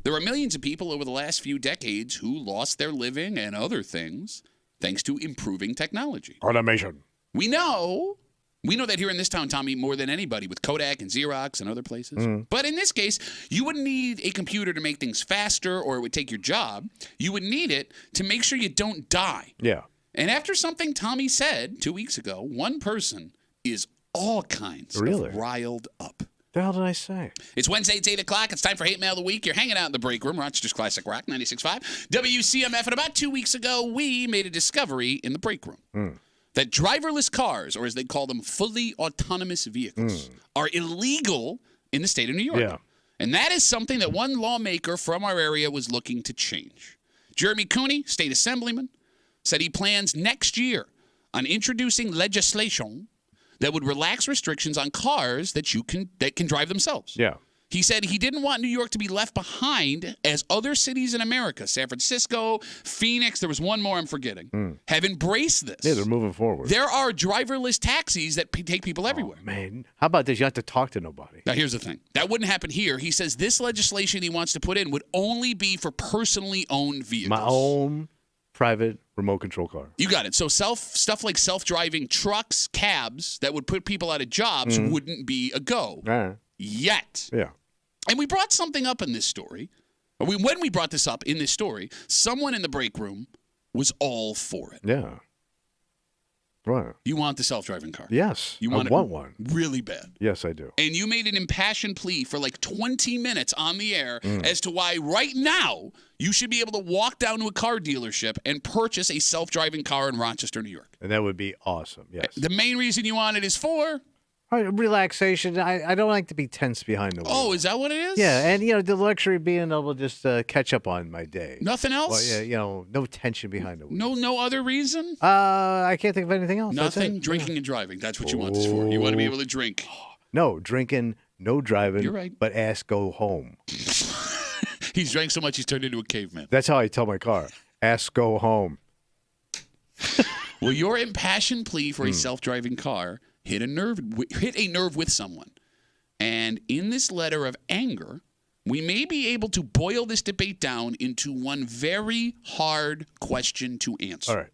there are millions of people over the last few decades who lost their living and other things thanks to improving technology. Automation. We know that here in this town, Tommy, more than anybody with Kodak and Xerox and other places. But in this case, you wouldn't need a computer to make things faster or it would take your job. You would need it to make sure you don't die. Yeah. And after something Tommy said 2 weeks ago, one person is all kinds of riled up. The hell did I say? It's Wednesday, it's 8 o'clock. It's time for Hate Mail of the Week. You're hanging out in the break room, Rochester's Classic Rock, 96.5. WCMF. And about 2 weeks ago, we made a discovery in the break room that driverless cars, or as they call them, fully autonomous vehicles, are illegal in the state of New York. Yeah. And that is something that one lawmaker from our area was looking to change. Jeremy Cooney, state assemblyman, said he plans next year on introducing legislation that would relax restrictions on cars that can drive themselves. Yeah. He said he didn't want New York to be left behind as other cities in America, San Francisco, Phoenix, there was one more I'm forgetting, have embraced this. Yeah, they're moving forward. There are driverless taxis that take people everywhere. Man, how about this? You have to talk to nobody. Now, here's the thing. That wouldn't happen here. He says this legislation he wants to put in would only be for personally owned vehicles. My own private remote control car. You got it. So stuff like self-driving trucks, cabs that would put people out of jobs wouldn't be a go yet. Yeah. And we brought something up in this story. When we brought this up in this story, someone in the break room was all for it. Yeah. Right. You want the self-driving car? Yes. You I want one. Really bad. Yes, I do. And you made an impassioned plea for like 20 minutes on the air as to why right now you should be able to walk down to a car dealership and purchase a self-driving car in Rochester, New York. And that would be awesome. Yes. The main reason you want it is for... Relaxation. I don't like to be tense behind the wheel. Oh, is that what it is? Yeah, and the luxury of being able to just catch up on my day. Nothing else? Well, yeah, no tension behind the wheel. No other reason? I can't think of anything else. Nothing? Drinking and driving. That's what you want this for. You want to be able to drink. No, drinking, no driving. You're right. But ass go home. He's drank so much he's turned into a caveman. That's how I tell my car. Ass go home. Well, your impassioned plea for a self-driving car hit a nerve with someone. And in this letter of anger, we may be able to boil this debate down into one very hard question to answer. All right.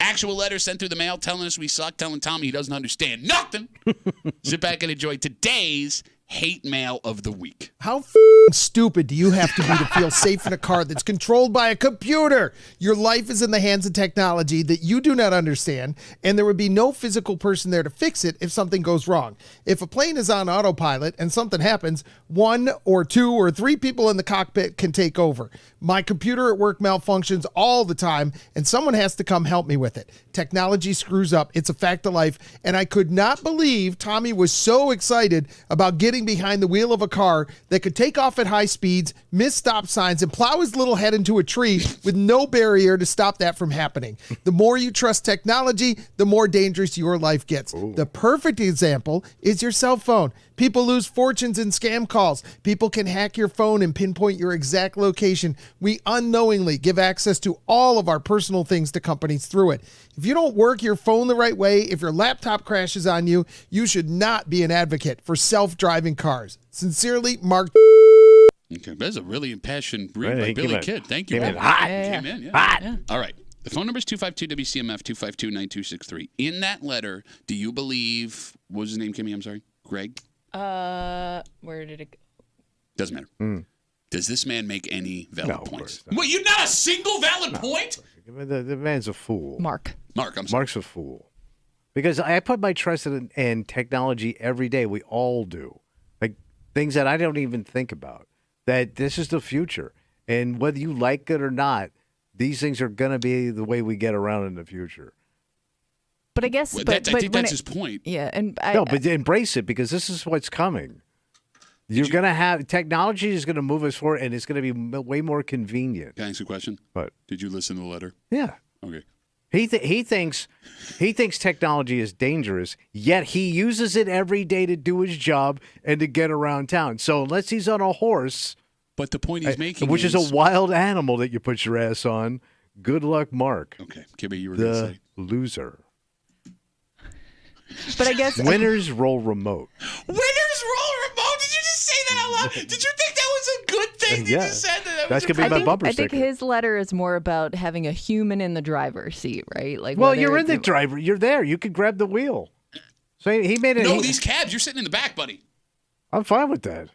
Actual letter sent through the mail telling us we suck, telling Tommy he doesn't understand nothing. Sit back and enjoy today's Hate Mail of the Week. How stupid do you have to be to feel safe in a car that's controlled by a computer? Your life is in the hands of technology that you do not understand, and there would be no physical person there to fix it if something goes wrong. If a plane is on autopilot and something happens, 1 or 2 or 3 people in the cockpit can take over. My computer at work malfunctions all the time, and someone has to come help me with it. Technology screws up. It's a fact of life, and I could not believe Tommy was so excited about getting behind the wheel of a car that could take off at high speeds, miss stop signs, and plow his little head into a tree with no barrier to stop that from happening. The more you trust technology, the more dangerous your life gets. Ooh. The perfect example is your cell phone. People lose fortunes in scam calls. People can hack your phone and pinpoint your exact location. We unknowingly give access to all of our personal things to companies through it. If you don't work your phone the right way, if your laptop crashes on you, you should not be an advocate for self-driving cars. Sincerely, Mark. Okay, that's a really impassioned read by Billy Kidd. Thank you. Came in hot. Came in, yeah. Yeah. All right. The phone number is 252-WCMF, 252-9263. In that letter, do you believe, what was his name, Kimmy? I'm sorry. Greg? Where did it go? Doesn't matter. Does this man make any valid points? Not. What, you not a single valid point? The man's a fool. Mark, I'm sorry. Mark's a fool. Because I put my trust in technology every day. We all do. Like things that I don't even think about. That this is the future. And whether you like it or not, these things are going to be the way we get around in the future. but I guess, Well, but I think that's his point. Yeah, and but embrace it because this is what's coming. You're going to have technology is going to move us forward, and it's going to be way more convenient. Can I ask you a question? What? Did you listen to the letter? Yeah. Okay. He thinks technology is dangerous, yet he uses it every day to do his job and to get around town. So unless he's on a horse, but the point he's making, which is a wild animal that you put your ass on, good luck, Mark. Okay, Kimmy, you were going to say loser. But I guess Winners roll remote. Winners roll remote. Did you just say that out loud? Did you think that was a good thing that you said? That's gonna be my bumper I sticker. think his letter is more about having a human in the driver's seat, right? Like, well, whether you're in it's the driver. You're there. You could grab the wheel. So he made it. No, these cabs, you're sitting in the back, buddy. I'm fine with that.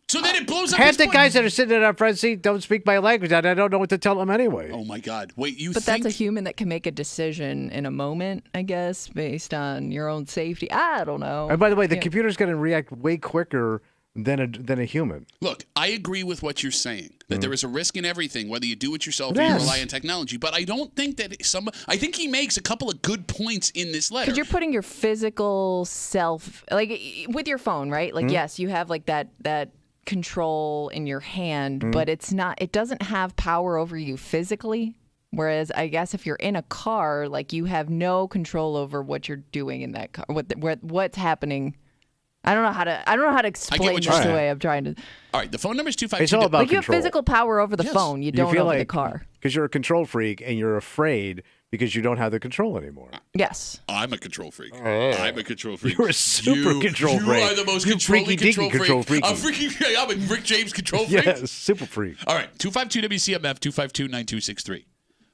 So then it blows up. Half his the point. guys that are sitting in our front seat don't speak my language, and I don't know what to tell them anyway. Oh my God! Wait, you But think that's a human that can make a decision in a moment, I guess, based on your own safety. I don't know. And by the way, the computer's going to react way quicker than a human. Look, I agree with what you're saying, that there is a risk in everything, whether you do it yourself or Yes. you rely on technology. But I don't think that I think he makes a couple of good points in this letter. Because you're putting your physical self, like with your phone, right? Like, yes, you have like that control in your hand, but it doesn't have power over you physically. Whereas I guess if you're in a car, like you have no control over what you're doing in that car, what's happening. I don't know how to explain what this you're the saying. way I'm trying to. All right, the phone number is 252. It's all about Like you have control. physical power over the phone, you don't feel over like, the car. Because you're a control freak and you're afraid because you don't have the control anymore. Yes. I'm a control freak. I'm a control freak. You're a super control freak. You are the most You controlling freaky deaky control freak. control I'm a Rick James control freak. Yes, super freak. All right, 252 WCMF 252-9263.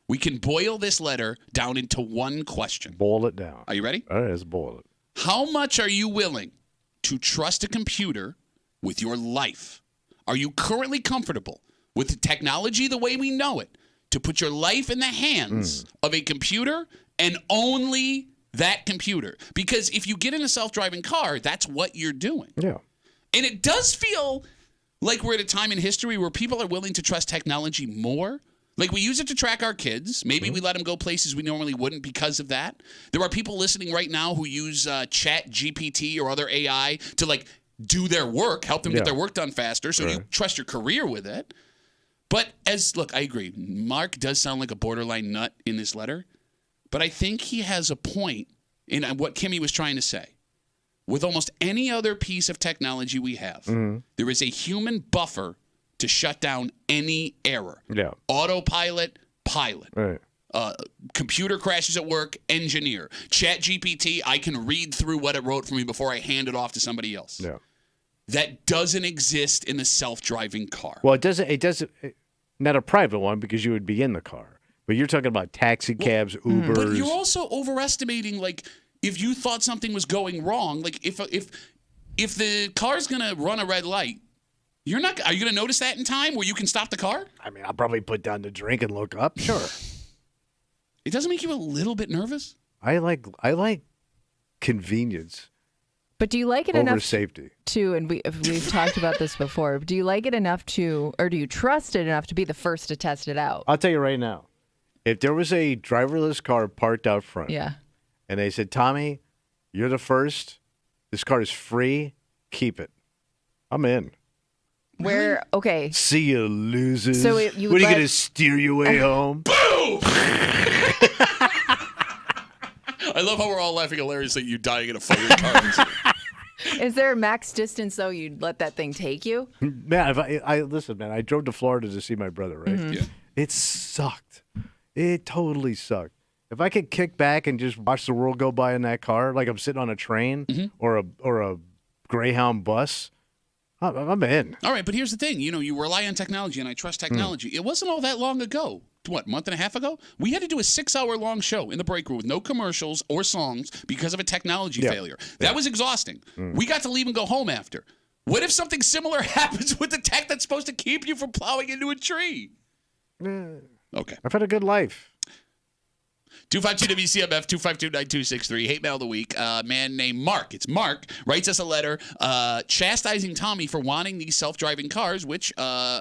We can boil this letter down into one question. Boil it down. Are you ready? All right, let's boil it. How much are you willing to trust a computer with your life? Are you currently comfortable with the technology the way we know it to put your life in the hands of a computer and only that computer? Because if you get in a self-driving car, that's what you're doing. Yeah. And it does feel like we're at a time in history where people are willing to trust technology more. Like, we use it to track our kids. Maybe we let them go places we normally wouldn't because of that. There are people listening right now who use Chat GPT or other AI to, like, do their work, help them get their work done faster, so you trust your career with it. But look, I agree. Mark does sound like a borderline nut in this letter, but I think he has a point in what Kimmy was trying to say. With almost any other piece of technology we have, there is a human buffer to shut down any error. Yeah. Autopilot, pilot. Right. Computer crashes at work, engineer. Chat GPT, I can read through what it wrote for me before I hand it off to somebody else. Yeah. That doesn't exist in the self-driving car. Well, it doesn't. Not a private one because you would be in the car. But you're talking about taxi cabs, Ubers. But you're also overestimating, like, if you thought something was going wrong, like if the car's gonna run a red light, are you gonna notice that in time where you can stop the car? I mean, I'll probably put down the drink and look up. Sure. It doesn't make you a little bit nervous? I like convenience But do you like it over enough safety. to, and we've talked about this before, do you like it enough to, or do you trust it enough to be the first to test it out? I'll tell you right now, if there was a driverless car parked out front, Yeah. and they said, Tommy, you're the first, this car is free, keep it. I'm in. Where, okay. See you, losers. So what are you going to steer your way home? Boom! I love how we're all laughing hilariously at you dying in a fiery car. Is there a max distance, though, you'd let that thing take you? Man, listen, man, I drove to Florida to see my brother, right? Mm-hmm. Yeah. It sucked. It totally sucked. If I could kick back and just watch the world go by in that car, like I'm sitting on a train or a Greyhound bus, I'm in. All right, but here's the thing. You rely on technology, and I trust technology. It wasn't all that long ago. What, month and a half ago? We had to do a 6-hour-long show in the break room with no commercials or songs because of a technology failure. That was exhausting. We got to leave and go home after. What if something similar happens with the tech that's supposed to keep you from plowing into a tree? Okay. I've had a good life. 252 WCMF 252-9263. Hate mail of the week. A man named Mark. It's Mark. Writes us a letter chastising Tommy for wanting these self-driving cars, which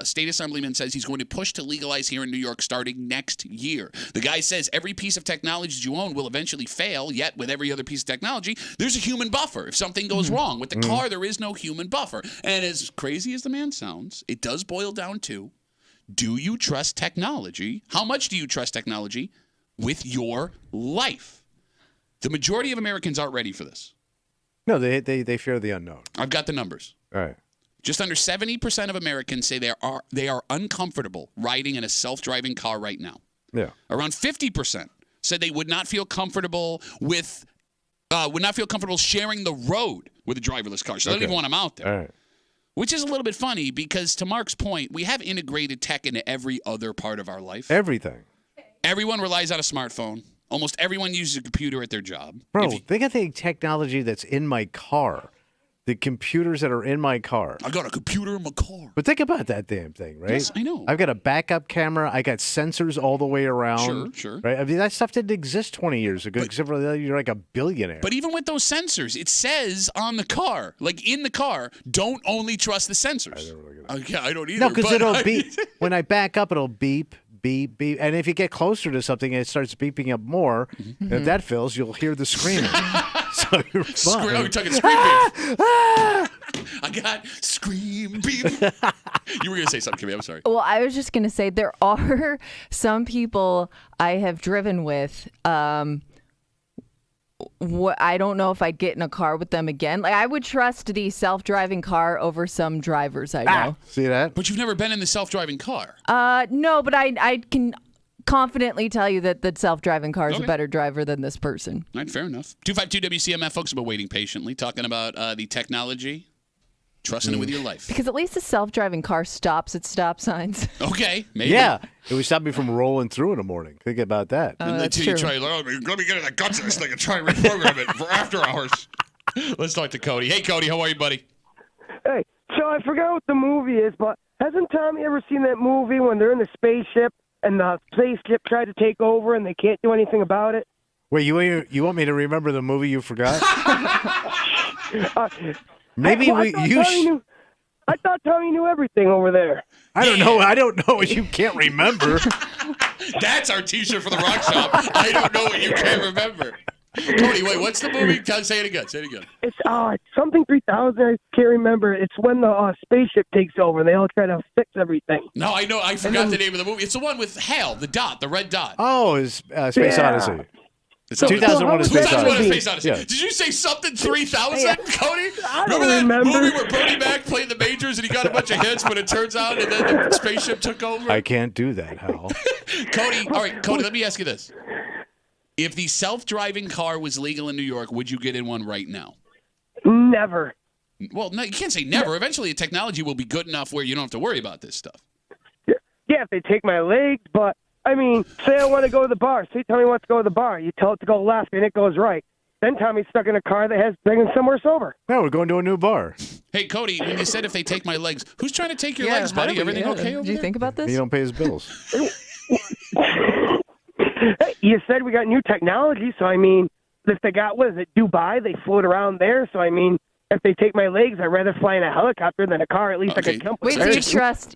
state assemblyman says he's going to push to legalize here in New York starting next year. The guy says every piece of technology that you own will eventually fail, yet with every other piece of technology, there's a human buffer. If something goes wrong with the car, there is no human buffer. And as crazy as the man sounds, it does boil down to, do you trust technology? How much do you trust technology with your life? The majority of Americans aren't ready for this. No, they fear the unknown. I've got the numbers. All right. Just under 70% of Americans say they are uncomfortable riding in a self-driving car right now. Yeah. Around 50% said they would not feel comfortable with would not feel comfortable sharing the road with a driverless car. So they don't even want them out there. All right. Which is a little bit funny because, to Mark's point, we have integrated tech into every other part of our life. Everything. Everyone relies on a smartphone. Almost everyone uses a computer at their job. Bro, think of the technology that's in my car. The computers that are in my car. I got a computer in my car. But think about that damn thing, right? Yes, I know. I've got a backup camera. I got sensors all the way around. Sure. Right? I mean, that stuff didn't exist 20 years ago, except for that you're like a billionaire. But even with those sensors, it says on the car, like in the car, don't only trust the sensors. I don't either. No, because it'll beep. When I back up, it'll beep, beep, beep. And if you get closer to something and it starts beeping up more, if that fills, you'll hear the screaming. So you're fine. You're talking scream beep. I got scream beep. You were going to say something, Kimmy. I'm sorry. Well, I was just going to say there are some people I have driven with. I don't know if I'd get in a car with them again. Like I would trust the self-driving car over some drivers I know. See that? But you've never been in the self-driving car. No, but I can confidently tell you that the self-driving car is a better driver than this person. All right, fair enough. 252 WCMF, folks have been waiting patiently, talking about the technology, trusting it with your life. Because at least the self-driving car stops at stop signs. Okay, maybe. Yeah. It would stop me from rolling through in the morning. Think about that. Until you try, let me get in the guts of this thing and try and reprogram it for after hours. Let's talk to Cody. Hey, Cody, how are you, buddy? Hey, so I forgot what the movie is, but hasn't Tommy ever seen that movie when they're in the spaceship and the spaceship tried to take over and they can't do anything about it? Wait, you want me to remember the movie you forgot? Maybe I thought Tommy knew everything over there. I don't know. I don't know what you can't remember. That's our T-shirt for the Rock Shop. I don't know what you can't remember. Cody, wait, what's the movie? Say it again. It's something 3000. I can't remember. It's when the spaceship takes over and they all try to fix everything. No, I know. I forgot the name of the movie. It's the one with Hal, the red dot. Oh, it's Space Odyssey. It's 2001: Space Odyssey. Yeah. Did you say something 3000, Cody? I remember don't that movie where Bernie Mac played the majors and he got a bunch of hits, but it turns out and then the spaceship took over? I can't do that, Hal. Cody, all right, Cody, let me ask you this. If the self-driving car was legal in New York, would you get in one right now? Never. Well, no, you can't say never. Eventually, the technology will be good enough where you don't have to worry about this stuff. Yeah, if they take my legs, but, I mean, say I want to go to the bar. Say Tommy wants to go to the bar. You tell it to go left, and it goes right. Then Tommy's stuck in a car that has bringing somewhere sober. No, we're going to a new bar. Hey, Cody, when you said if they take my legs, who's trying to take your legs, buddy? Everything okay over Did you think about this? You don't pay his bills. You said we got new technology, so I mean, if they got, what is it, Dubai? They float around there, so I mean, if they take my legs, I'd rather fly in a helicopter than a car. At least I could jump. Wait, so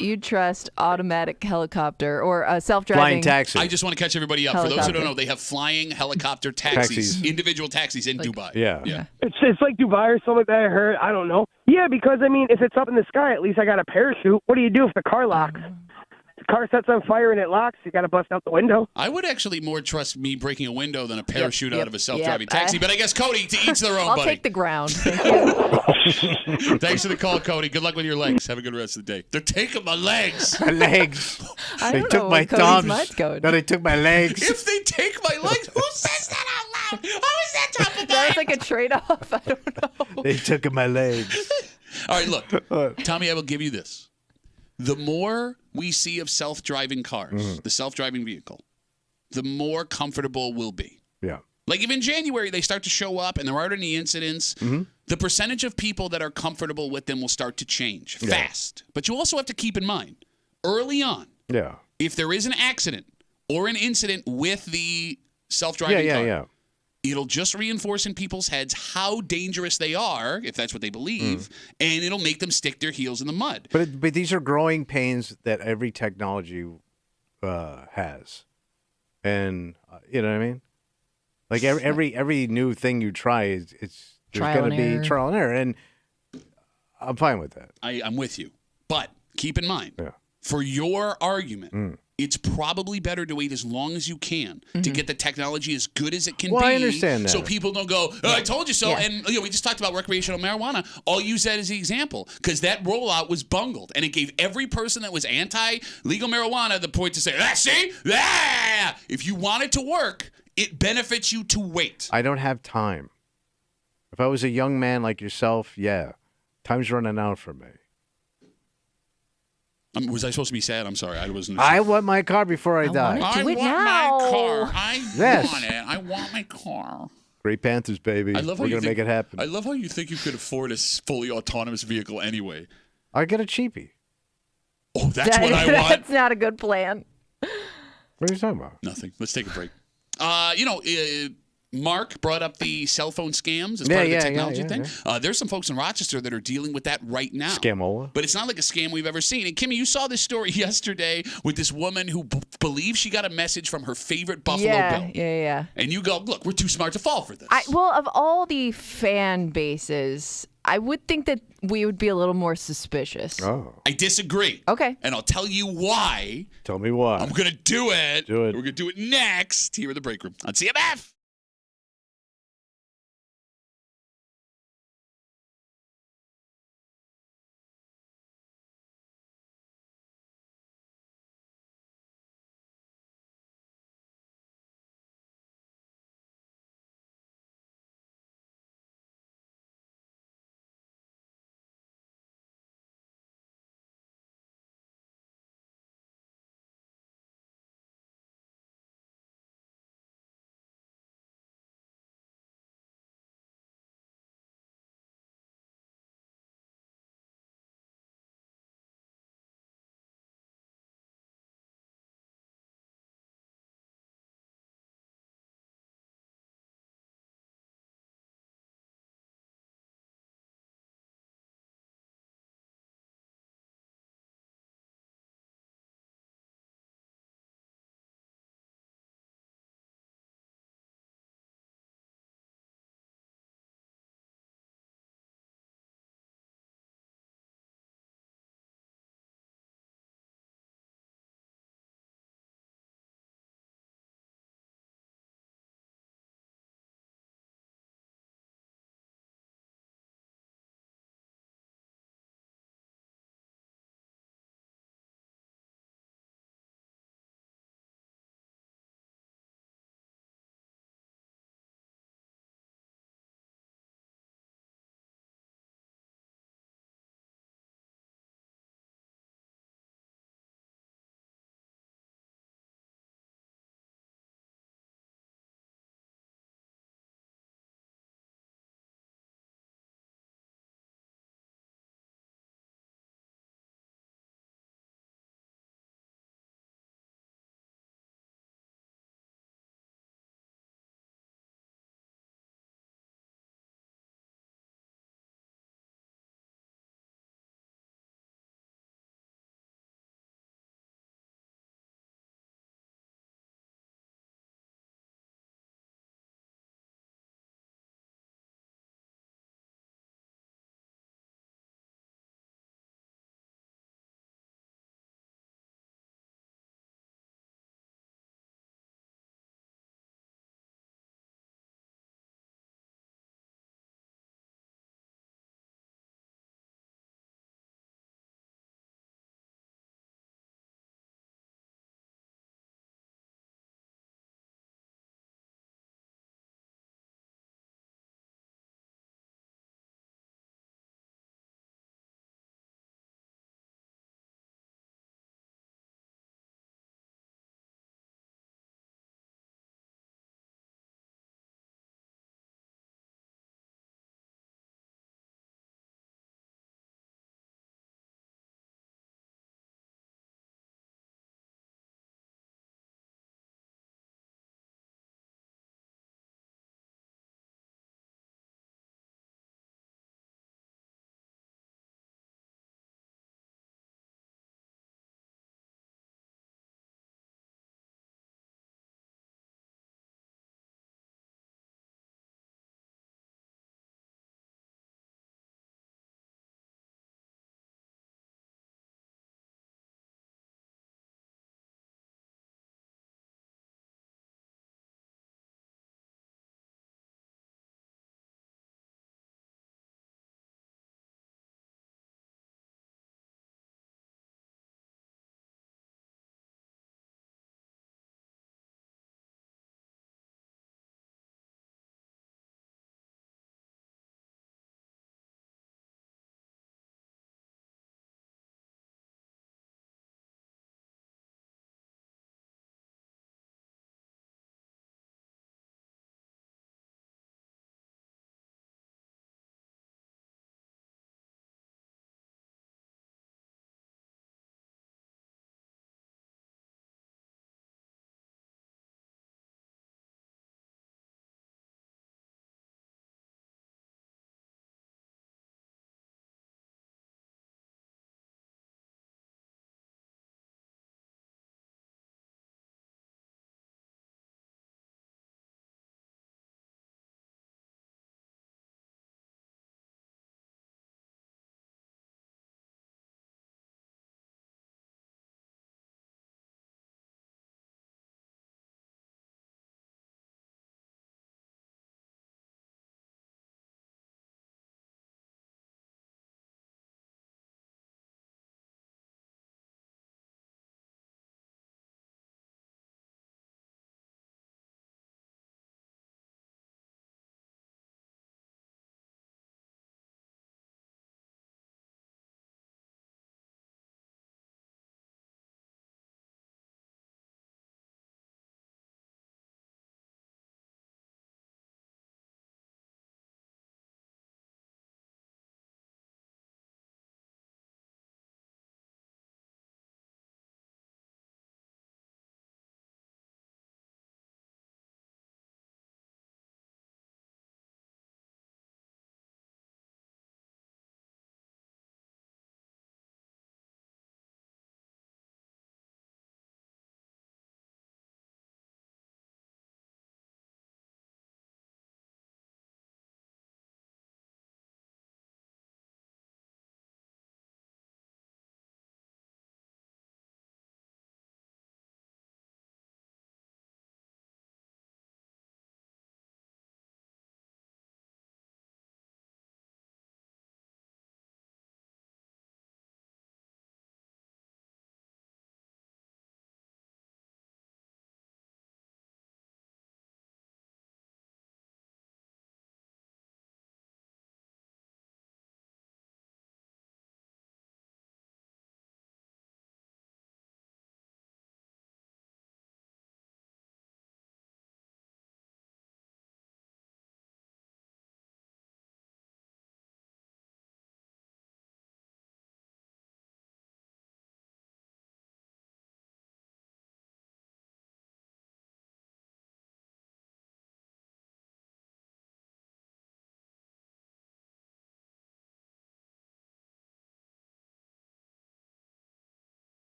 you'd trust automatic helicopter or self-driving flying taxi? I just want to catch everybody up. For those who don't know, they have flying helicopter taxis. Individual taxis in Dubai. Yeah. It's like Dubai or something like that. I heard. I don't know. Yeah, because I mean, if it's up in the sky, at least I got a parachute. What do you do if the car locks? The car sets on fire and it locks. You got to bust out the window. I would actually more trust me breaking a window than a parachute out of a self-driving taxi. But I guess, Cody, to each their own, I'll buddy. take the ground. Thank you. Thanks for the call, Cody. Good luck with your legs. Have a good rest of the day. They're taking my legs. My legs. I They don't took know my where Cody's thumbs. mind's going. No, they took my legs. If they take my legs, who says that out loud? Who is that top of That was like a trade-off. I don't know. They took my legs. All right, look. Tommy, I will give you this. The more we see of self-driving cars, the self-driving vehicle, the more comfortable we'll be. Yeah. Like if in January they start to show up and there aren't any incidents, the percentage of people that are comfortable with them will start to change fast. But you also have to keep in mind, early on, if there is an accident or an incident with the self-driving car, it'll just reinforce in people's heads how dangerous they are, if that's what they believe, and it'll make them stick their heels in the mud. But these are growing pains that every technology has, and you know what I mean. Like every new thing you try there's going to be trial and error, and I'm fine with that. I'm with you, but keep in mind, for your argument. It's probably better to wait as long as you can to get the technology as good as it can be. I understand that. So people don't go, I told you so. Yeah. And we just talked about recreational marijuana. I'll use that as the example because that rollout was bungled. And it gave every person that was anti-legal marijuana the point to say, see? If you want it to work, it benefits you to wait. I don't have time. If I was a young man like yourself, yeah. Time's running out for me. Was I supposed to be sad? I'm sorry. I wasn't. I want my car before I die. want it. I Do it want now. my car. I Yes. want it. I want my car. Great Panthers, baby. I love how We're you going to think, make it happen. I love how you think you could afford a fully autonomous vehicle anyway. I get a cheapie. Oh, that's what I want. That's not a good plan. What are you talking about? Nothing. Let's take a break. Mark brought up the cell phone scams as part of the technology thing. There's some folks in Rochester that are dealing with that right now. Scamola. But it's not like a scam we've ever seen. And Kimmy, you saw this story yesterday with this woman who believes she got a message from her favorite Buffalo Bill. Yeah. And you go, look, we're too smart to fall for this. Well, of all the fan bases, I would think that we would be a little more suspicious. Oh. I disagree. Okay. And I'll tell you why. Tell me why. I'm going to do it. Do it. We're going to do it next here in the break room on CMF.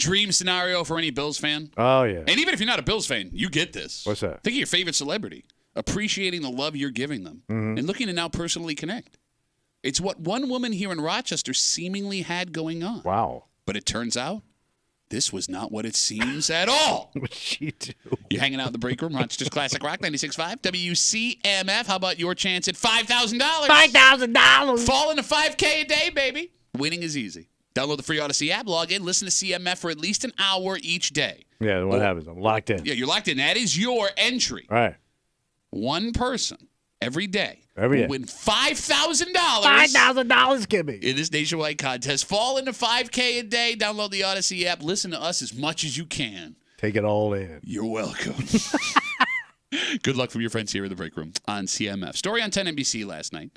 Dream scenario for any Bills fan. Oh, yeah. And even if you're not a Bills fan, you get this. What's that? Think of your favorite celebrity, appreciating the love you're giving them, and looking to now personally connect. It's what one woman here in Rochester seemingly had going on. Wow. But it turns out this was not what it seems at all. What'd she do? You're hanging out in the break room, Rochester's Classic Rock 96.5, WCMF. How about your chance at $5,000? $5,000. Fall into $5K a day, baby. Winning is easy. Download the free Odyssey app, log in, listen to CMF for at least an hour each day. Yeah, what happens? I'm locked in. Yeah, you're locked in. That is your entry. All right. One person every day Every day. will win $5,000. $5,000, Kimmy. In this nationwide contest. Fall into $5K a day. Download the Odyssey app. Listen to us as much as you can. Take it all in. You're welcome. Good luck from your friends here in the break room on CMF. Story on 10 NBC last night.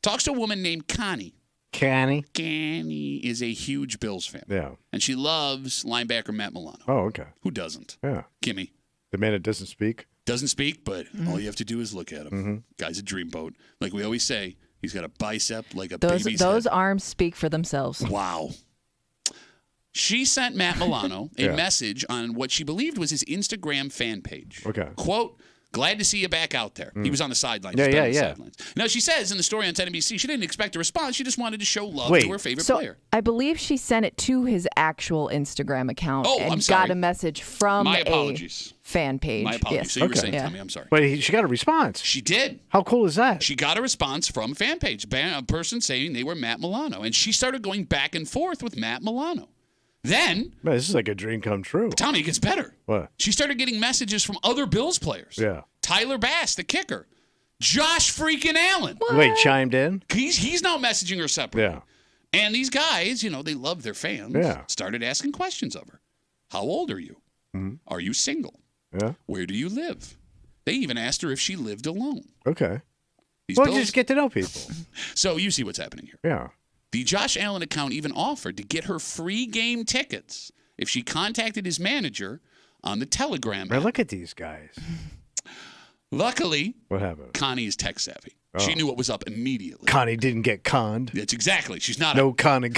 Talks to a woman named Connie. Connie is a huge Bills fan. Yeah. And she loves linebacker Matt Milano. Oh, okay. Who doesn't? Yeah. Kimmy. The man that doesn't speak. Doesn't speak, but all you have to do is look at him. Guy's a dreamboat. Like we always say, he's got a bicep like a baby's Those head. arms speak for themselves. Wow. She sent Matt Milano a Yeah. message on what she believed was his Instagram fan page. Okay. Quote, glad to see you back out there. He was on the sidelines. Yeah, He's been on yeah, the yeah. sidelines. Now, she says in the story on 10 NBC, she didn't expect a response. She just wanted to show love Wait. to her favorite So player. I believe she sent it to his actual Instagram account Oh, and I'm sorry. got a message from My a apologies. fan page. My apologies. Yes. So you were Okay. saying, Yeah. tell me, I'm sorry. But she got a response. She did. How cool is that? She got a response from a fan page, a person saying they were Matt Milano. And she started going back and forth with Matt Milano. Then, Man, this is like a dream come true. Tommy, it gets better. What? She started getting messages from other Bills players. Yeah. Tyler Bass, the kicker. Josh freaking Allen. Wait, chimed in? He's now messaging her separately. Yeah. And these guys, they love their fans. Yeah. Started asking questions of her. How old are you? Are you single? Yeah. Where do you live? They even asked her if she lived alone. Okay. These Well, Bills- just get to know people. So you see what's happening here. Yeah. The Josh Allen account even offered to get her free game tickets if she contacted his manager on the Telegram Man, app. look at these guys. Luckily, What happened? Connie is tech savvy. Oh. She knew what was up immediately. Connie didn't get conned. That's exactly. She's not No Connie.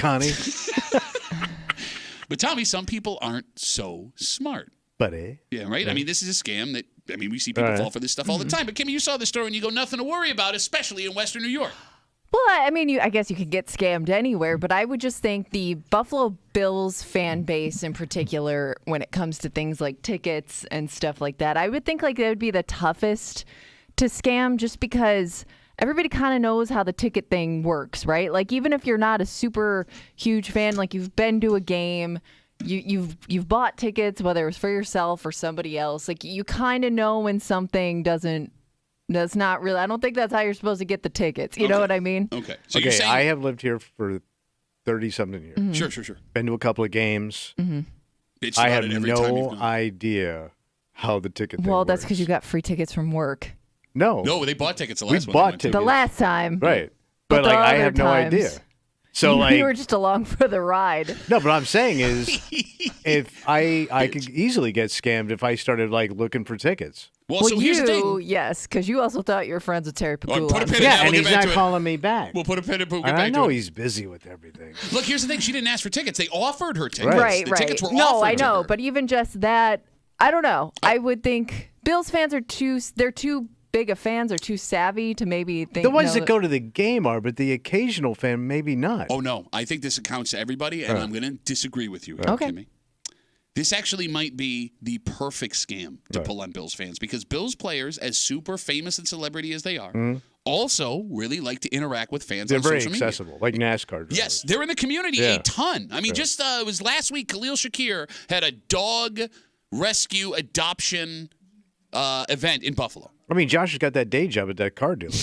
But Tommy, some people aren't so smart. Buddy. Yeah, right? Yeah. I mean, this is a scam that, we see people All right. fall for this stuff all the time. But Kimmy, you saw the story and you go, nothing to worry about, especially in Western New York. Well, I mean, I guess you could get scammed anywhere, but I would just think the Buffalo Bills fan base in particular, when it comes to things like tickets and stuff like that, I would think like they would be the toughest to scam just because everybody kind of knows how the ticket thing works, right? Like even if you're not a super huge fan, like you've been to a game, you've bought tickets, whether it was for yourself or somebody else, like you kind of know when something doesn't. That's not really. I don't think that's how you're supposed to get the tickets. You know what I mean? Okay. So you're Okay, saying, I have lived here for 30-something years. Sure. Been to a couple of games. Bitched I about have it every time you've no gone. idea how the ticket thing Well, that's works. because you got free tickets from work. No. No, they bought tickets the We last one. bought they went to. tickets. The last time. Right. But But the like I other have no times, idea. So you were just along for the ride. No, but what I'm saying is if I could easily get scammed if I started like looking for tickets. Well, so here's the thing. Yes, because you also thought you were friends with Terry Pagula. Put a pin in Yeah, that. and We'll he's get back not to calling me back. We'll put a pin in it. We'll get And back I to know it. he's busy with everything. Look, here's the thing. She didn't ask for tickets. They offered her tickets. Right. The tickets were No, offered I to know, her. but even just that, I don't know. I would think Bills fans are too big of fans or too savvy to maybe think. The ones know that go to the game are, but the occasional fan maybe not. Oh, no. I think this accounts to everybody, and I'm going to disagree with you here, Okay. Kimmy. This actually might be the perfect scam to pull on Bills fans because Bills players, as super famous and celebrity as they are, also really like to interact with fans They're on very social media. accessible, like NASCAR drivers. Yes, they're in the community Yeah. a ton. I mean, just it was last week, Khalil Shakir had a dog rescue adoption event in Buffalo. I mean, Josh has got that day job at that car dealer.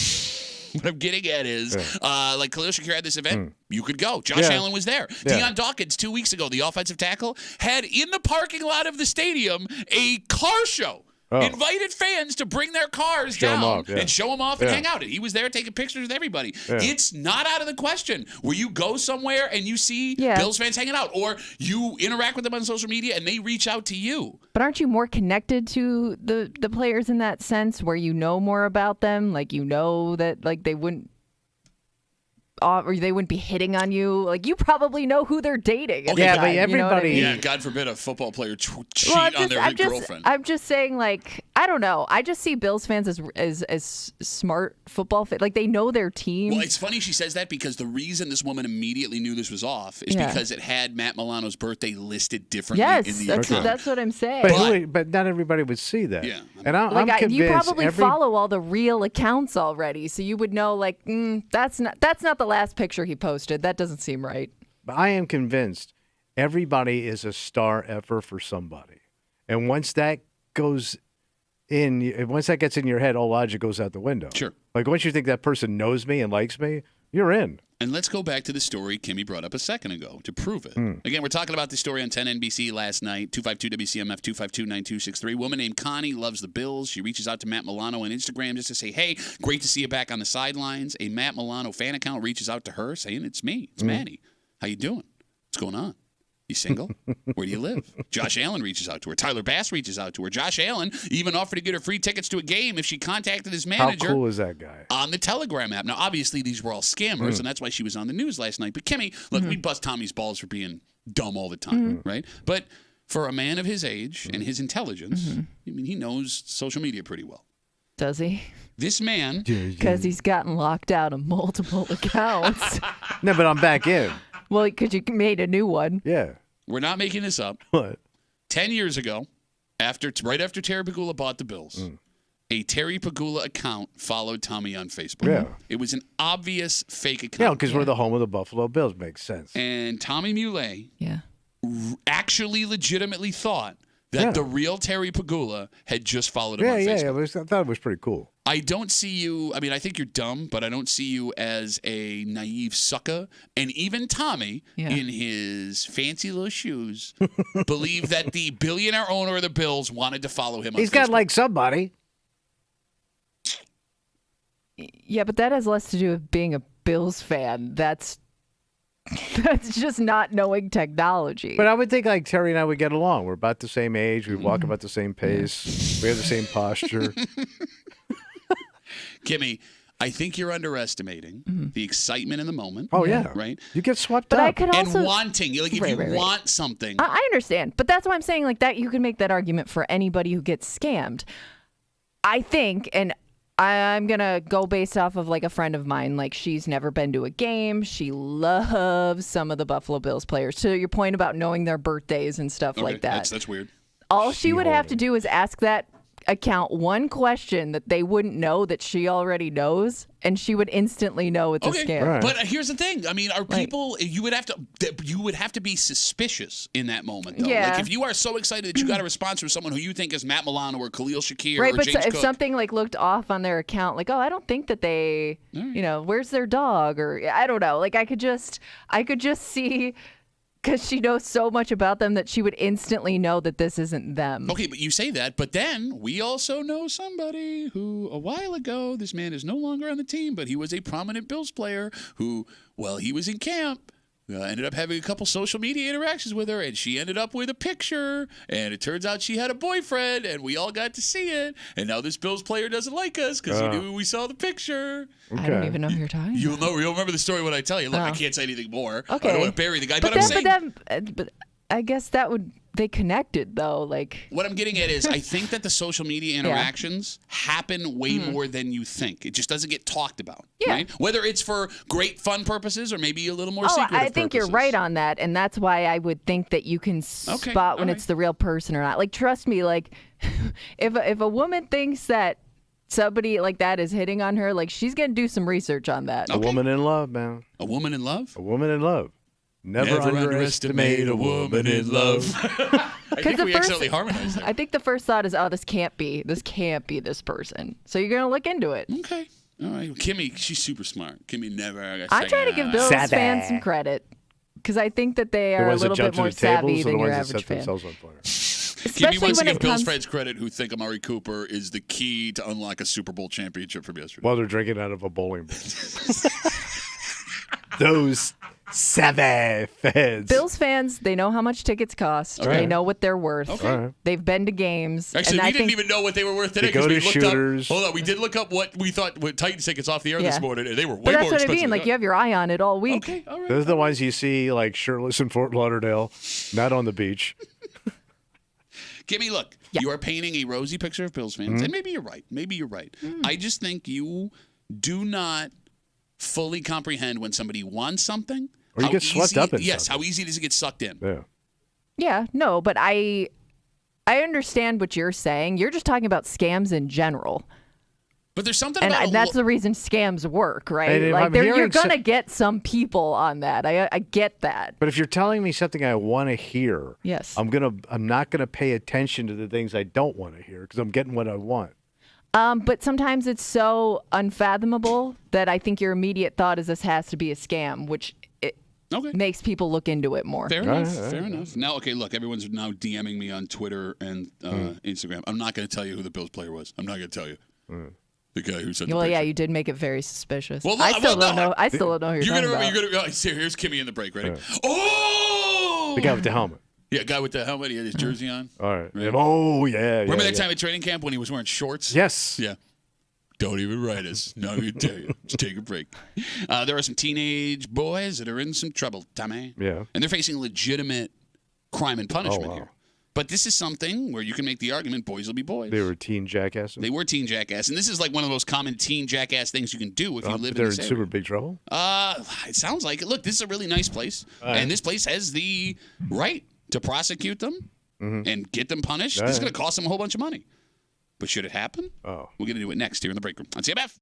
What I'm getting at is, like Khalil Shakir had this event, you could go. Josh Yeah. Allen was there. Yeah. Deion Dawkins 2 weeks ago, the offensive tackle, had in the parking lot of the stadium a car show. Oh. Invited fans to bring their cars Show 'em down off, yeah. and show them off and Yeah. hang out. And he was there taking pictures with everybody. Yeah. It's not out of the question where you go somewhere and you see Yeah. Bills fans hanging out, or you interact with them on social media and they reach out to you. But aren't you more connected to the players in that sense where you know more about them? Like you know that like they wouldn't off, or they wouldn't be hitting on you. Like, you probably know who they're dating. at Okay, the yeah, but time, you know what I everybody- mean? Yeah, God forbid a football player cheat Well, on their girlfriend. I'm just saying, like, I don't know. I just see Bills fans as smart football fans. Like, they know their team. Well, it's funny she says that because the reason this woman immediately knew this was off is Yeah. because it had Matt Milano's birthday listed differently yes, in the account. that's what I'm saying. But not everybody would see that. Yeah. And I'm Like, convinced you probably follow all the real accounts already, so you would know. Like, that's not the last picture he posted. That doesn't seem right. I am convinced everybody is a star effer for somebody. And once that gets in your head, all logic goes out the window. Sure. Like once you think that person knows me and likes me, you're in. And let's go back to the story Kimmy brought up a second ago to prove it. Again, we're talking about this story on 10 NBC last night, 252-WCMF, 252-9263. Woman named Connie loves the Bills. She reaches out to Matt Milano on Instagram just to say, hey, great to see you back on the sidelines. A Matt Milano fan account reaches out to her saying, it's me. It's Maddie. How you doing? What's going on? You single? Where do you live? Josh Allen reaches out to her. Tyler Bass reaches out to her. Josh Allen even offered to get her free tickets to a game if she contacted his manager. How cool is that guy? On the Telegram app. Now, obviously, these were all scammers, and that's why she was on the news last night. But Kimmy, look, we bust Tommy's balls for being dumb all the time, right? But for a man of his age and his intelligence, I mean, he knows social media pretty well. Does he? This man, Because he's gotten locked out of multiple accounts. No, but I'm back in. Well, because you made a new one. Yeah. we're not making this up. What? 10 years ago, right after Terry Pagula bought the Bills, a Terry Pagula account followed Tommy on Facebook. Yeah. It was an obvious fake account. Yeah, because we're the home of the Buffalo Bills. Makes sense. And Tommy Muley Yeah. actually legitimately thought that the real Terry Pagula had just followed him on Facebook. Yeah. I thought it was pretty cool. I don't see you, I mean, I think you're dumb, but I don't see you as a naive sucker. And even Tommy, in his fancy little shoes, believed that the billionaire owner of the Bills wanted to follow him on He's Facebook. got like somebody. Yeah, but that has less to do with being a Bills fan. That's just not knowing technology. But I would think like Terry and I would get along. We're about the same age. We walk about the same pace. We have the same posture. Kimmy, I think you're underestimating the excitement in the moment. Oh, yeah. Right? You get swept But up. I could also And wanting. Like, if Right, you right, right. want something. I understand, but that's why I'm saying like that. You can make that argument for anybody who gets scammed. I think, and I'm gonna go based off of like a friend of mine. Like she's never been to a game. She loves some of the Buffalo Bills players. To your point about knowing their birthdays and stuff like that. That's weird. All she would have to do is ask that account one question that they wouldn't know that she already knows, and she would instantly know it's a scam. Right. But here's the thing. I mean, are people? You would have to be suspicious in that moment, though. Yeah. Like if you are so excited that you got a response from someone who you think is Matt Milano or Khalil Shakir Right, or but James if Cook. something like looked off on their account, like, oh, I don't think that they, where's their dog, or I don't know. Like I could just see, because she knows so much about them that she would instantly know that this isn't them. Okay, but you say that, but then we also know somebody who, a while ago, this man is no longer on the team, but he was a prominent Bills player who, while he was in camp, ended up having a couple social media interactions with her, and she ended up with a picture, and it turns out she had a boyfriend, and we all got to see it, and now this Bills player doesn't like us because he knew we saw the picture. I don't even know who you're talking You'll about. You'll remember the story when I tell you. Look, I can't say anything more. Okay. I don't want to bury the guy, but, But I'm saying... but I guess that would, they connected though, like. What I'm getting at is I think that the social media interactions happen way more than you think. It just doesn't get talked about, right? Whether it's for great fun purposes or maybe a little more secretive I think purposes. you're right on that, and that's why I would think that you can spot when it's the real person or not. Like, trust me, like, if a woman thinks that somebody like that is hitting on her, like, she's gonna do some research on that. A woman in love, man. A woman in love? A woman in love. Never underestimate a woman in love. I think we accidentally harmonized there. I think the first thought is, oh, this can't be this person. So you're gonna look into it. Okay. All right. Kimmy, she's super smart. Kimmy never. I'm trying to give Bills fans some credit because I think that they are a little bit more savvy than your average fan. Kimmy wants to give Bills fans credit who think Amari Cooper is the key to unlock a Super Bowl championship from yesterday. While they're drinking out of a bowling ball. Those 7 fans. Bills fans, they know how much tickets cost. Okay. They know what they're worth. Okay. Right. They've been to games. Actually, and we I didn't think, even know what they were worth today They go because we to looked Shooters. up. Hold on, we did look up what we thought with Titans tickets off the air this Yeah. morning, and they were way But that's more what I expensive. mean. Like, you have your eye on it all week. Okay, all right. Those are the ones you see like shirtless in Fort Lauderdale, not on the beach. Kimmy, look, Yeah. you are painting a rosy picture of Bills fans, and maybe you're right. Maybe you're right. I just think you do not fully comprehend when somebody wants something. Or you how get swept up in Yes, something. how easy does it get sucked in? Yeah. Yeah, no, but I understand what you're saying. You're just talking about scams in general. But there's something And about that's the reason scams work, right? And if Like, I'm you're hearing going to get some people on that. I get that. But if you're telling me something I want to hear, Yes. I'm not gonna pay attention to the things I don't want to hear because I'm getting what I want. But sometimes it's so unfathomable that I think your immediate thought is this has to be a scam, which it Okay. makes people look into it more. Fair enough. Right, Fair enough. Now, okay, look, everyone's now DMing me on Twitter and Instagram. I'm not going to tell you who the Bills player was. I'm not going to tell you. The guy who said the Well, yeah, picture. you did make it very suspicious. Well, I no, still well, don't no. know. I still don't know who you're talking about. You're gonna here's Kimmy in the break. Ready? Oh! The guy with the helmet. Yeah, guy with the helmet. He had his jersey on. All right. Right. Oh yeah. Remember yeah, that yeah. time at training camp when he was wearing shorts? Yes. Yeah. Don't even write us. Not going to tell you. Just take a break. There are some teenage boys that are in some trouble, Tommy. Yeah. And they're facing legitimate crime and punishment Oh, wow. here. But this is something where you can make the argument boys will be boys. They were teen jackasses. They were teen jackass. And this is like one of the most common teen jackass things you can do if you live in They're in this area. super big trouble. It sounds like it. Look, this is a really nice place. And this place has the right to prosecute them and get them punished. This is going to cost them a whole bunch of money. But should it happen? Oh. We're going to do it next here in the break room on CMF.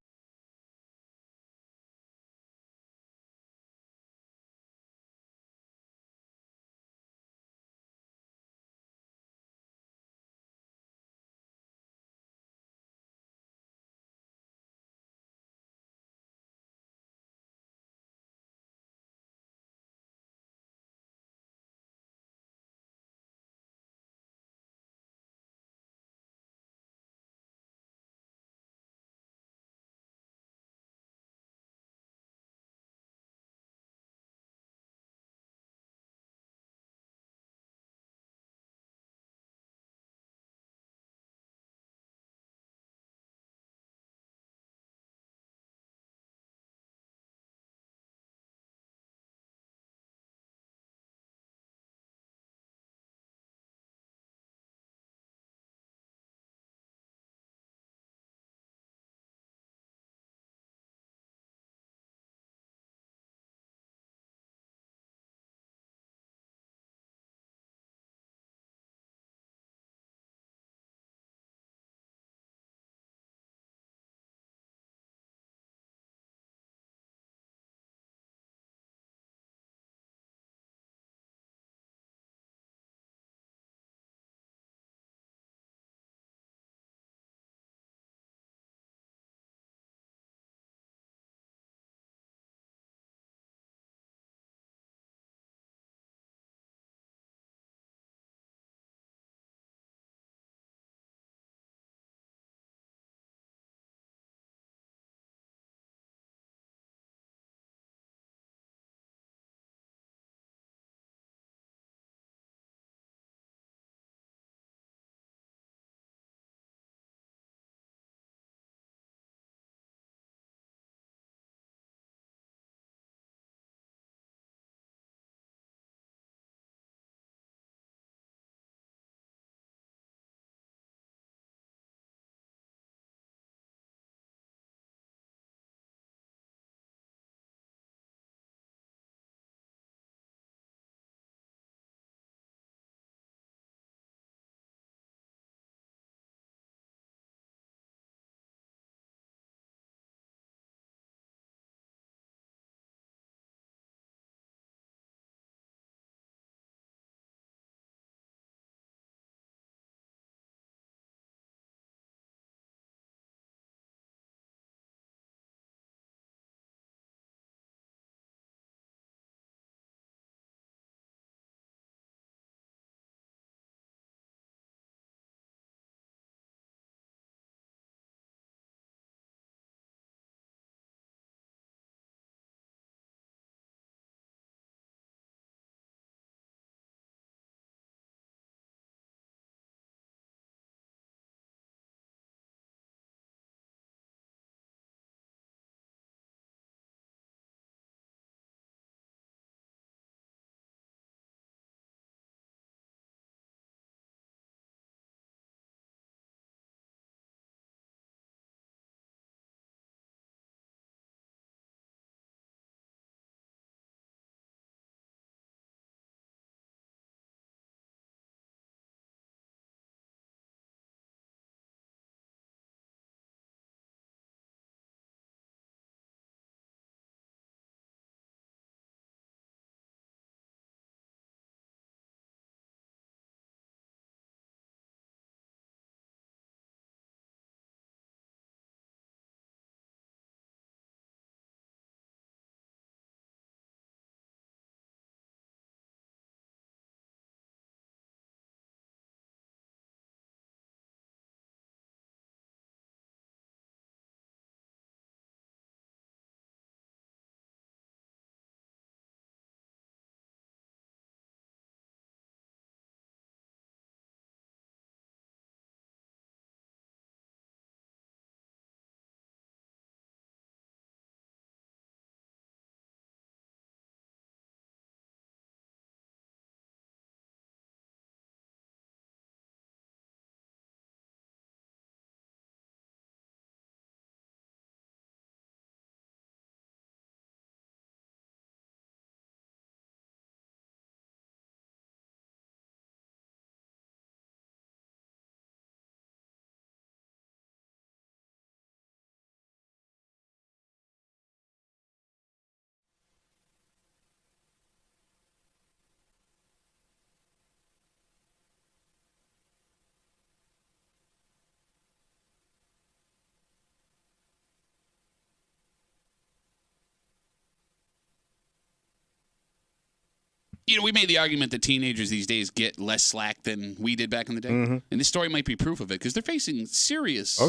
we made the argument that teenagers these days get less slack than we did back in the day. And this story might be proof of it because they're facing serious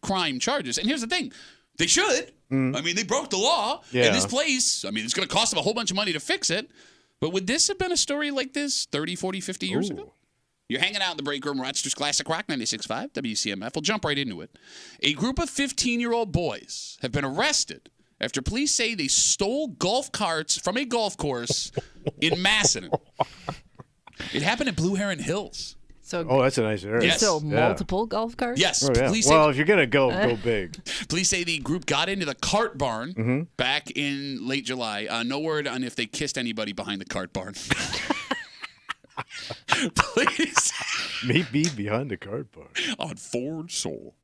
crime charges. And here's the thing. They should. I mean, they broke the law. Yeah. And this place, I mean, it's going to cost them a whole bunch of money to fix it. But would this have been a story like this 30, 40, 50 years ago? You're hanging out in the break room, Rochester's Classic Rock 96.5, WCMF. We'll jump right into it. A group of 15-year-old boys have been arrested after police say they stole golf carts from a golf course in Macedon. It happened at Blue Heron Hills. So, that's a nice area. Yes. So multiple golf carts? Yes. Oh, yeah. Police Well, say, if you're going to go big. police say the group got into the cart barn back in late July. No word on if they kissed anybody behind the cart barn. Police Meet me behind the cart bar. on Ford Soul.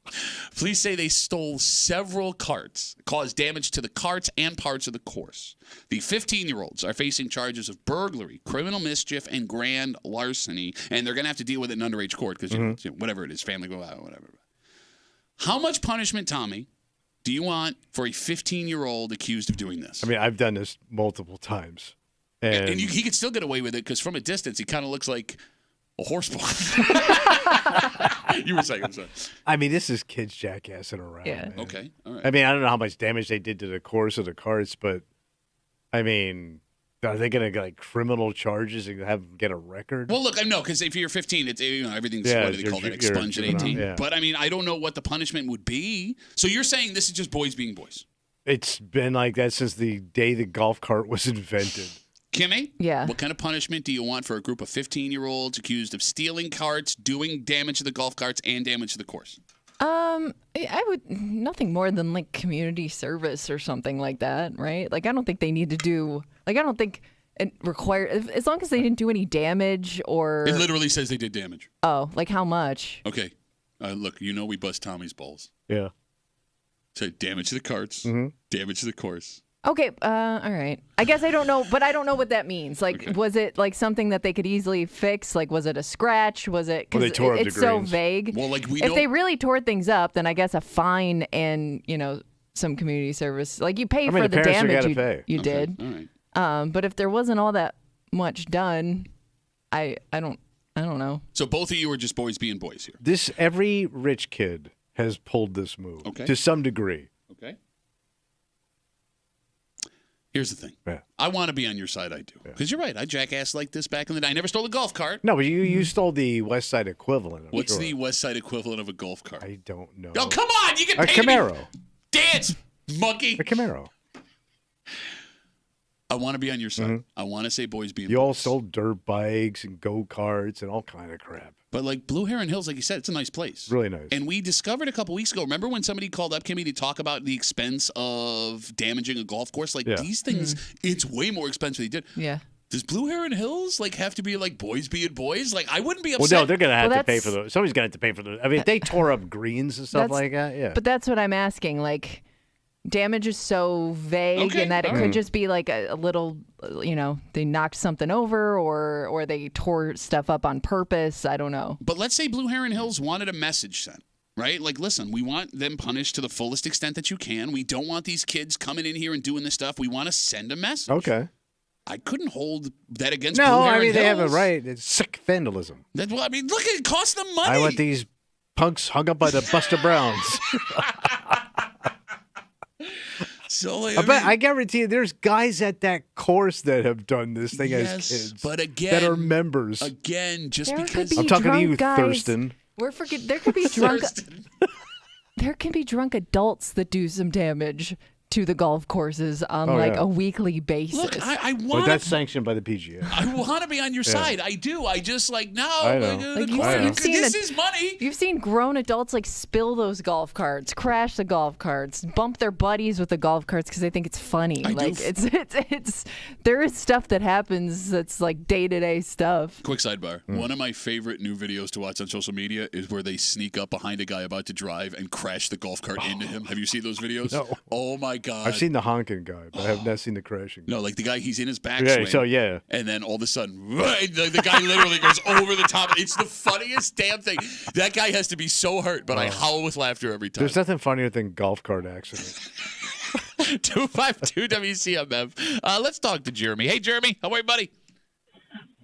Police say they stole several carts, caused damage to the carts and parts of the course. The 15-year-olds are facing charges of burglary, criminal mischief, and grand larceny, and they're going to have to deal with it in underage court because, whatever it is, family go out, whatever. How much punishment, Tommy, do you want for a 15-year-old accused of doing this? I mean, I've done this multiple times. And he could still get away with it because from a distance, he kind of looks like a horse boy. You were saying, I'm sorry. I mean, this is kids jackassing around. Yeah. Man. Okay, all right. I mean, I don't know how much damage they did to the course of the carts, but I mean, are they going to get criminal charges and have them get a record? Well, look, I know because if you're 15, it's everything's Yeah, what do they call it, expunged at 18. yeah. But I mean, I don't know what the punishment would be. So you're saying this is just boys being boys? It's been like that since the day the golf cart was invented. Kimmy? Yeah. What kind of punishment do you want for a group of 15-year-olds accused of stealing carts, doing damage to the golf carts, and damage to the course? I would nothing more than like community service or something like that, right? Like I don't think they need to do I don't think it requires as long as they didn't do any damage or It literally says they did damage. Oh, like how much? Okay. Look, we bust Tommy's balls. Yeah. So damage to the carts, damage to the course. Okay, all right. I guess I don't know, but I don't know what that means. Like, was it like something that they could easily fix? Like, was it a scratch? Was it? Well, they tore up the it's so greens. vague. Well, like if they really tore things up, then I guess a fine and some community service. Like you pay for the damage you did. All right. But if there wasn't all that much done, I don't know. So both of you are just boys being boys here. Every rich kid has pulled this move to some degree. Okay. Here's the thing. Yeah. I want to be on your side. I do. Because you're right. I jackassed like this back in the day. I never stole a golf cart. No, but you stole the West Side equivalent. What's the West Side equivalent of a golf cart? I don't know. Oh, come on. You get A paid Camaro. to be- Dance, monkey. A Camaro. I want to be on your side. I want to say boys being You boys. all sold dirt bikes and go-karts and all kind of crap. But like Blue Heron Hills, like you said, it's a nice place. Really nice. And we discovered a couple weeks ago. Remember when somebody called up Kimmy to talk about the expense of damaging a golf course? Like these things, it's way more expensive than they did. Yeah. Does Blue Heron Hills have to be like boys being boys? Like I wouldn't be upset. Well, no, they're gonna have to pay for those. Somebody's gonna have to pay for those. I mean, if they tore up greens and stuff like that, yeah. But that's what I'm asking. Like, damage is so vague, and that it could just be like a little, they knocked something over, or they tore stuff up on purpose. I don't know. But let's say Blue Heron Hills wanted a message sent. Right? Like, listen, we want them punished to the fullest extent that you can. We don't want these kids coming in here and doing this stuff. We want to send a message. Okay. I couldn't hold that against Blue No, Heron I mean, they have a Hills. right. It's sick vandalism. Well, I mean, look, it costs them money. I want these punks hung up by the Buster Browns. So, I guarantee you, there's guys at that course that have done this thing as kids. But again, that are members. Again, just There because could be I'm talking to you, drunk guys. Thurston. There could be drunk. There can be drunk adults that do some damage to the golf courses on a weekly basis. Look, I But want that's sanctioned by the PGA. I want to be on your side. I do. I just I know. This is money. You've seen grown adults spill those golf carts, crash the golf carts, bump their buddies with the golf carts because they think it's funny. It's there is stuff that happens that's like day-to-day stuff. Quick sidebar. One of my favorite new videos to watch on social media is where they sneak up behind a guy about to drive and crash the golf cart into him. Have you seen those videos? No. Oh my God. I've seen the honking guy, but I have not seen the crashing. No, like the guy, he's in his backswing. Yeah. And then all of a sudden, the guy literally goes over the top. It's the funniest damn thing. That guy has to be so hurt, but I howl with laughter every time. There's nothing funnier than golf cart accident. 252 WCMF. Let's talk to Jeremy. Hey, Jeremy. How are you, buddy?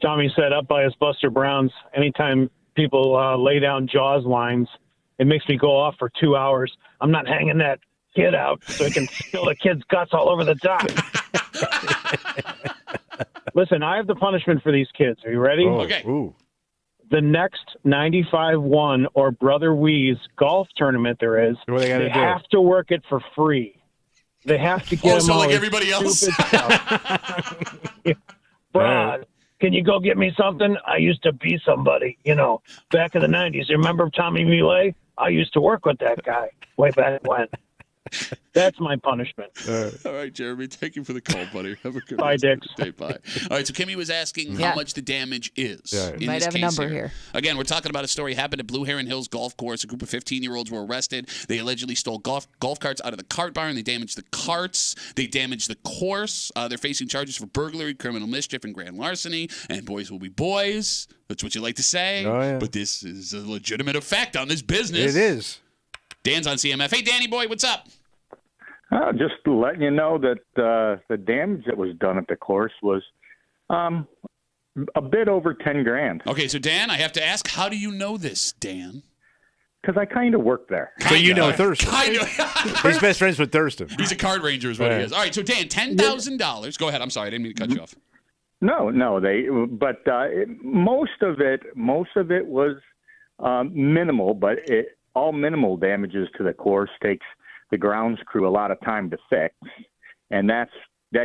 Tommy said, up by his Buster Browns, anytime people lay down Jaws lines, it makes me go off for 2 hours. I'm not hanging that kid out so he can spill the kid's guts all over the dock. Listen, I have the punishment for these kids. Are you ready? Okay. Ooh. The next 95-1 or Brother Wee's golf tournament there is, What they have to work it for free. They have to get them so all like this everybody else? stupid stuff. Brad, can you go get me something? I used to be somebody, back in the 90s. You remember Tommy Millet? I used to work with that guy way back when. That's my punishment. All right, Jeremy. Thank you for the call, buddy. Have a good Bye, Dix. day. Bye. All right, so Kimmy was asking how much the damage is. Yeah. In Might this have a case number here. Again, we're talking about a story happened at Blue Heron Hills Golf Course. A group of 15-year-olds were arrested. They allegedly stole golf carts out of the cart barn. They damaged the carts. They damaged the course. They're facing charges for burglary, criminal mischief, and grand larceny. And boys will be boys. That's what you like to say. Oh, yeah. But this is a legitimate effect on this business. It is. Dan's on CMF. Hey, Danny boy, what's up? Just letting you know that the damage that was done at the course was a bit over 10 grand. Okay, so Dan, I have to ask, how do you know this, Dan? Because I kind of worked there. So you know Thurston. Kind of. He's best friends with Thurston. He's a card ranger is what he is. All right, so Dan, $10,000. Go ahead. I'm sorry. I didn't mean to cut you off. No, most of it was minimal, but all minimal damages to the course takes the grounds crew a lot of time to fix, and that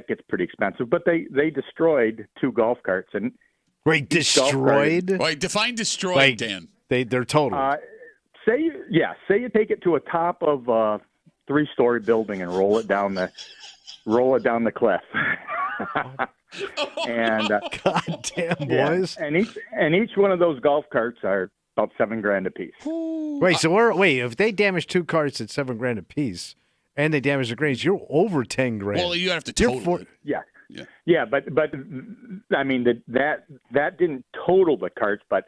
gets pretty expensive. But they destroyed 2 golf carts and Wait, destroyed? Wait, define destroyed, Like, Dan. They're total. Say you take it to a top of a 3-story building and roll it down the cliff. And God damn, boys. And each one of those golf carts are about $7,000 a piece. Wait, if they damage 2 carts at $7,000 a piece, and they damage the greens, you're over $10,000. Well, you have to total it. Yeah, but I mean that didn't total the carts, but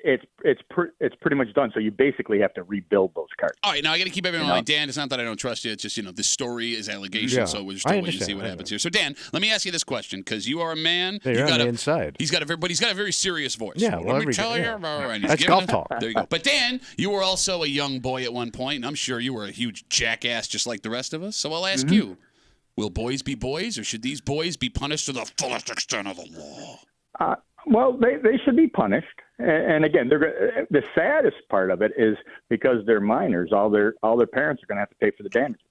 it's pretty much done. So you basically have to rebuild those carts. All right, now I got to keep everyone in mind. Dan, it's not that I don't trust you. It's just, this story is allegation, so we're just waiting to see what happens here. So, Dan, let me ask you this question, because you are a man. You're on the inside. He's got a very serious voice. Yeah, let me tell you. And That's golf talk. There you go. But, Dan, you were also a young boy at one point, and I'm sure you were a huge jackass just like the rest of us. So I'll ask you, will boys be boys, or should these boys be punished to the fullest extent of the law? Well, they should be punished. And again, the saddest part of it is because they're minors, all their parents are going to have to pay for the damages.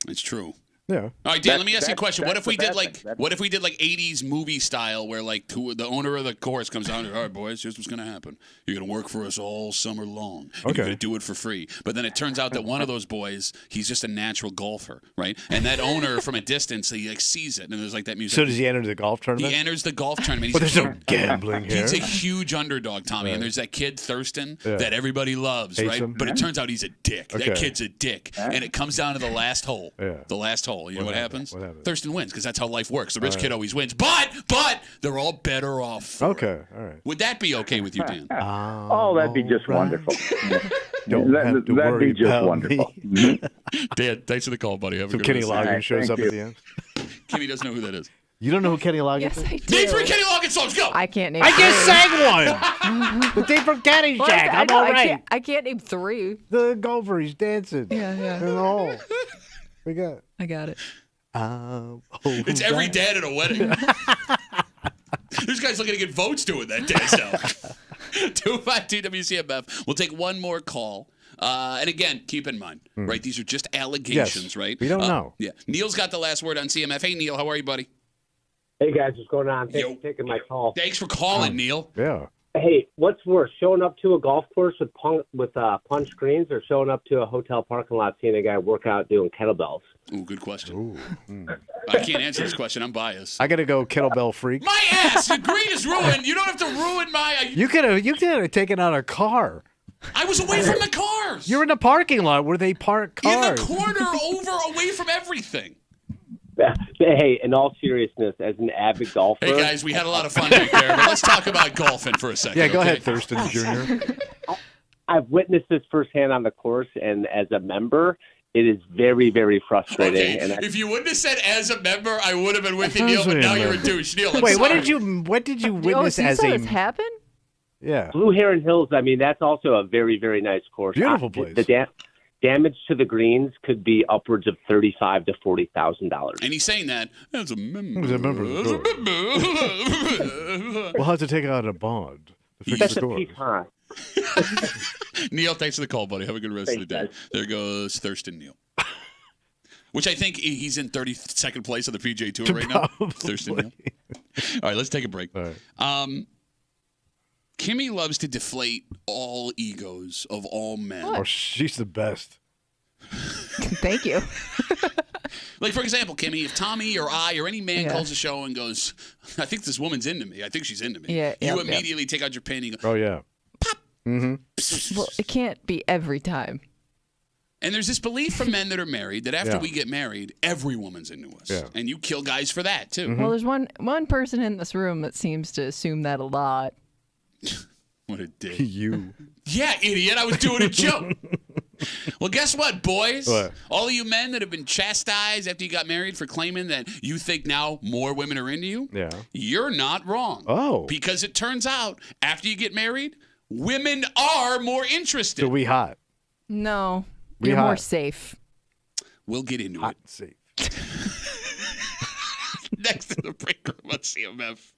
It's true. Yeah. All right, Dan. Let me ask you a question. What if we did like 80s movie style, where the owner of the course comes down and, all right, boys, here's what's going to happen. You're going to work for us all summer long. And you're going to do it for free. But then it turns out that one of those boys, he's just a natural golfer, right? And that owner from a distance, he sees it, and there's like that music. So does he enter the golf tournament? He enters the golf tournament. But there's no gambling here. He's a huge underdog, Tommy, and there's that kid Thurston that everybody loves, Hates right? him. But it turns out he's a dick. Okay. That kid's a dick, and it comes down to the last hole. Yeah. The last hole. You know what happens? What happens? Thurston wins because that's how life works. The rich kid always wins, but they're all better off. For it. All right. Would that be okay with you, Dan? That'd be just wonderful. That'd be just wonderful. Dan, thanks for the call, buddy. Have a So good Kenny rest of the day. Loggins shows up at the end. Kimmy doesn't know who that is. You don't know who Kenny Loggins Yes, is? I do. Name 3 Kenny Loggins songs. Go. I can't name. I just three. sang one. The thing from Kenny's Well, Jack. I I'm know, all I right. can't- I can't name 3. The golfer, he's dancing. Yeah. In the hole. We got. I got it. It's every dad at a wedding. This guy's looking to get votes doing that dance now. 252 WCMF. We'll take one more call. And again, keep in mind, right? These are just allegations, Yes. right? We don't know. Yeah. Neil's got the last word on CMF. Hey, Neil, how are you, buddy? Hey, guys, what's going on? Thanks for taking my call. Thanks for calling, Neil. Yeah. Hey, what's worse, showing up to a golf course with punch screens or showing up to a hotel parking lot seeing a guy work out doing kettlebells? Ooh, good question. I can't answer this question. I'm biased. I got to go kettlebell freak. My ass! The green is ruined. You don't have to ruin my... You could have taken out a car. I was away from the cars. You're in the parking lot where they park cars. In the corner, away from everything. Hey, in all seriousness, as an avid golfer... Hey, guys, we had a lot of fun right there, but let's talk about golfing for a second. Yeah, go okay? ahead, Thurston Jr. I've witnessed this firsthand on the course and as a member, It is very, very frustrating. Okay, And if you wouldn't have said as a member, I would have been with you, Neil. But now you're a douche, Neil. I'm Wait, sorry. what did you Oh, witness so you as saw a this happen? Yeah. Blue Heron Hills, I mean, that's also a very, very nice course. Beautiful place. The damage to the greens could be upwards of $35,000 to $40,000. And he's saying that as a member. As a member of the We'll have to take out a bond to fix the course. Neil, thanks for the call, buddy. Have a good rest of the day. There goes Thurston Neil. Which I think he's in 32nd place on the PGA Tour right now. Thurston Neil. All right, let's take a break. All right. Kimmy loves to deflate all egos of all men. Oh, she's the best. Thank you. Like, for example, Kimmy, if Tommy or I or any man calls the show and goes, I think this woman's into me. I think she's into me. Yeah, you yep, immediately take out your pen and you go, Oh, yeah. Pop. Mm-hmm. Well, it can't be every time. And there's this belief from men that are married that after Yeah. we get married, every woman's into us. Yeah. And you kill guys for that, too. Well, there's one person in this room that seems to assume that a lot. What a dick. You. Yeah, idiot. I was doing a joke. Well, guess what, boys? What? All of you men that have been chastised after you got married for claiming that you think now more women are into you, Yeah. you're not wrong. Oh. Because it turns out, after you get married, women are more interested. So we hot. No, We you're more hot. safe. We'll get into Hot it. safe. Next in the break room on CMF.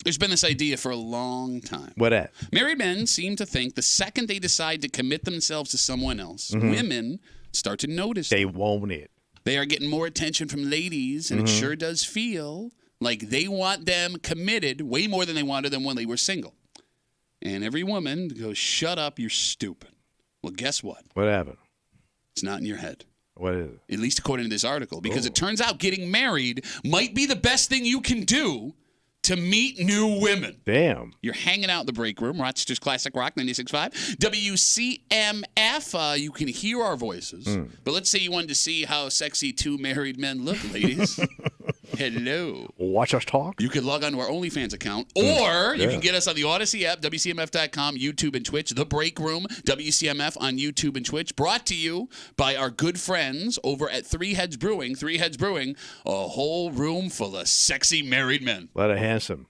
There's been this idea for a long time. What at? Married men seem to think the second they decide to commit themselves to someone else, women start to notice They them. want it. They are getting more attention from ladies, and it sure does feel like they want them committed way more than they wanted them when they were single. And every woman goes, shut up, you're stupid. Well, guess what? What happened? It's not in your head. What is it? At least according to this article. Because it turns out getting married might be the best thing you can do to meet new women. Damn. You're hanging out in the break room, Rochester's Classic Rock 96.5. WCMF, you can hear our voices. But let's say you wanted to see how sexy two married men look, ladies. Hello. Watch us talk. You can log on to our OnlyFans account, or you can get us on the Odyssey app, WCMF.com, YouTube and Twitch, The Break Room, WCMF on YouTube and Twitch, brought to you by our good friends over at Three Heads Brewing. Three Heads Brewing, a whole room full of sexy married men. Lot of handsome.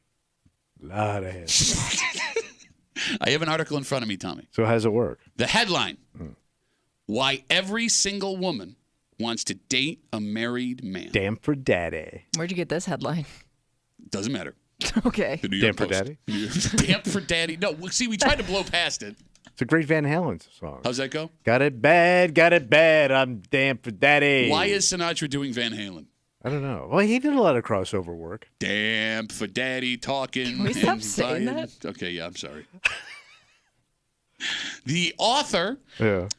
I have an article in front of me, Tommy. So how does it work? The headline, Why Every Single Woman Wants to Date a Married Man. Damn for daddy. Where'd you get this headline? Doesn't matter. Okay. The New Damn York for Post. daddy? Damn for daddy. No, see, we tried to blow past it. It's a great Van Halen song. How's that go? Got it bad, I'm damn for daddy. Why is Sinatra doing Van Halen? I don't know. Well, he did a lot of crossover work. Damn for daddy talking. Can we stop and saying buying. that? Okay, yeah, I'm sorry. The author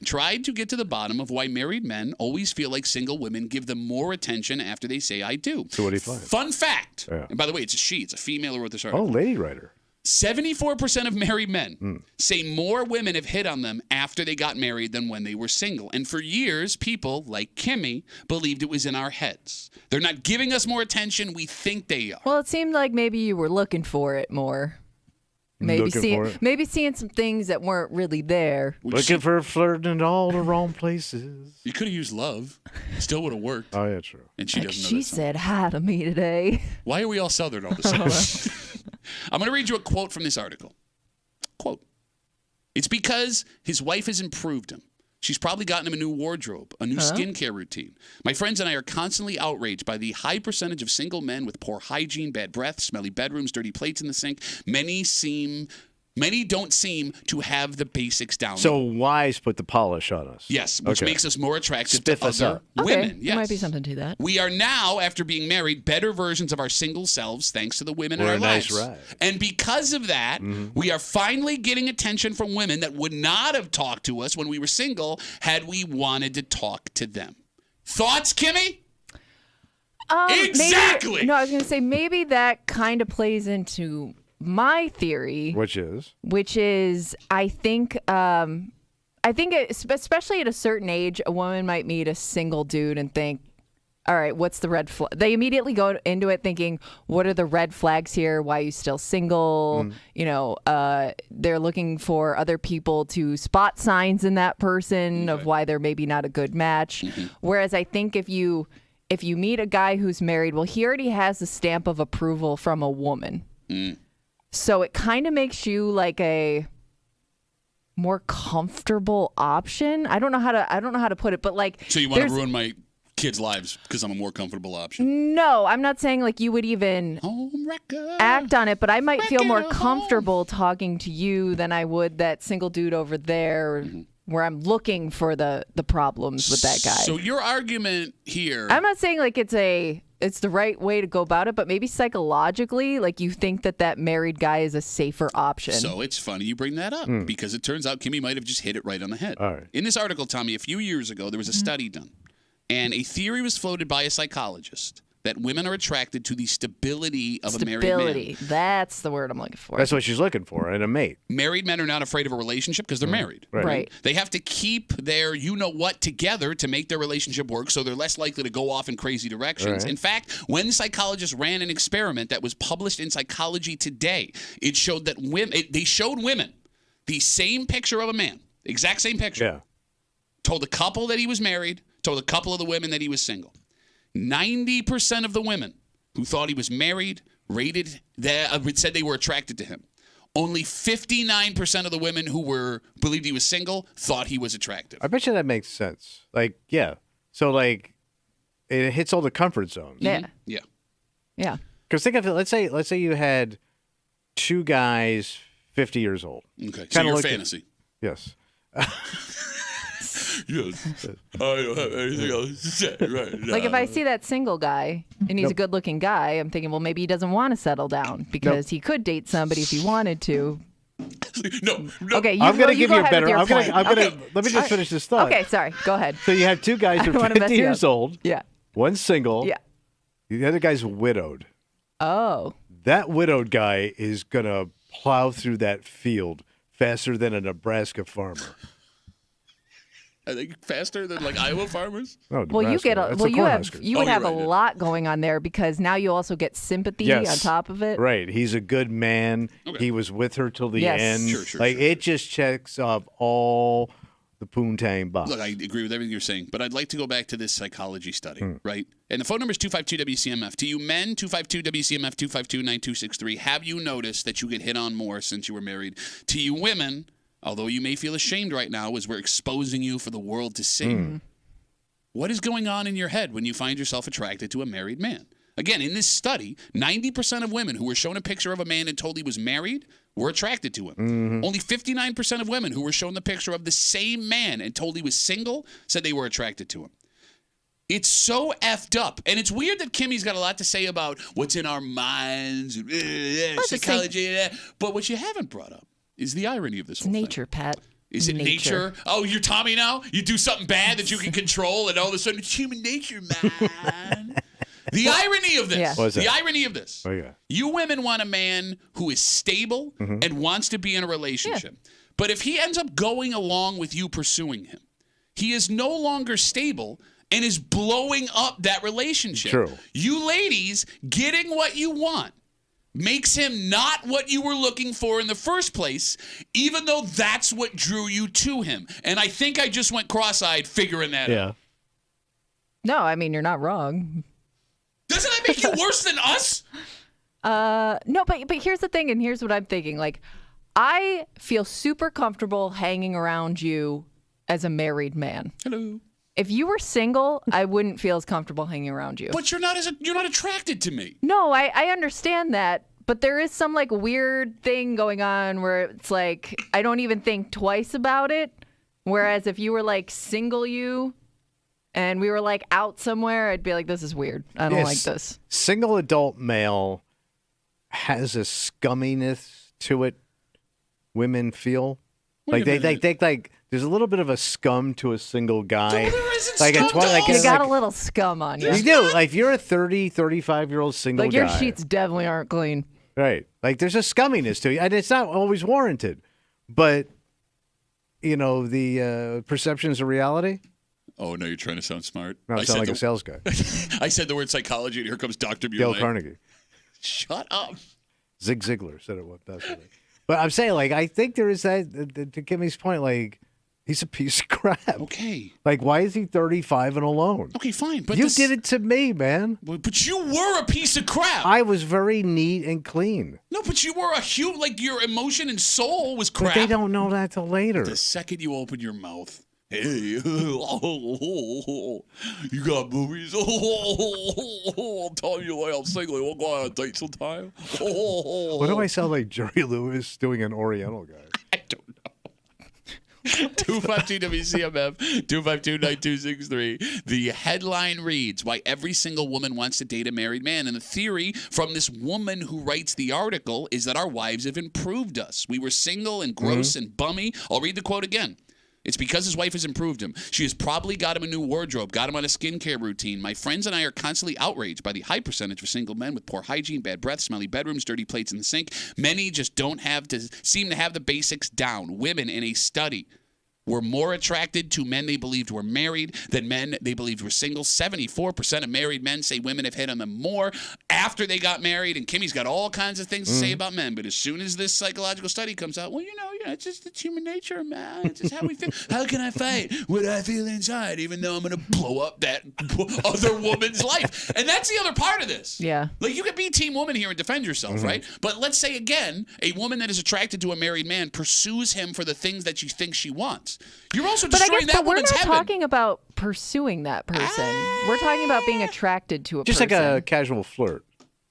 tried to get to the bottom of why married men always feel like single women give them more attention after they say I do. So what do you find? Fun fact. Yeah. And by the way, it's a she. It's a female who wrote this Oh, article. lady writer. 74% of married men say more women have hit on them after they got married than when they were single. And for years, people like Kimmy believed it was in our heads. They're not giving us more attention. We think they are. Well, it seemed like maybe you were looking for it more. Maybe seeing some things that weren't really there. Looking for flirting in all the wrong places. You could have used love. Still would have worked. Oh, yeah, true. And she Like doesn't know she that song. said hi to me today. Why are we all Southern all of a sudden? I'm going to read you a quote from this article. Quote. It's because his wife has improved him. She's probably gotten him a new wardrobe, a new skincare routine. My friends and I are constantly outraged by the high percentage of single men with poor hygiene, bad breath, smelly bedrooms, dirty plates in the sink. Many don't seem to have the basics down. So wives put the polish on us. Yes, which makes us more attractive Spiff to us other up. women. Okay, Yes. there might be something to that. We are now, after being married, better versions of our single selves thanks to the women in We're our a nice lives. ride. And because of that, we are finally getting attention from women that would not have talked to us when we were single had we wanted to talk to them. Thoughts, Kimmy? Exactly. Maybe, no, I was going to say maybe that kind of plays into my theory, Which is I think especially at a certain age, a woman might meet a single dude and think, all right, what's the red flag? They immediately go into it thinking, what are the red flags here? Why are you still single? You know, they're looking for other people to spot signs in that person of why they're maybe not a good match. Whereas I think if you meet a guy who's married, well, he already has the stamp of approval from a woman. So it kind of makes you like a more comfortable option. I don't know how to put it, but like. So you want to ruin my kids' lives because I'm a more comfortable option? No, I'm not saying like you would even act on it, but I might feel more comfortable talking to you than I would that single dude over there. Where I'm looking for the problems with that guy. So your argument here. I'm not saying like it's the right way to go about it, but maybe psychologically, like you think that married guy is a safer option. So it's funny you bring that up because it turns out Kimmy might have just hit it right on the head. All right. In this article, Tommy, a few years ago, there was a study done, and a theory was floated by a psychologist that women are attracted to the stability of a married man. Stability. That's the word I'm looking for. That's what she's looking for in a mate. Married men are not afraid of a relationship because they're married. Right. They have to keep their you-know-what together to make their relationship work, so they're less likely to go off in crazy directions. Right. In fact, when psychologists ran an experiment that was published in Psychology Today, it showed that they showed women the same picture of a man, exact same picture. Yeah. Told a couple that he was married, told a couple of the women that he was single. 90% of the women who thought he was married said they were attracted to him. Only 59% of the women who believed he was single thought he was attractive. I bet you that makes sense. Like, yeah. So, like, it hits all the comfort zones. Yeah. Yeah. Yeah. Because think of it. Let's say you had two guys 50 years old. Okay, so your fantasy. Yes. Yes. I don't have anything else to say right now. Like if I see that single guy and he's a good-looking guy, I'm thinking, well, maybe he doesn't want to settle down because he could date somebody if he wanted to. No. Okay, I'm going to give you a ahead better. with your I'm going point. to let me just finish this thought. Okay, sorry. Go ahead. So you have two guys I who don't are wanna mess 50 you years up. old. Yeah. One's single. Yeah. The other guy's widowed. Oh. That widowed guy is going to plow through that field faster than a Nebraska farmer. I think faster than like Iowa farmers. Oh, Well, you get you would have a right, lot going on there because now you also get sympathy on top of it. Right. He's a good man. Okay. He was with her till the Yes. end. Sure, It just checks off all the poontang box. Look, I agree with everything you're saying, but I'd like to go back to this psychology study, right? And the phone number is 252-WCMF. To you men, 252-WCMF, 252-9263. Have you noticed that you get hit on more since you were married? To you women, although you may feel ashamed right now as we're exposing you for the world to see, what is going on in your head when you find yourself attracted to a married man? Again, in this study, 90% of women who were shown a picture of a man and told he was married were attracted to him. Only 59% of women who were shown the picture of the same man and told he was single said they were attracted to him. It's so effed up. And it's weird that Kimmy's got a lot to say about what's in our minds, psychology, but what you haven't brought up is the irony of this whole Nature, thing. Pat. Is it nature? Oh, you're Tommy now? You do something bad that you can control, and all of a sudden it's human nature, man. The irony of this. Yeah. What is that? The irony of this. Oh, yeah. You women want a man who is stable and wants to be in a relationship. But if he ends up going along with you pursuing him, he is no longer stable and is blowing up that relationship. True. You ladies getting what you want makes him not what you were looking for in the first place, even though that's what drew you to him. And I think I just went cross-eyed figuring that out. No, I mean, you're not wrong. Doesn't that make you worse than us? No, but here's the thing, and here's what I'm thinking. Like, I feel super comfortable hanging around you as a married man. Hello. If you were single, I wouldn't feel as comfortable hanging around you. But you're not attracted to me. No, I understand that, but there is some like weird thing going on where it's like I don't even think twice about it. Whereas if you were like single and we were like out somewhere, I'd be like, this is weird. I don't like this. Single adult male has a scumminess to it. Women feel like they think like there's a little bit of a scum to a single guy. No, there isn't like scum to us. You got a little scum on you. You do. Like if you're a 30, 35-year-old single Like guy. your sheets definitely aren't clean. Right. Like there's a scumminess to you. And it's not always warranted. But, the perceptions of reality. Oh, no, you're trying to sound smart. No, I sound like a sales guy. I said the word psychology, and here comes Dr. Dale Muley. Carnegie. Shut up. Zig Ziglar said it best. But I'm saying, like, I think there is that, to Kimmy's point, like, he's a piece of crap. Okay. Like, why is he 35 and alone? Okay, fine. But you did it to me, man. But you were a piece of crap. I was very neat and clean. No, but you were like your emotion and soul was crap. But they don't know that till later. The second you open your mouth, hey, you got movies? I'm telling you why I'm single. We'll go on a date sometime. What do I sound like, Jerry Lewis doing an Oriental guy? I don't know. 252-WCMF, 252-9263. The headline reads, Why Every Single Woman Wants to Date a Married Man. And the theory from this woman who writes the article is that our wives have improved us. We were single and gross and bummy. I'll read the quote again. It's because his wife has improved him. She has probably got him a new wardrobe, got him on a skincare routine. My friends and I are constantly outraged by the high percentage of single men with poor hygiene, bad breath, smelly bedrooms, dirty plates in the sink. Many just don't seem to have the basics down. Women in a study were more attracted to men they believed were married than men they believed were single. 74% of married men say women have hit on them more after they got married. And Kimmy's got all kinds of things to say about men. But as soon as this psychological study comes out, well, it's human nature, man. It's just how we feel. How can I fight what I feel inside, even though I'm going to blow up that other woman's life? And that's the other part of this. Yeah. Like, you could be team woman here and defend yourself, right? But let's say, again, a woman that is attracted to a married man pursues him for the things that she thinks she wants. You're also destroying that woman's heaven. We're not talking about pursuing that person. We're talking about being attracted to a Just person. like a casual flirt.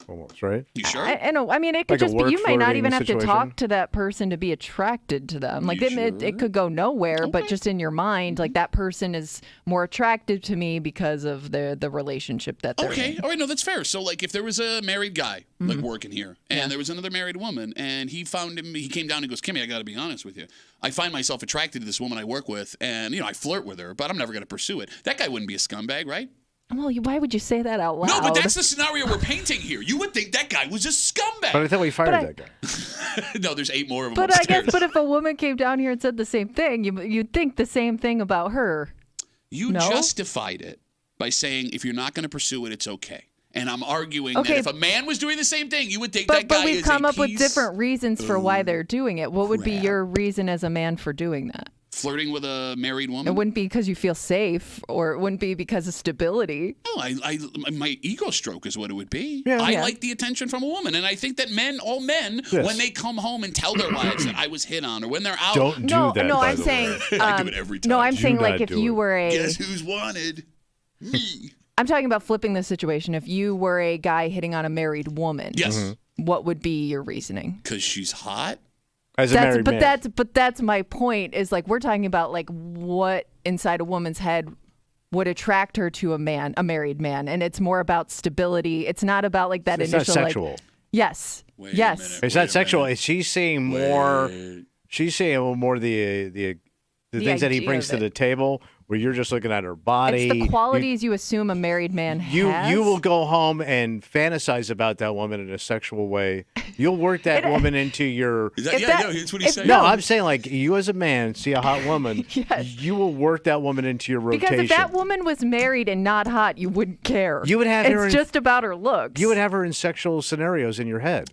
almost, right? You sure? I know. I mean, it could Like a just be. You work may not flirting even have to situation? talk to that person to be attracted to them. Like it could go nowhere, but just in your mind, like that person is more attractive to me because of the relationship that they're in. All right, no, that's fair. So, like, if there was a married guy like working here, and there was another married woman, and he found him, he came down and goes, Kimmy, I got to be honest with you. I find myself attracted to this woman I work with, and I flirt with her, but I'm never going to pursue it. That guy wouldn't be a scumbag, right? Well, why would you say that out loud? No, but that's the scenario we're painting here. You would think that guy was a scumbag. But I thought we fired that guy. No, there's 8 more of them But upstairs. I guess, but if a woman came down here and said the same thing, you'd think the same thing about her. You No? justified it by saying if you're not going to pursue it, it's okay. And I'm arguing Okay. that if a man was doing the same thing, you would think that guy But we've is come a up with piece different reasons for why they're doing it. What would be your reason as a man for doing that? flirting with a married woman. It wouldn't be because you feel safe, or it wouldn't be because of stability. No, my ego stroke is what it would be. Yeah. I Yeah. like the attention from a woman, and I think that all men, Yes. when they come home and tell their wives that I was hit on, or when they're out, Don't do No, that. no, by I'm the saying. way. I do it every time. No, I'm Do saying like not if do you it. were a. Guess who's wanted? Me. I'm talking about flipping the situation. If you were a guy hitting on a married woman, Yes. what would be your reasoning? Because she's hot. As a married man. That's my point. Is like we're talking about like what inside a woman's head would attract her to a married man, and it's more about stability. It's not about like that It's initial not sexual. like. Yes. Yes. It's not sexual. She's seeing more. She's seeing more the things that he idea brings of to the table, where you're just looking at her body. It's the qualities you assume a married man has. You will go home and fantasize about that woman in a sexual way. You'll work that woman into your. Is that, yeah, that's what he's saying. No, I'm saying like you as a man see a hot woman, you will work that woman into your rotation. Because if that woman was married and not hot, you wouldn't care. You would have her It's in- just about her looks. You would have her in sexual scenarios in your head.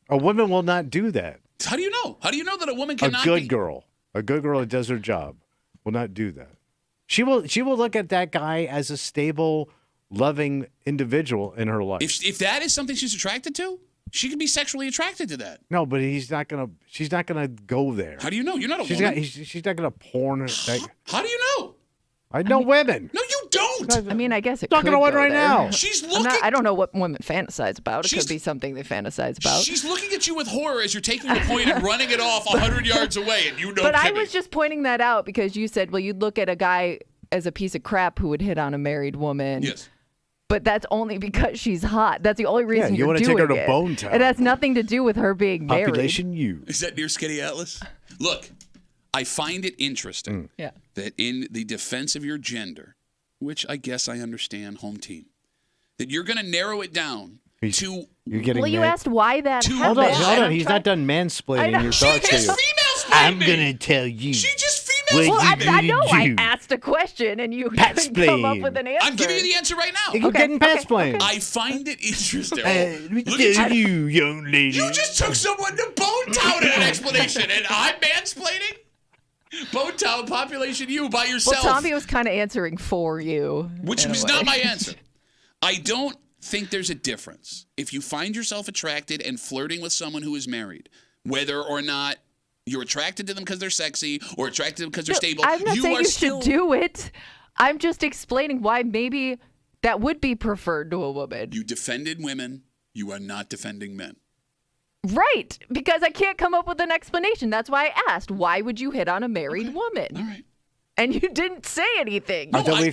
A woman will not do that. How do you know? How do you know that a woman cannot A good be? girl that does her job, will not do that. She will look at that guy as a stable, loving individual in her life. If that is something she's attracted to, she could be sexually attracted to that. No, but she's not gonna go there. How do you know? You're not a She's woman. she's not gonna porn. How do you know? I know women. No, you don't. I mean, I guess it Talking could to one go right there. now. She's I don't know what women fantasize about. It She's- could be something they fantasize about. She's looking at you with horror as you're taking a point and running it off 100 yards away, and you know. But I Kimmy. was just pointing that out because you said, well, you'd look at a guy as a piece of crap who would hit on a married woman. Yes. But that's only because she's hot. That's the only reason you you're wanna doing take her to it. Bone Town. It has nothing to do with her being married. Population U. Is that near Skinny Atlas? Look, I find it interesting Yeah. that in the defense of your gender, which I guess I understand, home team, that you're going to narrow it down to. You're getting. Well, you mad. asked why that Hold happened. on. I'm He's trying- not done mansplaining know. your She thoughts to just you. female I'm me. gonna tell you. She just What female Well, you I need know to I do. asked a question and you Pat's couldn't come up blame. with an answer. I'm giving you the answer right now. You're getting past blame. I find it interesting. Let me Look at tell you, young lady. You just took someone to Bone Town in an explanation, and I'm mansplaining? Bone Town, population U, by yourself. Well, Tommy was kind of answering for you. Which in a was way. not my answer. I don't think there's a difference. If you find yourself attracted and flirting with someone who is married, whether or not you're attracted to them because they're sexy or attracted to them because they're stable, I'm not saying are you still. should do it. I'm just explaining why maybe that would be preferred to a woman. You defended women. You are not defending men. Right, because I can't come up with an explanation. That's why I asked, why would you hit on a married woman? All right. And you didn't say anything. I thought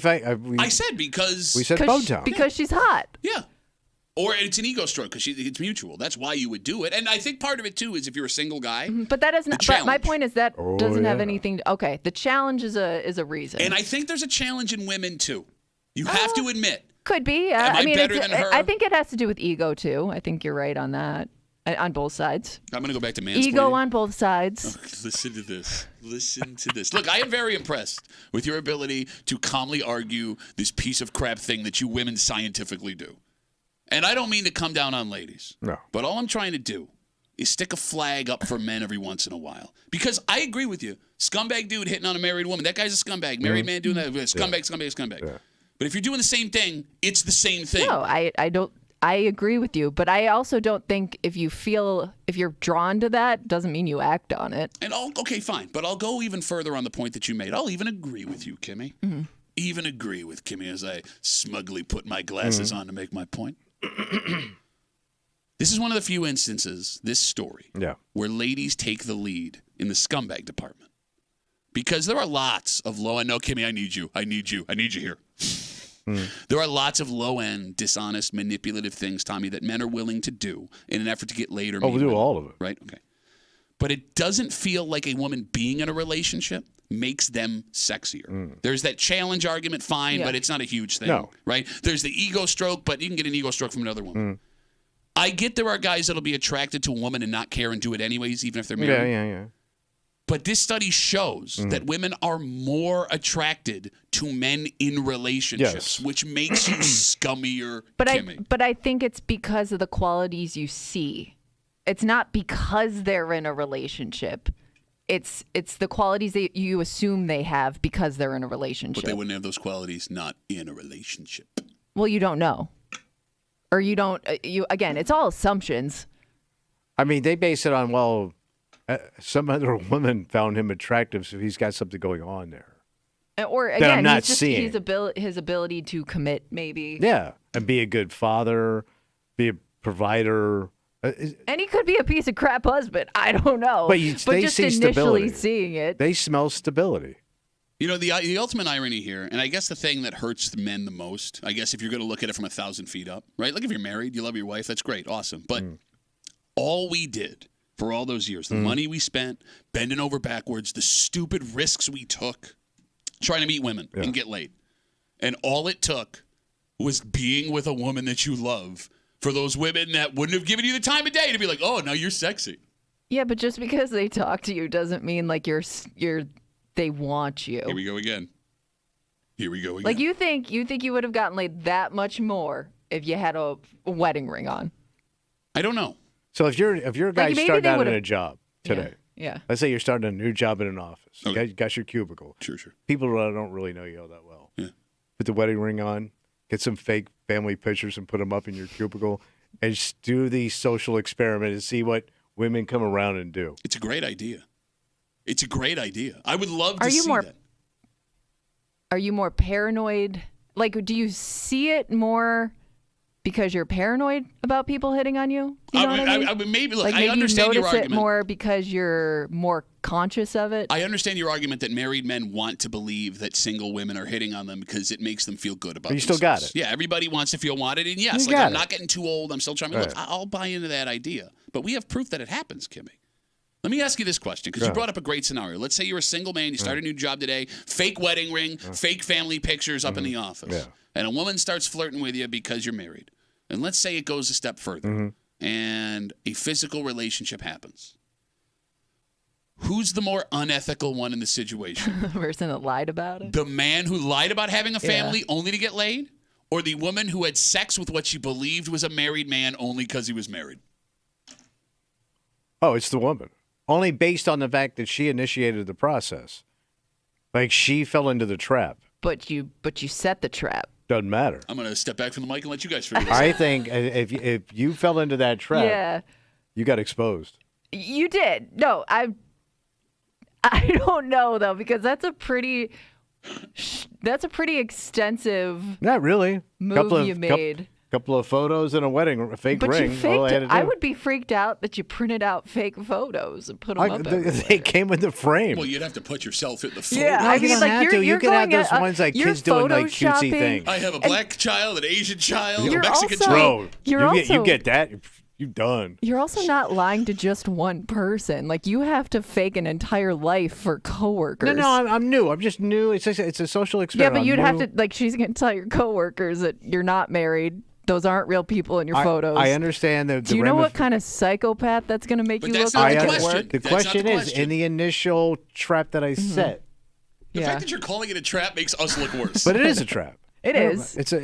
I said because. we said Bone Town. Because she's hot. Yeah. Or it's an ego stroke because it's mutual. That's why you would do it. And I think part of it, too, is if you're a single guy. But that doesn't. The But my challenge. point is that Oh, doesn't have yeah. anything. Okay, the challenge is a reason. And I think there's a challenge in women, too. You have to admit. Could be. Am I mean, better it's- than her? I think it has to do with ego too. I think you're right on that. On both sides. I'm going to go back to mansplaining. Ego on both sides. Listen to this. Listen to this. Look, I am very impressed with your ability to calmly argue this piece of crap thing that you women scientifically do. And I don't mean to come down on ladies. No. But all I'm trying to do is stick a flag up for men every once in a while. Because I agree with you. Scumbag dude hitting on a married woman. That guy's a scumbag. Married man doing that. Scumbag. Yeah. But if you're doing the same thing, it's the same thing. No, I don't. I agree with you, but I also don't think if you're drawn to that, doesn't mean you act on it. And okay, fine. But I'll go even further on the point that you made. I'll even agree with you, Kimmy. Mm-hmm. Even agree with Kimmy as I smugly put my glasses on to make my point. This is one of the few instances, this story, where ladies take the lead in the scumbag department. Because there are lots of low-end, no, Kimmy, I need you here. There are lots of low-end, dishonest, manipulative things, Tommy, that men are willing to do in an effort to get laid or meet we'll do women, all of it. Right? Okay. But it doesn't feel like a woman being in a relationship makes them sexier. There's that challenge argument, fine, but it's not a huge thing. No. Right? There's the ego stroke, but you can get an ego stroke from another woman. I get there are guys that'll be attracted to a woman and not care and do it anyways, even if they're married. Yeah. But this study shows that women are more attracted to men in relationships, which makes you scummier, Kimmy. But I think it's because of the qualities you see. It's not because they're in a relationship. It's the qualities that you assume they have because they're in a relationship. But they wouldn't have those qualities not in a relationship. Well, you don't know. Or you don't, again, it's all assumptions. I mean, they base it on, some other woman found him attractive, so he's got something going on there. Or, that I'm again, not he's just seeing. his ability to commit, maybe. Yeah, and be a good father, be a provider. And he could be a piece of crap husband. I don't know. But they just see initially stability. seeing it. They smell stability. You know, the ultimate irony here, and I guess the thing that hurts the men the most, I guess if you're going to look at it from 1,000 feet up, right? Like if you're married, you love your wife, that's great, awesome. But all we did for all those years, the money we spent, bending over backwards, the stupid risks we took, trying to meet women and get laid. And all it took was being with a woman that you love for those women that wouldn't have given you the time of day to be like, oh, now you're sexy. Yeah, but just because they talk to you doesn't mean like they want you. Here we go again. Like you think you would have gotten laid that much more if you had a wedding ring on. I don't know. So if you're a guy maybe starting they out in would've- a job today, Yeah. let's say you're starting a new job in an office. Okay. You got your cubicle. Sure. People don't really know you all that well. Yeah. Put the wedding ring on, get some fake family pictures and put them up in your cubicle, and just do the social experiment and see what women come around and do. It's a great idea. I would love to see that. Are you more paranoid? Like, do you see it more because you're paranoid about people hitting on you? You know what I mean? I mean, maybe, look, like I maybe understand you your notice it argument. more because you're more conscious of it. I understand your argument that married men want to believe that single women are hitting on them because it makes them feel good about But you still got themselves. it. Yeah, everybody wants to feel wanted. And yes, You like got I'm it. not getting too old. I'm still trying to look. I'll buy into that idea. But we have proof that it happens, Kimmy. Let me ask you this question, because you brought up a great scenario. Let's say you're a single man, you start a new job today, fake wedding ring, fake family pictures up in the office. And a woman starts flirting with you because you're married. And let's say it goes a step further and a physical relationship happens. Who's the more unethical one in the situation? The person that lied about it? The man who lied about having a family only to get laid? Or the woman who had sex with what she believed was a married man only because he was married? Oh, it's the woman. Only based on the fact that she initiated the process. Like she fell into the trap. But you set the trap. Doesn't matter. I'm going to step back from the mic and let you guys figure this out. I think if you fell into that trap, you got exposed. You did. No, I don't know though, because that's a pretty extensive Not really. move you made. Couple of photos and a fake But ring. you faked All I had it. to do. I would be freaked out that you printed out fake photos and put them up everywhere. They came with the frame. Well, you'd have to put yourself in the photo. Yeah, I mean, like you're you can have going those ones like you're kids doing like cutesy photoshopping, things. I have a black child, an Asian child, a You're Mexican also- child. Bro, you get that, you done. You're also not lying to just one person. Like you have to fake an entire life for coworkers. No, I'm new. I'm just new. It's a social Yeah, experiment. but I'm you'd have new. to like she's gonna tell your coworkers that you're not married. Those aren't real people in your photos. I understand the Do you know what kind of psychopath that's going to make you look not like the at question. work? The That's not question the is, question. in the initial trap that I set, The fact that you're calling it a trap makes us look worse. but it is a trap. It is. It's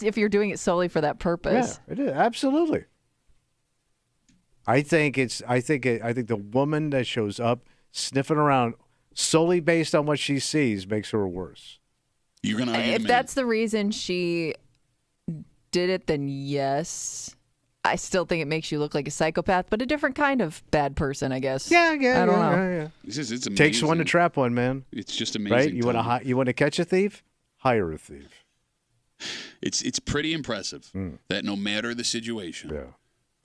if you're doing it solely for that purpose. Yeah, it is absolutely. I think the woman that shows up sniffing around solely based on what she sees makes her worse. You're gonna argue If the man. that's the reason she did it, then yes. I still think it makes you look like a psychopath, but a different kind of bad person, I guess. I don't know. It's amazing. Takes one to trap one, man. It's just amazing. Right? You Tom. want to catch a thief? Hire a thief. It's pretty impressive that no matter the situation,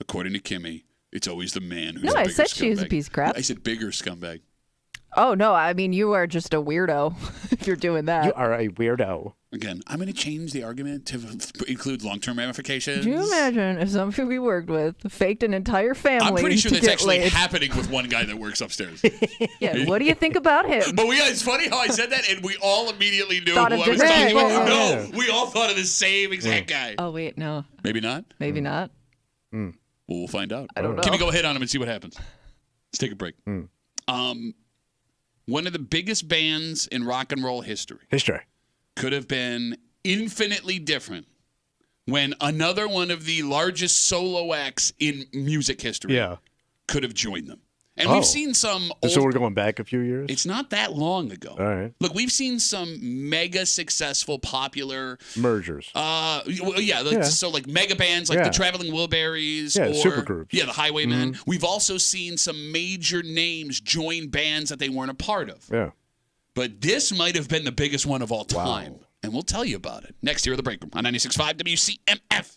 according to Kimmy, it's always the man who's No, a I bigger said she was a scumbag. piece of crap. I said bigger scumbag. Oh, no. I mean, you are just a weirdo if you're doing that. You are a weirdo. Again, I'm going to change the argument to include long-term ramifications. Do you imagine if some people we worked with faked an entire family? I'm pretty sure to that's get actually laid? happening with one guy that works upstairs. Yeah, what do you think about him? But it's funny how I said that, and we all immediately knew Thought who of I was different talking people. about. Yeah. No, we all thought of the same exact guy. Oh, wait, no. Maybe not? Maybe not. Well, we'll find out. I don't know. Can we go hit on him and see what happens? Let's take a break. One of the biggest bands in rock and roll history could have been infinitely different when another one of the largest solo acts in music history could have joined them. And we've seen some old... So we're going back a few years? It's not that long ago. All right. Look, we've seen some mega successful, popular... mergers. So like mega bands like the Traveling Wilburys. Yeah, or supergroups. Yeah, the Highwaymen. We've also seen some major names join bands that they weren't a part of. Yeah. But this might have been the biggest one of all time. And we'll tell you about it next here at the Break Room on 96.5 WCMF.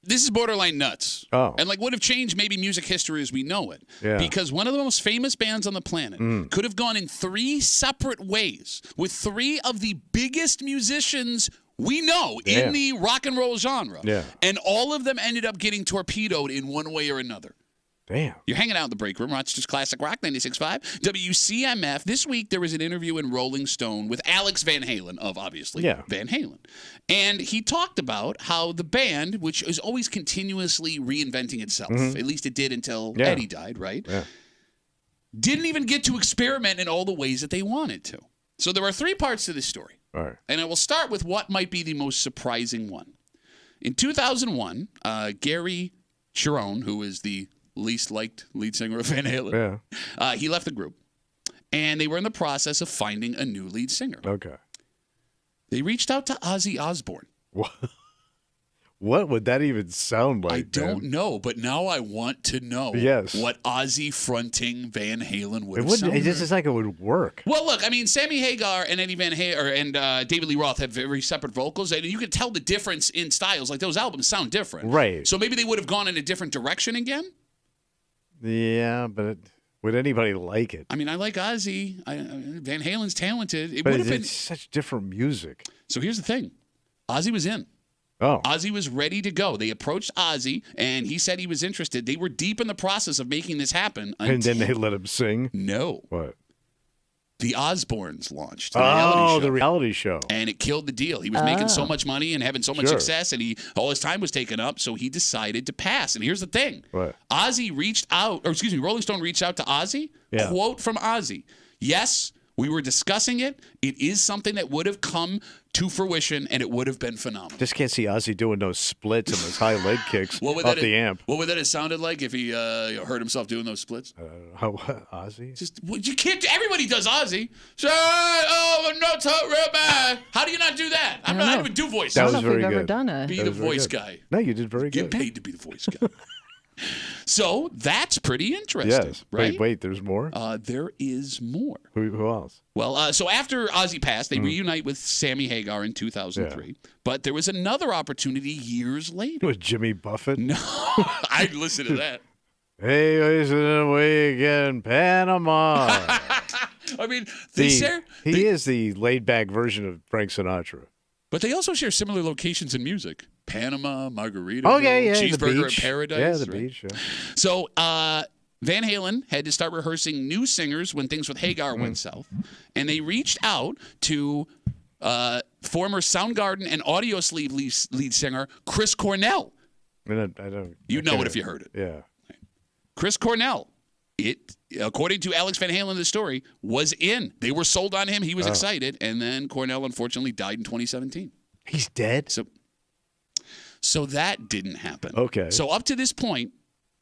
This is borderline nuts. Oh. And like would have changed maybe music history as we know it. Yeah. Because one of the most famous bands on the planet could have gone in 3 separate ways with 3 of the biggest musicians we know in the rock and roll genre. Yeah. And all of them ended up getting torpedoed in one way or another. Damn. You're hanging out in the break room, Rochester's Classic Rock 96.5. WCMF. This week there was an interview in Rolling Stone with Alex Van Halen of, obviously, Van Halen. And he talked about how the band, which is always continuously reinventing itself, at least it did until Eddie died, right? Yeah. Didn't even get to experiment in all the ways that they wanted to. So there are 3 parts to this story. All right. And I will start with what might be the most surprising one. In 2001, Gary Cherone, who is the least liked lead singer of Van Halen, he left the group. And they were in the process of finding a new lead singer. Okay. They reached out to Ozzy Osbourne. What would that even sound like? I don't know, but now I want to know what Ozzy fronting Van Halen would have sounded. It just is like it would work. Well, look, I mean, Sammy Hagar and Eddie Van Halen and David Lee Roth have very separate vocals, and you can tell the difference in styles. Like those albums sound different, right? So maybe they would have gone in a different direction again. Yeah, but would anybody like it? I mean, I like Ozzy. Van Halen's talented. It but would have been it's such different music. So here's the thing: Ozzy was in. Oh. Ozzy was ready to go. They approached Ozzy, and he said he was interested. They were deep in the process of making this happen. And then they let him sing? No. What? The Osbournes launched. The reality show. And it killed the deal. He was making so much money and having so much success, and all his time was taken up, so he decided to pass. And here's the thing. What? Rolling Stone reached out to Ozzy. Yeah. Quote from Ozzy. Yes, we were discussing it. It is something that would have come to fruition, and it would have been phenomenal. Just can't see Ozzy doing those splits and those high leg kicks What would off that the amp. What would that have sounded like if he heard himself doing those splits? How Ozzy? You can't. Everybody does Ozzy. Say, oh, no, real bad. How do you not do that? I don't even do voices. That was I don't know very if we've good. ever done it. Be the voice guy. No, you did very good. Get paid to be the voice guy. So that's pretty interesting, Yes. right? Wait, there's more? There is more. Who else? Well, so after Ozzy passed, they reunite with Sammy Hagar in 2003. But there was another opportunity years later. With Jimmy Buffett? No, I'd listen to that. Hey, listen away again, Panama. I mean, they share. He is the laid-back version of Frank Sinatra. But they also share similar locations in music. Panama, Margaritaville, Cheeseburger in Paradise. Yeah, the beach. Yeah. So Van Halen had to start rehearsing new singers when things with Hagar went south. And they reached out to former Soundgarden and Audiosleeve lead singer Chris Cornell. I don't. You know it if you heard it. Yeah. Chris Cornell, according to Alex Van Halen, the story, was in. They were sold on him. He was excited. And then Cornell, unfortunately, died in 2017. He's dead? So that didn't happen. Okay. So up to this point,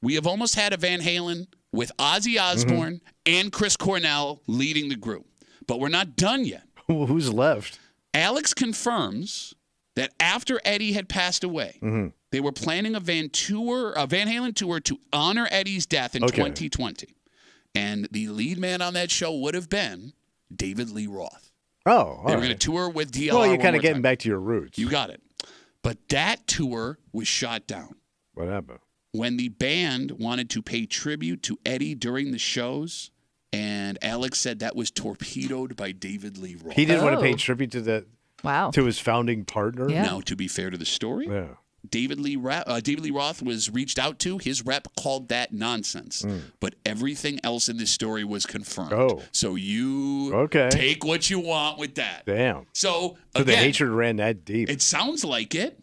we have almost had a Van Halen with Ozzy Osbourne and Chris Cornell leading the group. But we're not done yet. Who's left? Alex confirms that after Eddie had passed away, they were planning a Van Halen tour to honor Eddie's death in 2020. And the lead man on that show would have been David Lee Roth. Oh, they were going to tour with DLR. Well, you're kind of getting back to your roots. You got it. But that tour was shot down. What happened? When the band wanted to pay tribute to Eddie during the shows, and Alex said that was torpedoed by David Lee Roth. He didn't want to pay tribute to that. Wow. To his founding partner. Yeah. Now, to be fair to the story, David Lee Roth was reached out to. His rep called that nonsense. But everything else in this story was confirmed. Oh. So you take what you want with that. Damn. So the again, hatred ran that deep. It sounds like it.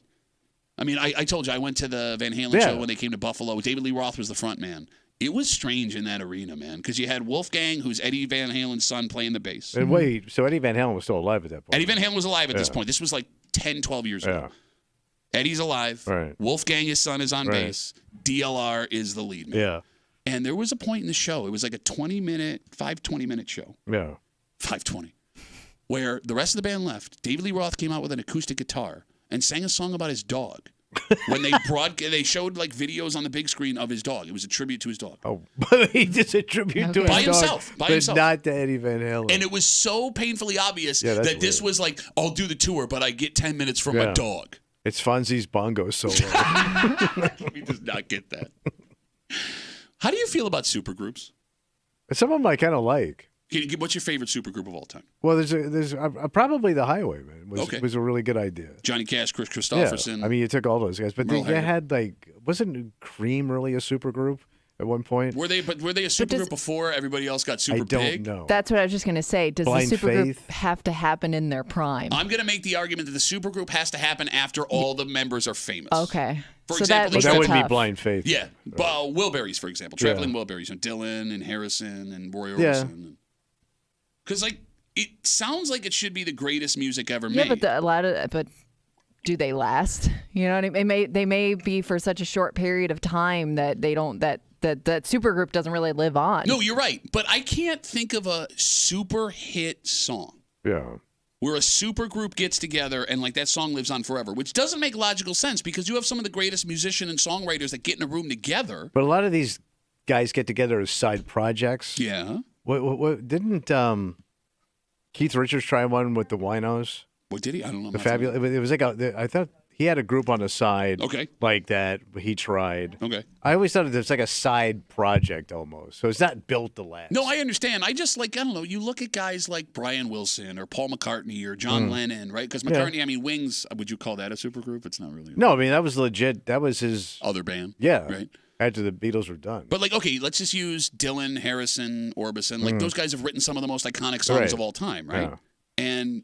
I mean, I told you I went to the Van Halen show when they came to Buffalo. David Lee Roth was the front man. It was strange in that arena, man, because you had Wolfgang, who's Eddie Van Halen's son, playing the bass. And wait, so Eddie Van Halen was still alive at that point? Eddie Van Halen was alive at this point. This was like 10, 12 years ago. Eddie's alive. Right. Wolfgang, his son, is on bass. DLR is the lead man. Yeah. And there was a point in the show, it was like a 20-minute show. Yeah. 5:20. Where the rest of the band left. David Lee Roth came out with an acoustic guitar and sang a song about his dog. When they showed like videos on the big screen of his dog. It was a tribute to his dog. Oh, but he just a tribute to his by dog, himself. By but himself. not to Eddie Van Halen. And it was so painfully obvious that this was like, I'll do the tour, but I get 10 minutes from my dog. It's Fonzie's bongo solo. He does not get that. How do you feel about supergroups? Some of them I kind of like. What's your favorite supergroup of all time? Well, there's probably the Highwaymen was a really good idea. Johnny Cash, Chris Christopherson. Yeah. I mean, you took all those guys, but you had wasn't Cream really a supergroup at one point? Were they a supergroup before everybody else got super big? I don't know. That's what I was just going to say. Does Blind the supergroup Faith? have to happen in their prime? I'm going to make the argument that the supergroup has to happen after all the members are famous. Okay. For so example, that wouldn't tough. be Blind Faith. Yeah. Wilburys, for example. Traveling Wilburys. Dylan and Harrison and Roy Orbison. Because, it sounds like it should be the greatest music ever made. Yeah, but do they last? You know what I mean? They may be for such a short period of time that they don't that supergroup doesn't really live on. No, you're right. But I can't think of a super hit song. Yeah. Where a supergroup gets together and that song lives on forever, which doesn't make logical sense because you have some of the greatest musicians and songwriters that get in a room together. But a lot of these guys get together as side projects. Yeah. What didn't Keith Richards try one with the Winos? What did he? I don't know. The Fabulous. It was I thought he had a group on the side. Okay. Like that. He tried. Okay. I always thought it was like a side project almost. So it's not built to last. No, I understand. I just I don't know. You look at guys like Brian Wilson or Paul McCartney or John Lennon, right? Because McCartney, I mean, Wings. Would you call that a supergroup? It's not really. No, I mean that was legit. That was his other band. Yeah. Right. After the Beatles were done. But okay, let's just use Dylan, Harrison, Orbison. Those guys have written some of the most iconic songs of all time, right? Yeah. And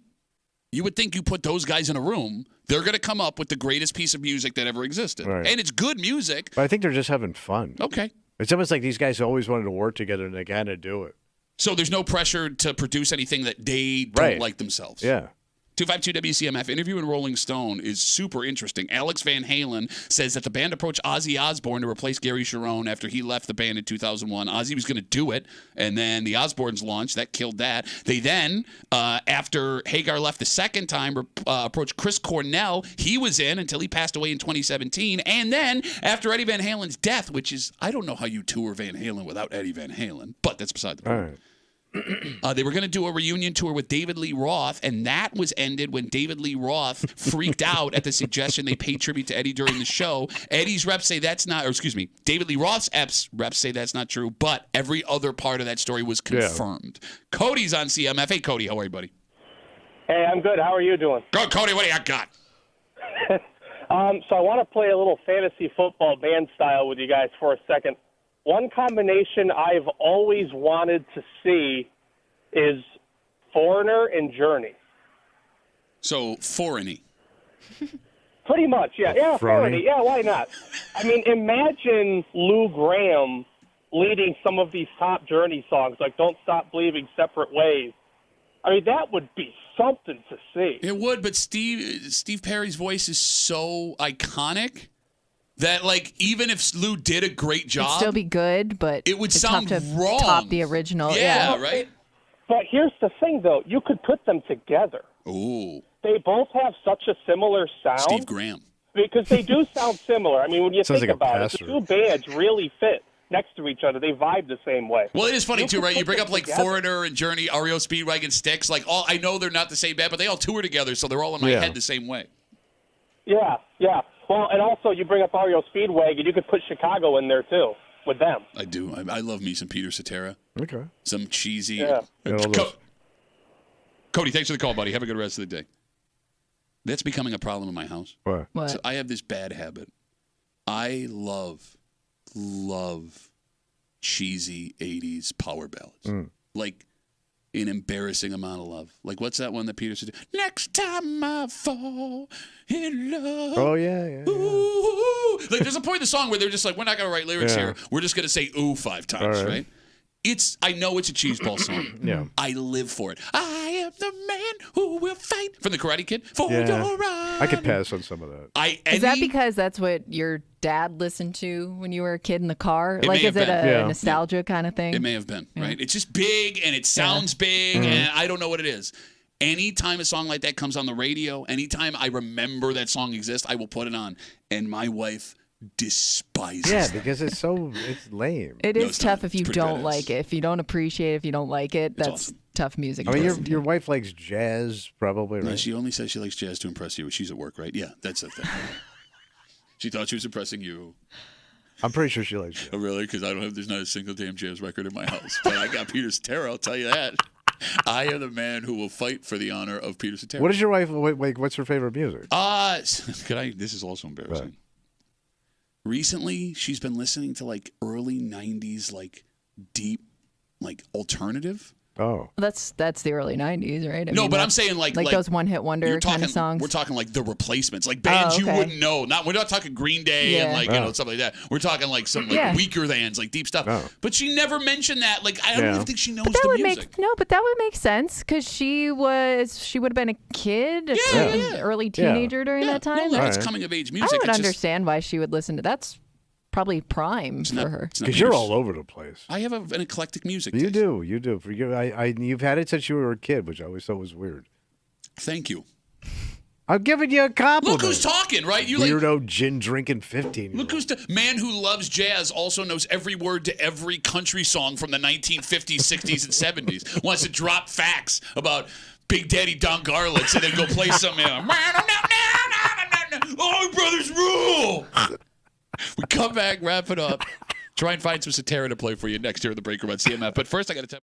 you would think you put those guys in a room, they're going to come up with the greatest piece of music that ever existed. Right. And it's good music. But I think they're just having fun. Okay. It's almost like these guys always wanted to work together and they kind of do it. So there's no pressure to produce anything that they don't like themselves. Yeah. 252 WCMF interview in Rolling Stone is super interesting. Alex Van Halen says that the band approached Ozzy Osbourne to replace Gary Cherone after he left the band in 2001. Ozzy was going to do it, and then the Osbournes launched. That killed that. They then, after Hagar left the second time, approached Chris Cornell. He was in until he passed away in 2017. And then, after Eddie Van Halen's death, which is, I don't know how you tour Van Halen without Eddie Van Halen, but that's beside the point. All right. They were going to do a reunion tour with David Lee Roth, and that was ended when David Lee Roth freaked out at the suggestion they pay tribute to Eddie during the show. Eddie's reps say that's not, or excuse me, David Lee Roth's reps say that's not true, but every other part of that story was confirmed. Yeah. Cody's on CMF. Hey, Cody, how are you, buddy? Hey, I'm good. How are you doing? Good, Cody. What do you got? So I want to play a little fantasy football band style with you guys for a second. One combination I've always wanted to see is Foreigner and Journey. So, Foreigny. Pretty much, yeah. Yeah, Foreigny. Yeah, why not? I mean, imagine Lou Gramm leading some of these top Journey songs, like Don't Stop Believing, Separate Ways. I mean, that would be something to see. It would, but Steve Perry's voice is so iconic that, even if Lou did a great job, it'd still be good, but it would it's sound tough to wrong. top the original. Yeah, right? But here's the thing, though. You could put them together. Ooh. They both have such a similar sound. Steve Graham. Because they do sound similar. I mean, when you Sounds think like a about pastor. it, the two bands really fit next to each other. They vibe the same way. Well, it is funny, too, right? You bring up, together. Foreigner and Journey, REO Speedwagon, Styx. I know they're not the same band, but they all tour together, so they're all in my head the same way. Yeah, yeah. Well, and also you bring up REO Speedwagon, you could put Chicago in there, too, with them. I do. I love me some Peter Cetera. Okay. Some cheesy. Yeah. Cody, thanks for the call, buddy. Have a good rest of the day. That's becoming a problem in my house. What? So I have this bad habit. I love cheesy 80s power ballads. An embarrassing amount of love. What's that one that Peter said? Next time I fall in love. Oh, yeah. Ooh. There's a point in the song where they're just we're not going to write lyrics here. We're just going to say ooh 5 times, right? I know it's a cheeseball song. Yeah. I live for it. I am the man who will fight from the Karate Kid for your right. I could pass on some of that. Is that because that's what your dad listened to when you were a kid in the car? It may Is have it been. a nostalgia kind of thing? It may have been, right? It's just big and it sounds big and I don't know what it is. Anytime a song like that comes on the radio, anytime I remember that song exists, I will put it on. And my wife despises Yeah, that. because it's lame. It is tough if you pretty don't badass. like it. If you don't appreciate it, if you don't like it, that's awesome. tough music. I to mean, listen to. your wife likes jazz, probably, No, right? she only says she likes jazz to impress you. She's at work, right? Yeah, that's the thing. She thought she was impressing you. I'm pretty sure she likes jazz. Oh, really? Because there's not a single damn jazz record in my house. But I got Peter Cetera, I'll tell you that. I am the man who will fight for the honor of Peter Cetera. What is your wife like? What's her favorite music? This is also embarrassing. Right. Recently, she's been listening to like early '90s, like deep, like alternative. Oh, That's the early '90s, right? I No, mean, but I'm that's saying like those one-hit wonder you're kind talking, of songs. We're talking like the Replacements, like bands Oh, okay. you wouldn't know. We're not talking Green Day and like stuff like that. We're talking like some like weaker than's, like deep stuff. Oh. But she never mentioned that. Like I don't even think she knows But that the would music. but that would make sense because she would have been a kid, early teenager during that time. No, that's coming of age music. I would It's just- understand why she would listen to that's probably prime for her. because you're all over the place. I have an eclectic music. You do. For you, you've had it since you were a kid, which I always thought was weird. Thank you. I'm giving you a compliment. Look who's talking, right? You weirdo gin drinking 15. Look who's man who loves jazz also knows every word to every country song from the 1950s, 60s, and 70s. Wants to drop facts about Big Daddy Don Garlitz and then go play something. Oh, brothers rule. We come back, wrap it up, try and find some Cetera to play for you next year in the break room at CMF. But first, I got to tell.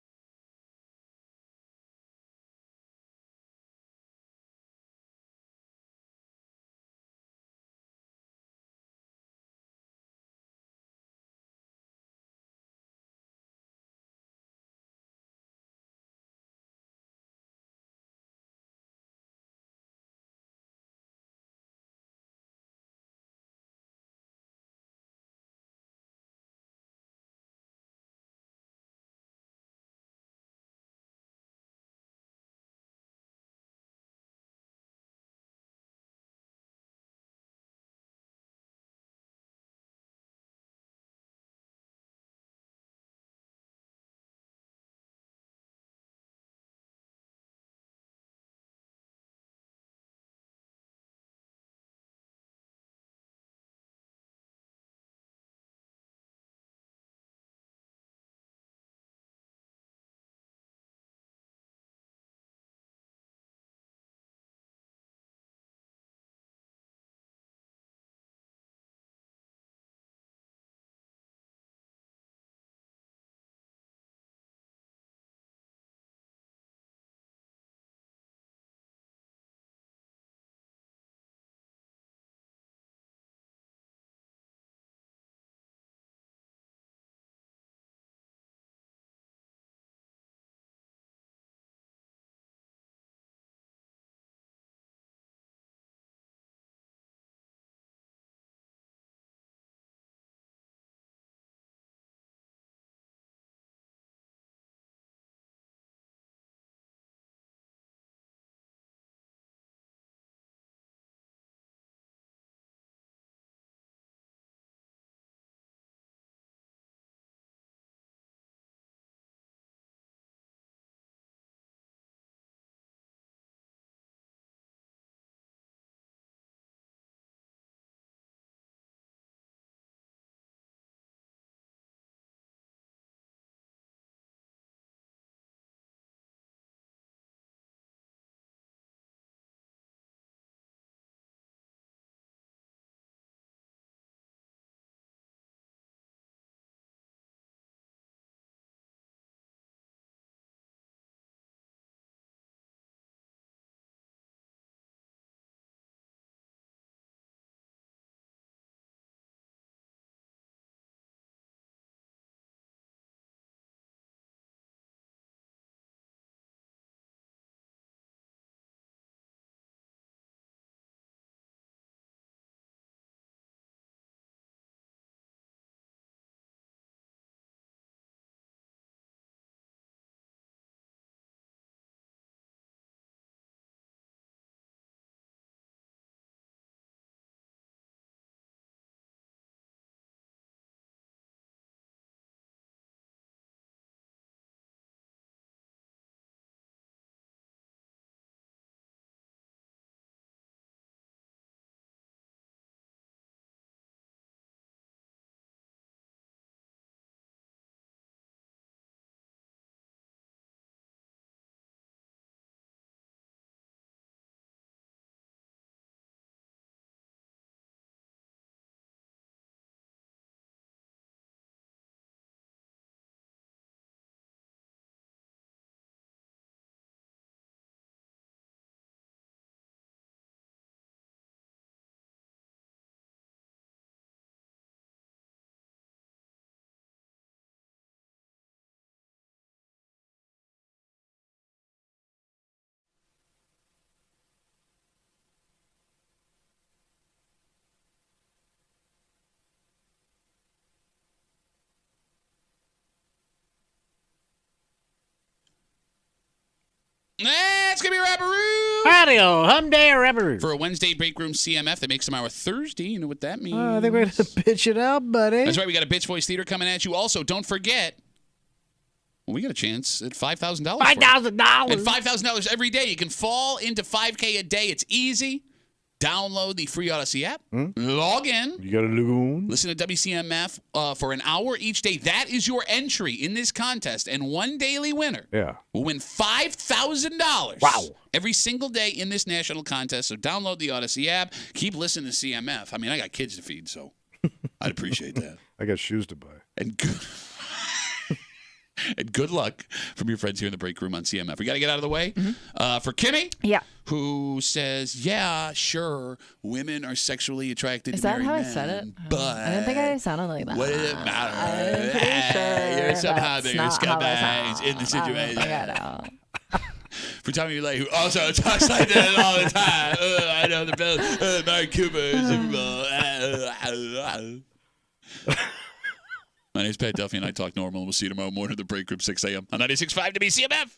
Patio, hum day or ever. For a Wednesday break room CMF, they make some hour Thursday. You know what that means? I think we're going to pitch it out, buddy. That's right. We got a Bitch Voice Theater coming at you. Also, don't forget, we got a chance at $5,000. $5,000. And $5,000 every day. You can fall into $5K a day. It's easy. Download the free Odyssey app. Log in. You got a lagoon. Listen to WCMF for an hour each day. That is your entry in this contest. And one daily winner will win $5,000. Wow. Every single day in this national contest. So download the Odyssey app. Keep listening to CMF. I mean, I got kids to feed, so I'd appreciate that. I got shoes to buy. And good. And good luck from your friends here in the break room on CMF. We got to get out of the way. For Kimmy, who says, yeah, sure, women are sexually attracted Is to that married how men. I said it? But I didn't think I sounded like that. what does it matter? I'm pretty sure You're somehow that's bigger not how I scumbags sound. in the situation. I know. For Tommy Lay, who also talks like that all the time. I know the bill. Mark Cooper. My name's Pat Duffy, and I talk normal. We'll see you tomorrow morning at the break room, 6 a.m. on 96.5 WCMF.